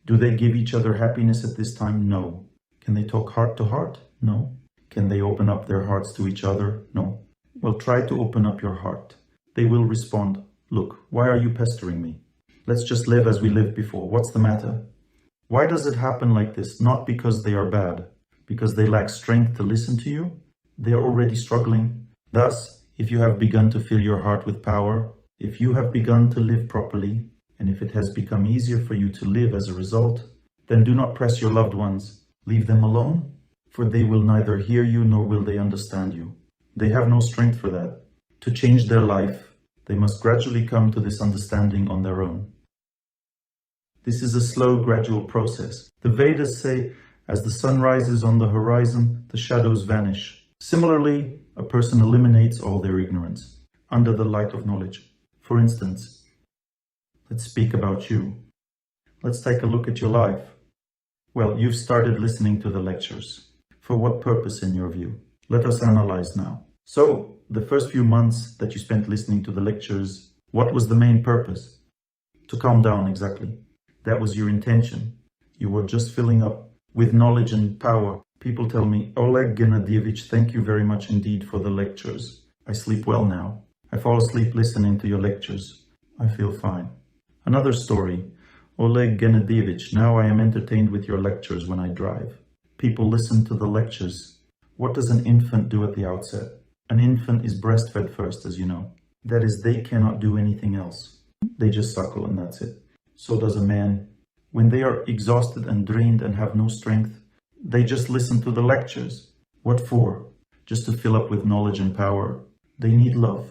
A: Do they give each other happiness at this time? No. Can they talk heart to heart? No. Can they open up their hearts to each other? No. Well, try to open up your heart. They will respond, "Look, why are you pestering me? Let's just live as we lived before. What's the matter?" Why does it happen like this? Not because they are bad, because they lack strength to listen to you. They are already struggling. Thus, if you have begun to fill your heart with power, if you have begun to live properly, and if it has become easier for you to live as a result, then do not press your loved ones. Leave them alone, for they will neither hear you nor will they understand you. They have no strength for that. To change their life, they must gradually come to this understanding on their own. This is a slow, gradual process. The Vedas say, as the sun rises on the horizon, the shadows vanish. Similarly, a person eliminates all their ignorance under the light of knowledge. For instance, let's speak about you. Let's take a look at your life. Well, you've started listening to the lectures. For what purpose in your view? Let us analyze now. So, the first few months that you spent listening to the lectures, what was the main purpose? To calm down, exactly. That was your intention. You were just filling up with knowledge and power. People tell me, "Oleg Gennadievich, thank you very much indeed for the lectures. I sleep well now. I fall asleep listening to your lectures. I feel fine." Another story. "Oleg Gennadievich, now I am entertained with your lectures when I drive." People listen to the lectures. What does an infant do at the outset? An infant is breastfed first, as you know. That is, they cannot do anything else. They just suckle and that's it. So does a man. When they are exhausted and drained and have no strength, they just listen to the lectures. What for? Just to fill up with knowledge and power. They need love.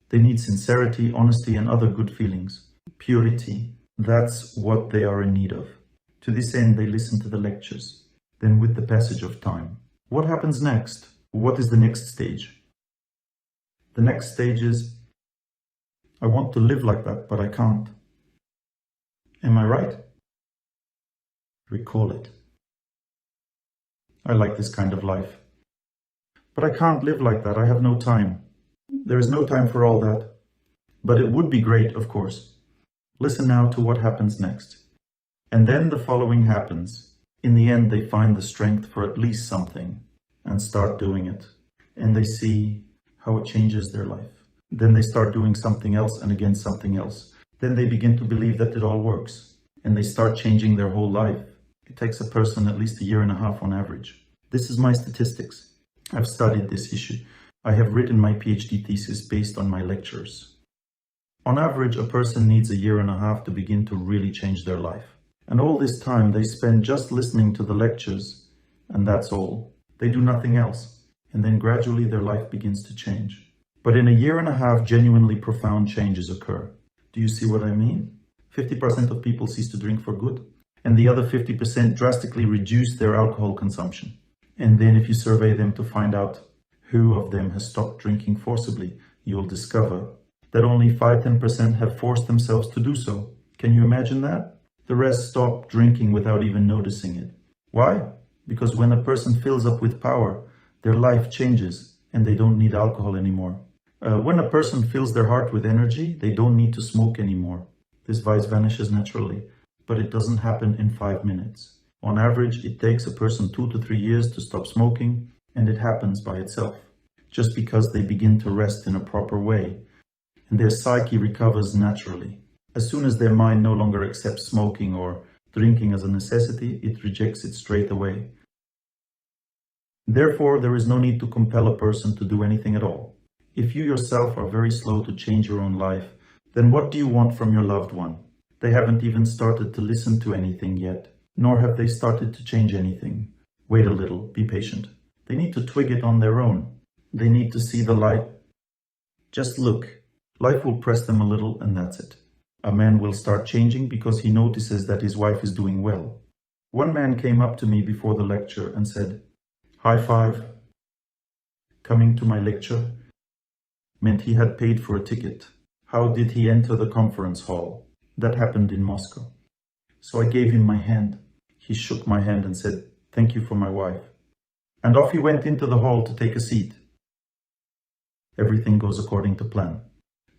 A: They need sincerity, honesty, and other good feelings. Purity. That's what they are in need of. To this end, they listen to the lectures. Then with the passage of time, what happens next? What is the next stage? The next stage is, I want to live like that, but I can't. Am I right? Recall it. I like this kind of life. But I can't live like that. I have no time. There is no time for all that. But it would be great, of course. Listen now to what happens next. And then the following happens. In the end, they find the strength for at least something and start doing it. And they see how it changes their life. Then they start doing something else and again something else. Then they begin to believe that it all works. And they start changing their whole life. It takes a person at least 1.5 years on average. This is my statistics. I've studied this issue. I have written my PhD thesis based on my lectures. On average, a person needs 1.5 years to begin to really change their life. And all this time they spend just listening to the lectures, and that's all. They do nothing else. And then gradually their life begins to change. But in 1.5 years, genuinely profound changes occur. Do you see what I mean? 50% of people cease to drink for good, and the other 50% drastically reduce their alcohol consumption. And then if you survey them to find out who of them has stopped drinking forcibly, you'll discover that only 5–10% have forced themselves to do so. Can you imagine that? The rest stop drinking without even noticing it. Why? Because when a person fills up with power, their life changes and they don't need alcohol anymore. When a person fills their heart with energy, they don't need to smoke anymore. This vice vanishes naturally, but it doesn't happen in 5 minutes. On average, it takes a person 2 to 3 years to stop smoking, and it happens by itself, just because they begin to rest in a proper way, and their psyche recovers naturally. As soon as their mind no longer accepts smoking or drinking as a necessity, it rejects it straight away. Therefore, there is no need to compel a person to do anything at all. If you yourself are very slow to change your own life, then what do you want from your loved one? They haven't even started to listen to anything yet, nor have they started to change anything. Wait a little, be patient. They need to twig it on their own. They need to see the light. Just look. Life will press them a little, and that's it. A man will start changing because he notices that his wife is doing well. One man came up to me before the lecture and said, "High five." Coming to my lecture meant he had paid for a ticket. How did he enter the conference hall? That happened in Moscow. So I gave him my hand. He shook my hand and said, "Thank you for my wife." And off he went into the hall to take a seat. Everything goes according to plan.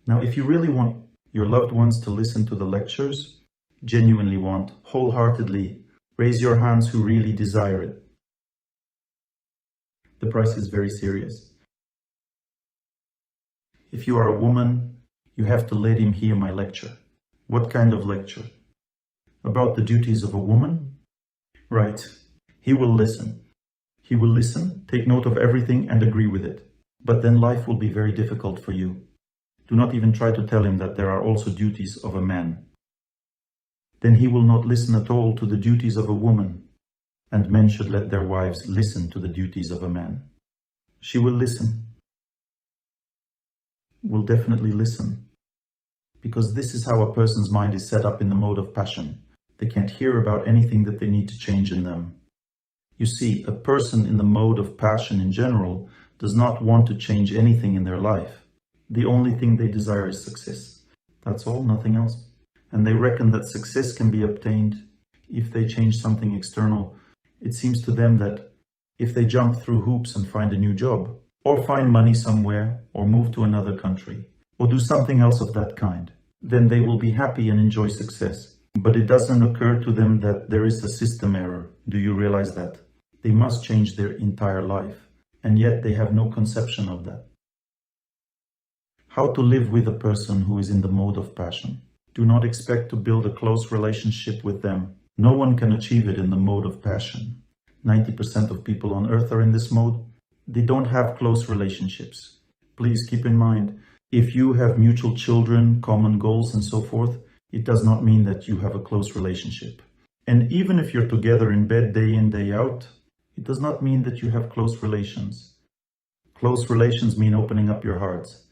A: Now, if you really want your loved ones to listen to the lectures, genuinely want, wholeheartedly, raise your hands who really desire it. The price is very serious. If you are a woman, you have to let him hear my lecture. What kind of lecture? About the duties of a woman? Right. He will listen. He will listen, take note of everything and agree with it. But then life will be very difficult for you. Do not even try to tell him that there are also duties of a man. Then he will not listen at all to the duties of a woman, and men should let their wives listen to the duties of a man. She will listen. Will definitely listen. Because this is how a person's mind is set up in the mode of passion. They can't hear about anything that they need to change in them. You see, a person in the mode of passion in general does not want to change anything in their life. The only thing they desire is success. That's all, nothing else. And they reckon that success can be obtained if they change something external. It seems to them that if they jump through hoops and find a new job, or find money somewhere, or move to another country, or do something else of that kind, then they will be happy and enjoy success. But it doesn't occur to them that there is a system error. Do you realize that? They must change their entire life, and yet they have no conception of that. How to live with a person who is in the mode of passion. Do not expect to build a close relationship with them. No one can achieve it in the mode of passion. 90% of people on earth are in this mode. They don't have close relationships. Please keep in mind, if you have mutual children, common goals and so forth, it does not mean that you have a close relationship. And even if you're together in bed day in, day out, it does not mean that you have close relations. Close relations mean opening up your hearts.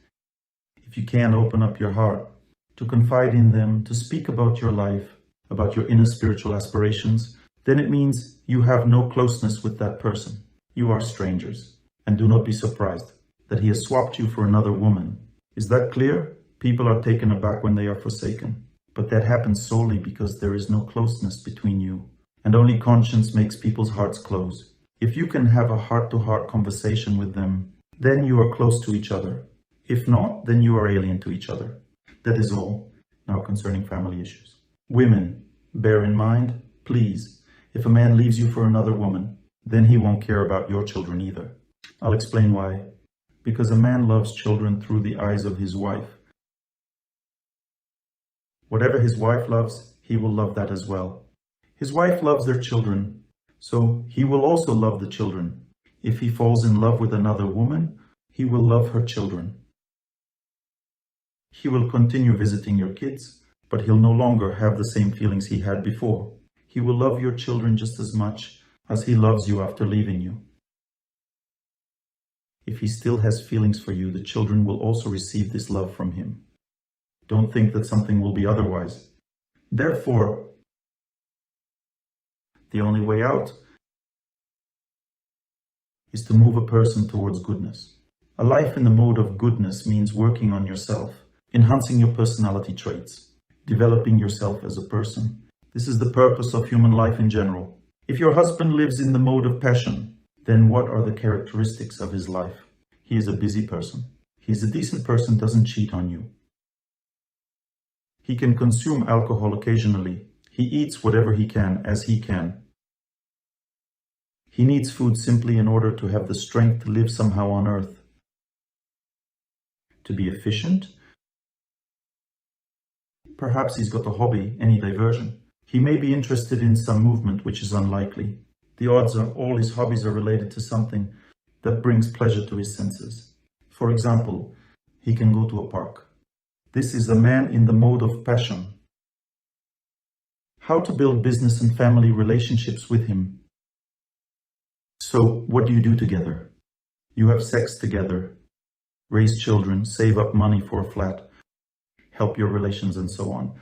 A: If you can't open up your heart, to confide in them, to speak about your life, about your inner spiritual aspirations, then it means you have no closeness with that person. You are strangers. And do not be surprised that he has swapped you for another woman. Is that clear? People are taken aback when they are forsaken. But that happens solely because there is no closeness between you. And only conscience makes people's hearts close. If you can have a heart-to-heart conversation with them, then you are close to each other. If not, then you are alien to each other. That is all. Now concerning family issues. Women, bear in mind, please, if a man leaves you for another woman, then he won't care about your children either. I'll explain why. Because a man loves children through the eyes of his wife. Whatever his wife loves, he will love that as well. His wife loves their children, so he will also love the children. If he falls in love with another woman, he will love her children. He will continue visiting your kids, but he'll no longer have the same feelings he had before. He will love your children just as much as he loves you after leaving you. If he still has feelings for you, the children will also receive this love from him. Don't think that something will be otherwise. Therefore, the only way out is to move a person towards goodness. A life in the mode of goodness means working on yourself, enhancing your personality traits, developing yourself as a person. This is the purpose of human life in general. If your husband lives in the mode of passion, then what are the characteristics of his life? He is a busy person. He is a decent person, doesn't cheat on you. He can consume alcohol occasionally. He eats whatever he can, as he can. He needs food simply in order to have the strength to live somehow on earth. To be efficient, perhaps he's got a hobby, any diversion. He may be interested in some movement, which is unlikely. The odds are all his hobbies are related to something that brings pleasure to his senses. For example, he can go to a park. This is a man in the mode of passion. How to build business and family relationships with him. So, what do you do together? You have sex together, raise children, save up money for a flat, help your relations, and so on.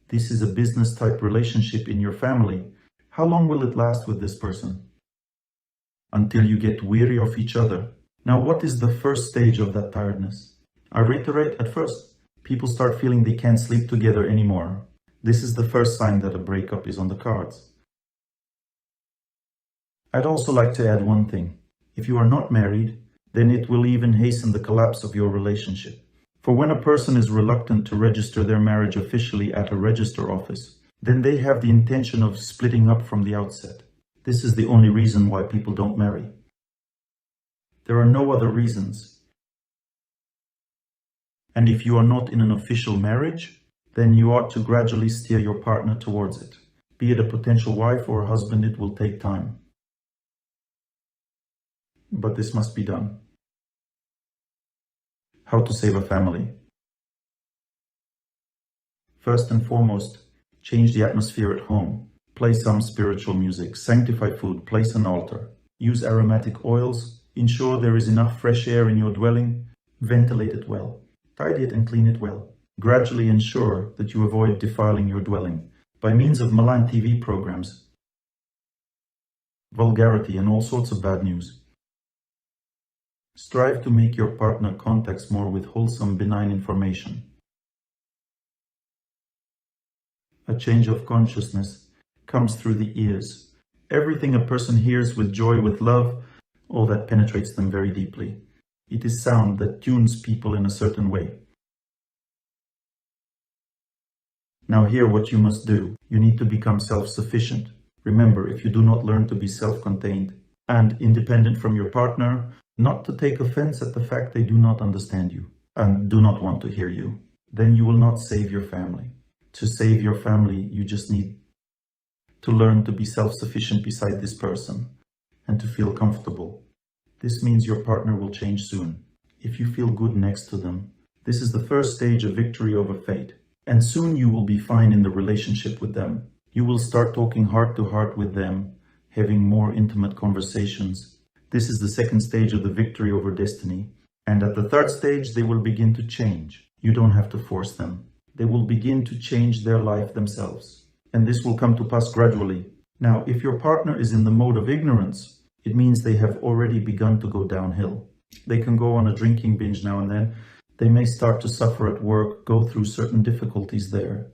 A: This is a business type relationship in your family. How long will it last with this person? Until you get weary of each other. Now, what is the first stage of that tiredness? I reiterate, at first, people start feeling they can't sleep together anymore. This is the first sign that a breakup is on the cards. I'd also like to add one thing. If you are not married, then it will even hasten the collapse of your relationship. For when a person is reluctant to register their marriage officially at a register office, then they have the intention of splitting up from the outset. This is the only reason why people don't marry. There are no other reasons. And if you are not in an official marriage, then you ought to gradually steer your partner towards it. Be it a potential wife or a husband, it will take time. But this must be done. How to save a family. First and foremost, change the atmosphere at home. Play some spiritual music, sanctify food, place an altar. Use aromatic oils. Ensure there is enough fresh air in your dwelling. Ventilate it well. Tidy it and clean it well. Gradually ensure that you avoid defiling your dwelling by means of malign TV programs, vulgarity, and all sorts of bad news. Strive to make your partner contacts more with wholesome, benign information. A change of consciousness comes through the ears. Everything a person hears with joy, with love, all that penetrates them very deeply. It is sound that tunes people in a certain way. Now here what you must do. You need to become self-sufficient. Remember, if you do not learn to be self-contained and independent from your partner, not to take offense at the fact they do not understand you and do not want to hear you, then you will not save your family. To save your family, you just need to learn to be self-sufficient beside this person and to feel comfortable. This means your partner will change soon. If you feel good next to them, this is the first stage of victory over fate. And soon you will be fine in the relationship with them. You will start talking heart to heart with them, having more intimate conversations. This is the second stage of the victory over destiny. And at the third stage, they will begin to change. You don't have to force them. They will begin to change their life themselves. And this will come to pass gradually. Now, if your partner is in the mode of ignorance, it means they have already begun to go downhill. They can go on a drinking binge now and then. They may start to suffer at work, go through certain difficulties there.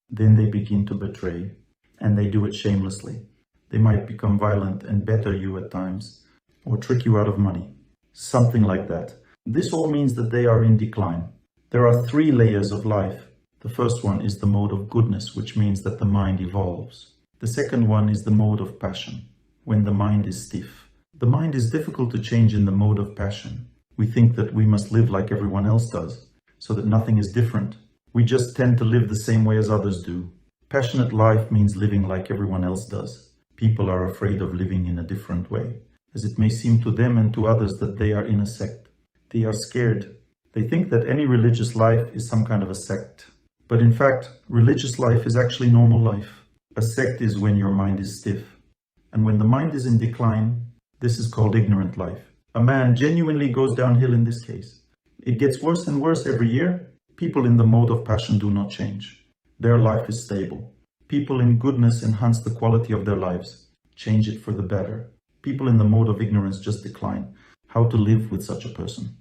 A: Then they begin to betray, and they do it shamelessly. They might become violent and batter you at times, or trick you out of money. Something like that. This all means that they are in decline. There are 3 layers of life. The first one is the mode of goodness, which means that the mind evolves. The second one is the mode of passion, when the mind is stiff. The mind is difficult to change in the mode of passion. We think that we must live like everyone else does, so that nothing is different. We just tend to live the same way as others do. Passionate life means living like everyone else does. People are afraid of living in a different way, as it may seem to them and to others that they are in a sect. They are scared. They think that any religious life is some kind of a sect. But in fact, religious life is actually normal life. A sect is when your mind is stiff. And when the mind is in decline, this is called ignorant life. A man genuinely goes downhill in this case. It gets worse and worse every year. People in the mode of passion do not change. Their life is stable. People in goodness enhance the quality of their lives, change it for the better. People in the mode of ignorance just decline. How to live with such a person?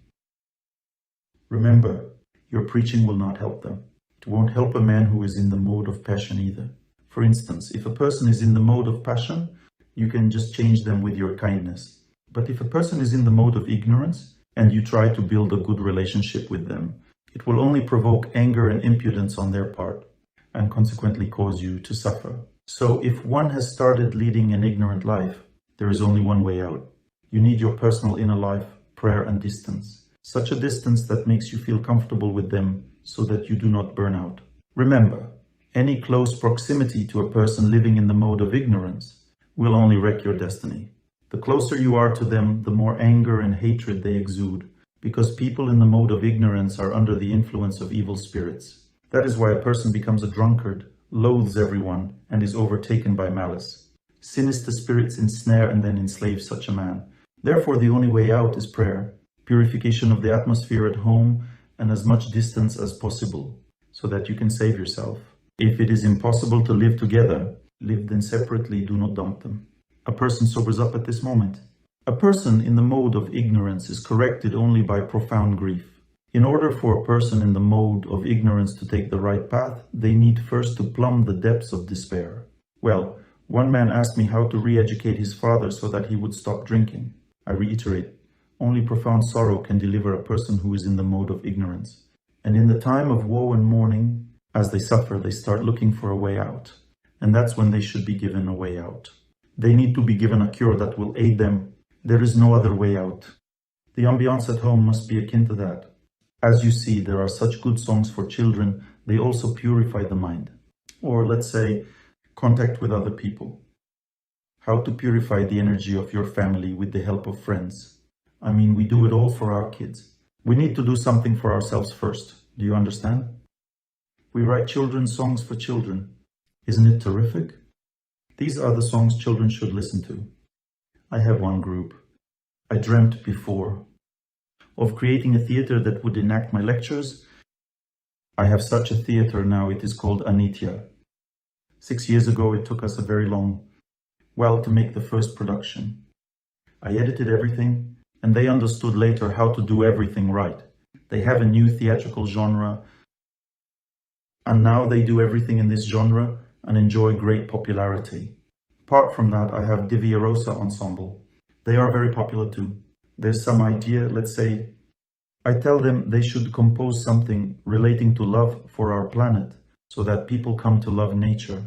A: Remember, your preaching will not help them. It won't help a man who is in the mode of passion either. For instance, if a person is in the mode of passion, you can just change them with your kindness. But if a person is in the mode of ignorance, and you try to build a good relationship with them, it will only provoke anger and impudence on their part, and consequently cause you to suffer. So if one has started leading an ignorant life, there is only one way out. You need your personal inner life, prayer and distance. Such a distance that makes you feel comfortable with them so that you do not burn out. Remember, any close proximity to a person living in the mode of ignorance will only wreck your destiny. The closer you are to them, the more anger and hatred they exude, because people in the mode of ignorance are under the influence of evil spirits. That is why a person becomes a drunkard, loathes everyone, and is overtaken by malice. Sinister spirits ensnare and then enslave such a man. Therefore, the only way out is prayer, purification of the atmosphere at home, and as much distance as possible, so that you can save yourself. If it is impossible to live together, live then separately, do not dump them. A person sobers up at this moment. A person in the mode of ignorance is corrected only by profound grief. In order for a person in the mode of ignorance to take the right path, they need first to plumb the depths of despair. Well, one man asked me how to re-educate his father so that he would stop drinking. I reiterate, only profound sorrow can deliver a person who is in the mode of ignorance. And in the time of woe and mourning, as they suffer, they start looking for a way out. And that's when they should be given a way out. They need to be given a cure that will aid them. There is no other way out. The ambiance at home must be akin to that. As you see, there are such good songs for children. They also purify the mind. Or let's say, contact with other people. How to purify the energy of your family with the help of friends. I mean, we do it all for our kids. We need to do something for ourselves first. Do you understand? We write children's songs for children. Isn't it terrific? These are the songs children should listen to. I have one group. I dreamt before of creating a theater that would enact my lectures. I have such a theater now. It is called Anitya. 6 years ago, it took us a very long while to make the first production. I edited everything, and they understood later how to do everything right. They have a new theatrical genre, and now they do everything in this genre and enjoy great popularity. Apart from that, I have Divya Rosa Ensemble. They are very popular too. There's some idea, let's say, I tell them they should compose something relating to love for our planet, so that people come to love nature.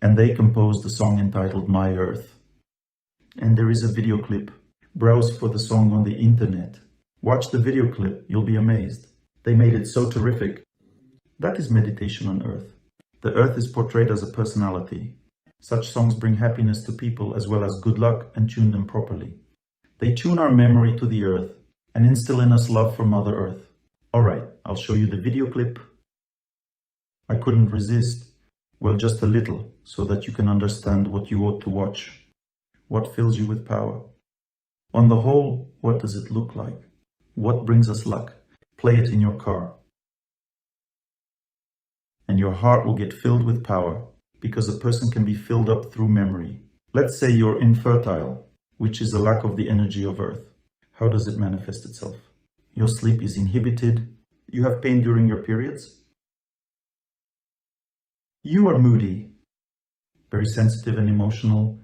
A: And they composed the song entitled My Earth. And there is a video clip. Browse for the song on the internet. Watch the video clip, you'll be amazed. They made it so terrific. That is meditation on Earth. The Earth is portrayed as a personality. Such songs bring happiness to people as well as good luck and tune them properly. They tune our memory to the Earth and instill in us love for Mother Earth. Alright, I'll show you the video clip. I couldn't resist. Well, just a little, so that you can understand what you ought to watch. What fills you with power? On the whole, what does it look like? What brings us luck? Play it in your car. And your heart will get filled with power, because a person can be filled up through memory. Let's say you're infertile, which is a lack of the energy of Earth. How does it manifest itself? Your sleep is inhibited. You have pain during your periods. You are moody, very sensitive and emotional.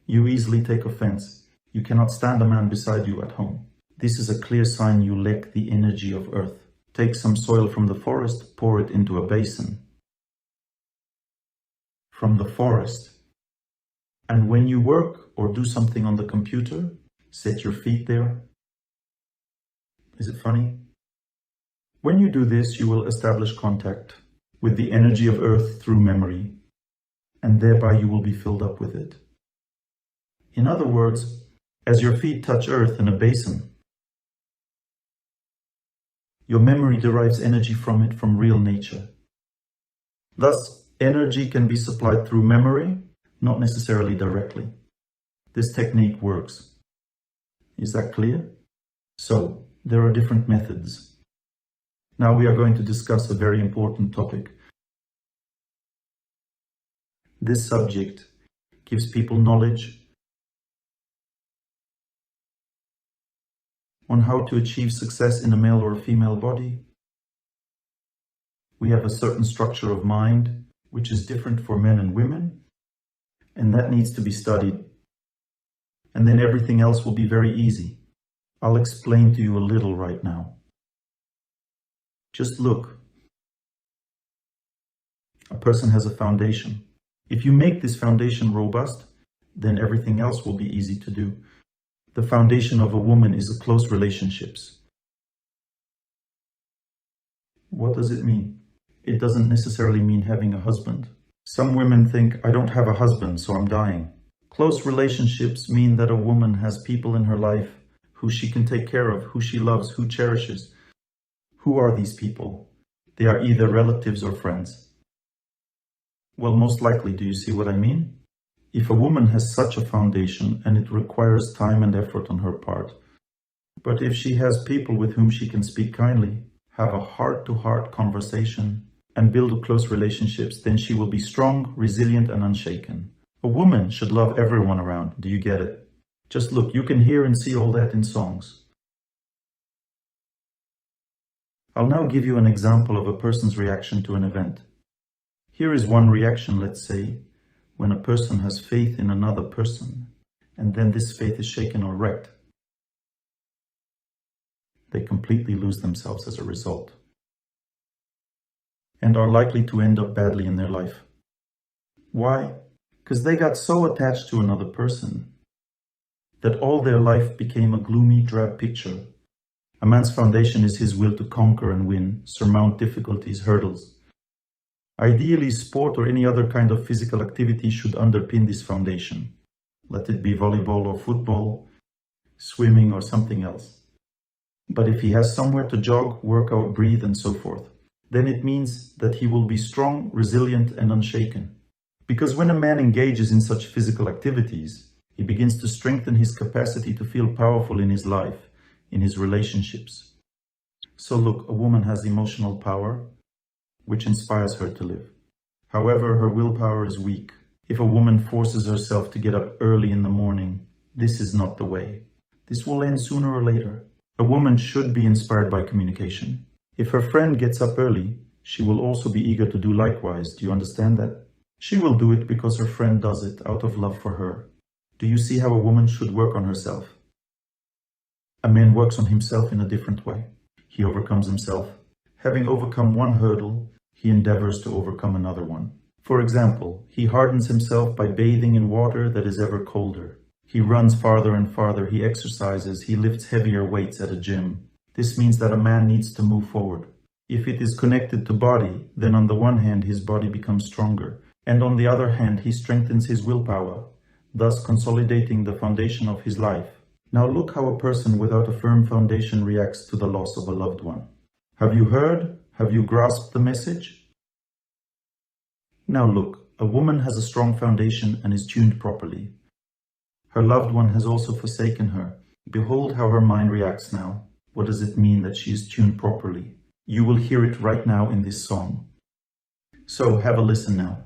A: You easily take offense. You cannot stand a man beside you at home. This is a clear sign you lack the energy of earth. Take some soil from the forest, pour it into a basin. From the forest. And when you work or do something on the computer, set your feet there. Is it funny? When you do this, you will establish contact with the energy of earth through memory, and thereby you will be filled up with it. In other words, as your feet touch earth in a basin, your memory derives energy from it from real nature. Thus, energy can be supplied through memory, not necessarily directly. This technique works. Is that clear? So, there are different methods. Now we are going to discuss a very important topic. This subject gives people knowledge on how to achieve success in a male or a female body. We have a certain structure of mind which is different for men and women, and that needs to be studied. And then everything else will be very easy. I'll explain to you a little right now. Just look. A person has a foundation. If you make this foundation robust, then everything else will be easy to do. The foundation of a woman is close relationships. What does it mean? It doesn't necessarily mean having a husband. Some women think, I don't have a husband, so I'm dying. Close relationships mean that a woman has people in her life who she can take care of, who she loves, who cherishes. Who are these people? They are either relatives or friends. Well, most likely, do you see what I mean? If a woman has such a foundation, and it requires time and effort on her part, but if she has people with whom she can speak kindly, have a heart-to-heart conversation, and build close relationships, then she will be strong, resilient, and unshaken. A woman should love everyone around. Do you get it? Just look, you can hear and see all that in songs. I'll now give you an example of a person's reaction to an event. Here is one reaction, let's say, when a person has faith in another person, and then this faith is shaken or wrecked. They completely lose themselves as a result, and are likely to end up badly in their life. Why? Because they got so attached to another person that all their life became a gloomy, drab picture. A man's foundation is his will to conquer and win, surmount difficulties, hurdles. Ideally, sport or any other kind of physical activity should underpin this foundation. Let it be volleyball or football, swimming or something else. But if he has somewhere to jog, work out, breathe, and so forth, then it means that he will be strong, resilient, and unshaken. Because when a man engages in such physical activities, he begins to strengthen his capacity to feel powerful in his life, in his relationships. So look, a woman has emotional power, which inspires her to live. However, her willpower is weak. If a woman forces herself to get up early in the morning, this is not the way. This will end sooner or later. A woman should be inspired by communication. If her friend gets up early, she will also be eager to do likewise. Do you understand that? She will do it because her friend does it out of love for her. Do you see how a woman should work on herself? A man works on himself in a different way. He overcomes himself. Having overcome one hurdle, he endeavors to overcome another one. For example, he hardens himself by bathing in water that is ever colder. He runs farther and farther, he exercises, he lifts heavier weights at a gym. This means that a man needs to move forward. If it is connected to body, then on the one hand his body becomes stronger, and on the other hand he strengthens his willpower, thus consolidating the foundation of his life. Now look how a person without a firm foundation reacts to the loss of a loved one. Have you heard? Have you grasped the message? Now look, a woman has a strong foundation and is tuned properly. Her loved one has also forsaken her. Behold how her mind reacts now. What does it mean that she is tuned properly? You will hear it right now in this song. So have a listen now.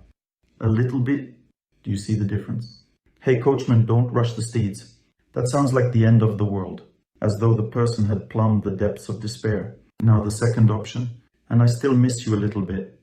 A: A little bit. Do you see the difference? Hey coachman, don't rush the steeds. That sounds like the end of the world, as though the person had plumbed the depths of despair. Now the second option, and I still miss you a little bit.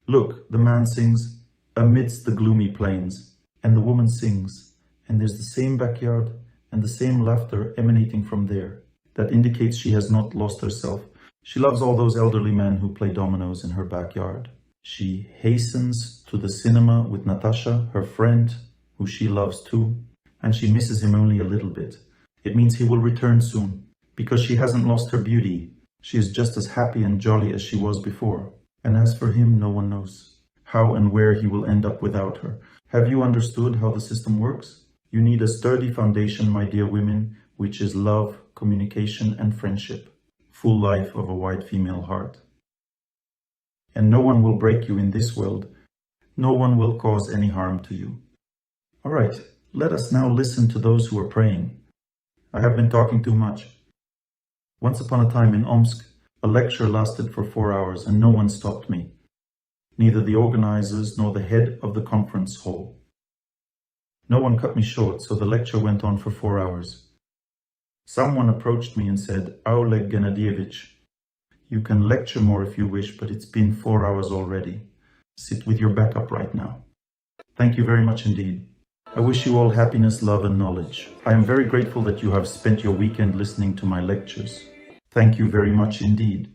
A: Look, the man sings, amidst the gloomy plains, and the woman sings, and there's the same backyard and the same laughter emanating from there. That indicates she has not lost herself. She loves all those elderly men who play dominoes in her backyard. She hastens to the cinema with Natasha, her friend, who she loves too, and she misses him only a little bit. It means he will return soon, because she hasn't lost her beauty. She is just as happy and jolly as she was before. And as for him, no one knows how and where he will end up without her. Have you understood how the system works? You need a sturdy foundation, my dear women, which is love, communication, and friendship. Full life of a white female heart. And no one will break you in this world. No one will cause any harm to you. All right, let us now listen to those who are praying. I have been talking too much. Once upon a time in Omsk, a lecture lasted for 4 hours and no one stopped me. Neither the organizers nor the head of the conference hall. No one cut me short, so the lecture went on for 4 hours. Someone approached me and said, Oleg Gennadievich, you can lecture more if you wish, but it's been 4 hours already. Sit with your back up right now. Thank you very much indeed. I wish you all happiness, love, and knowledge. I am very grateful that you have spent your weekend listening to my lectures. Thank you very much indeed.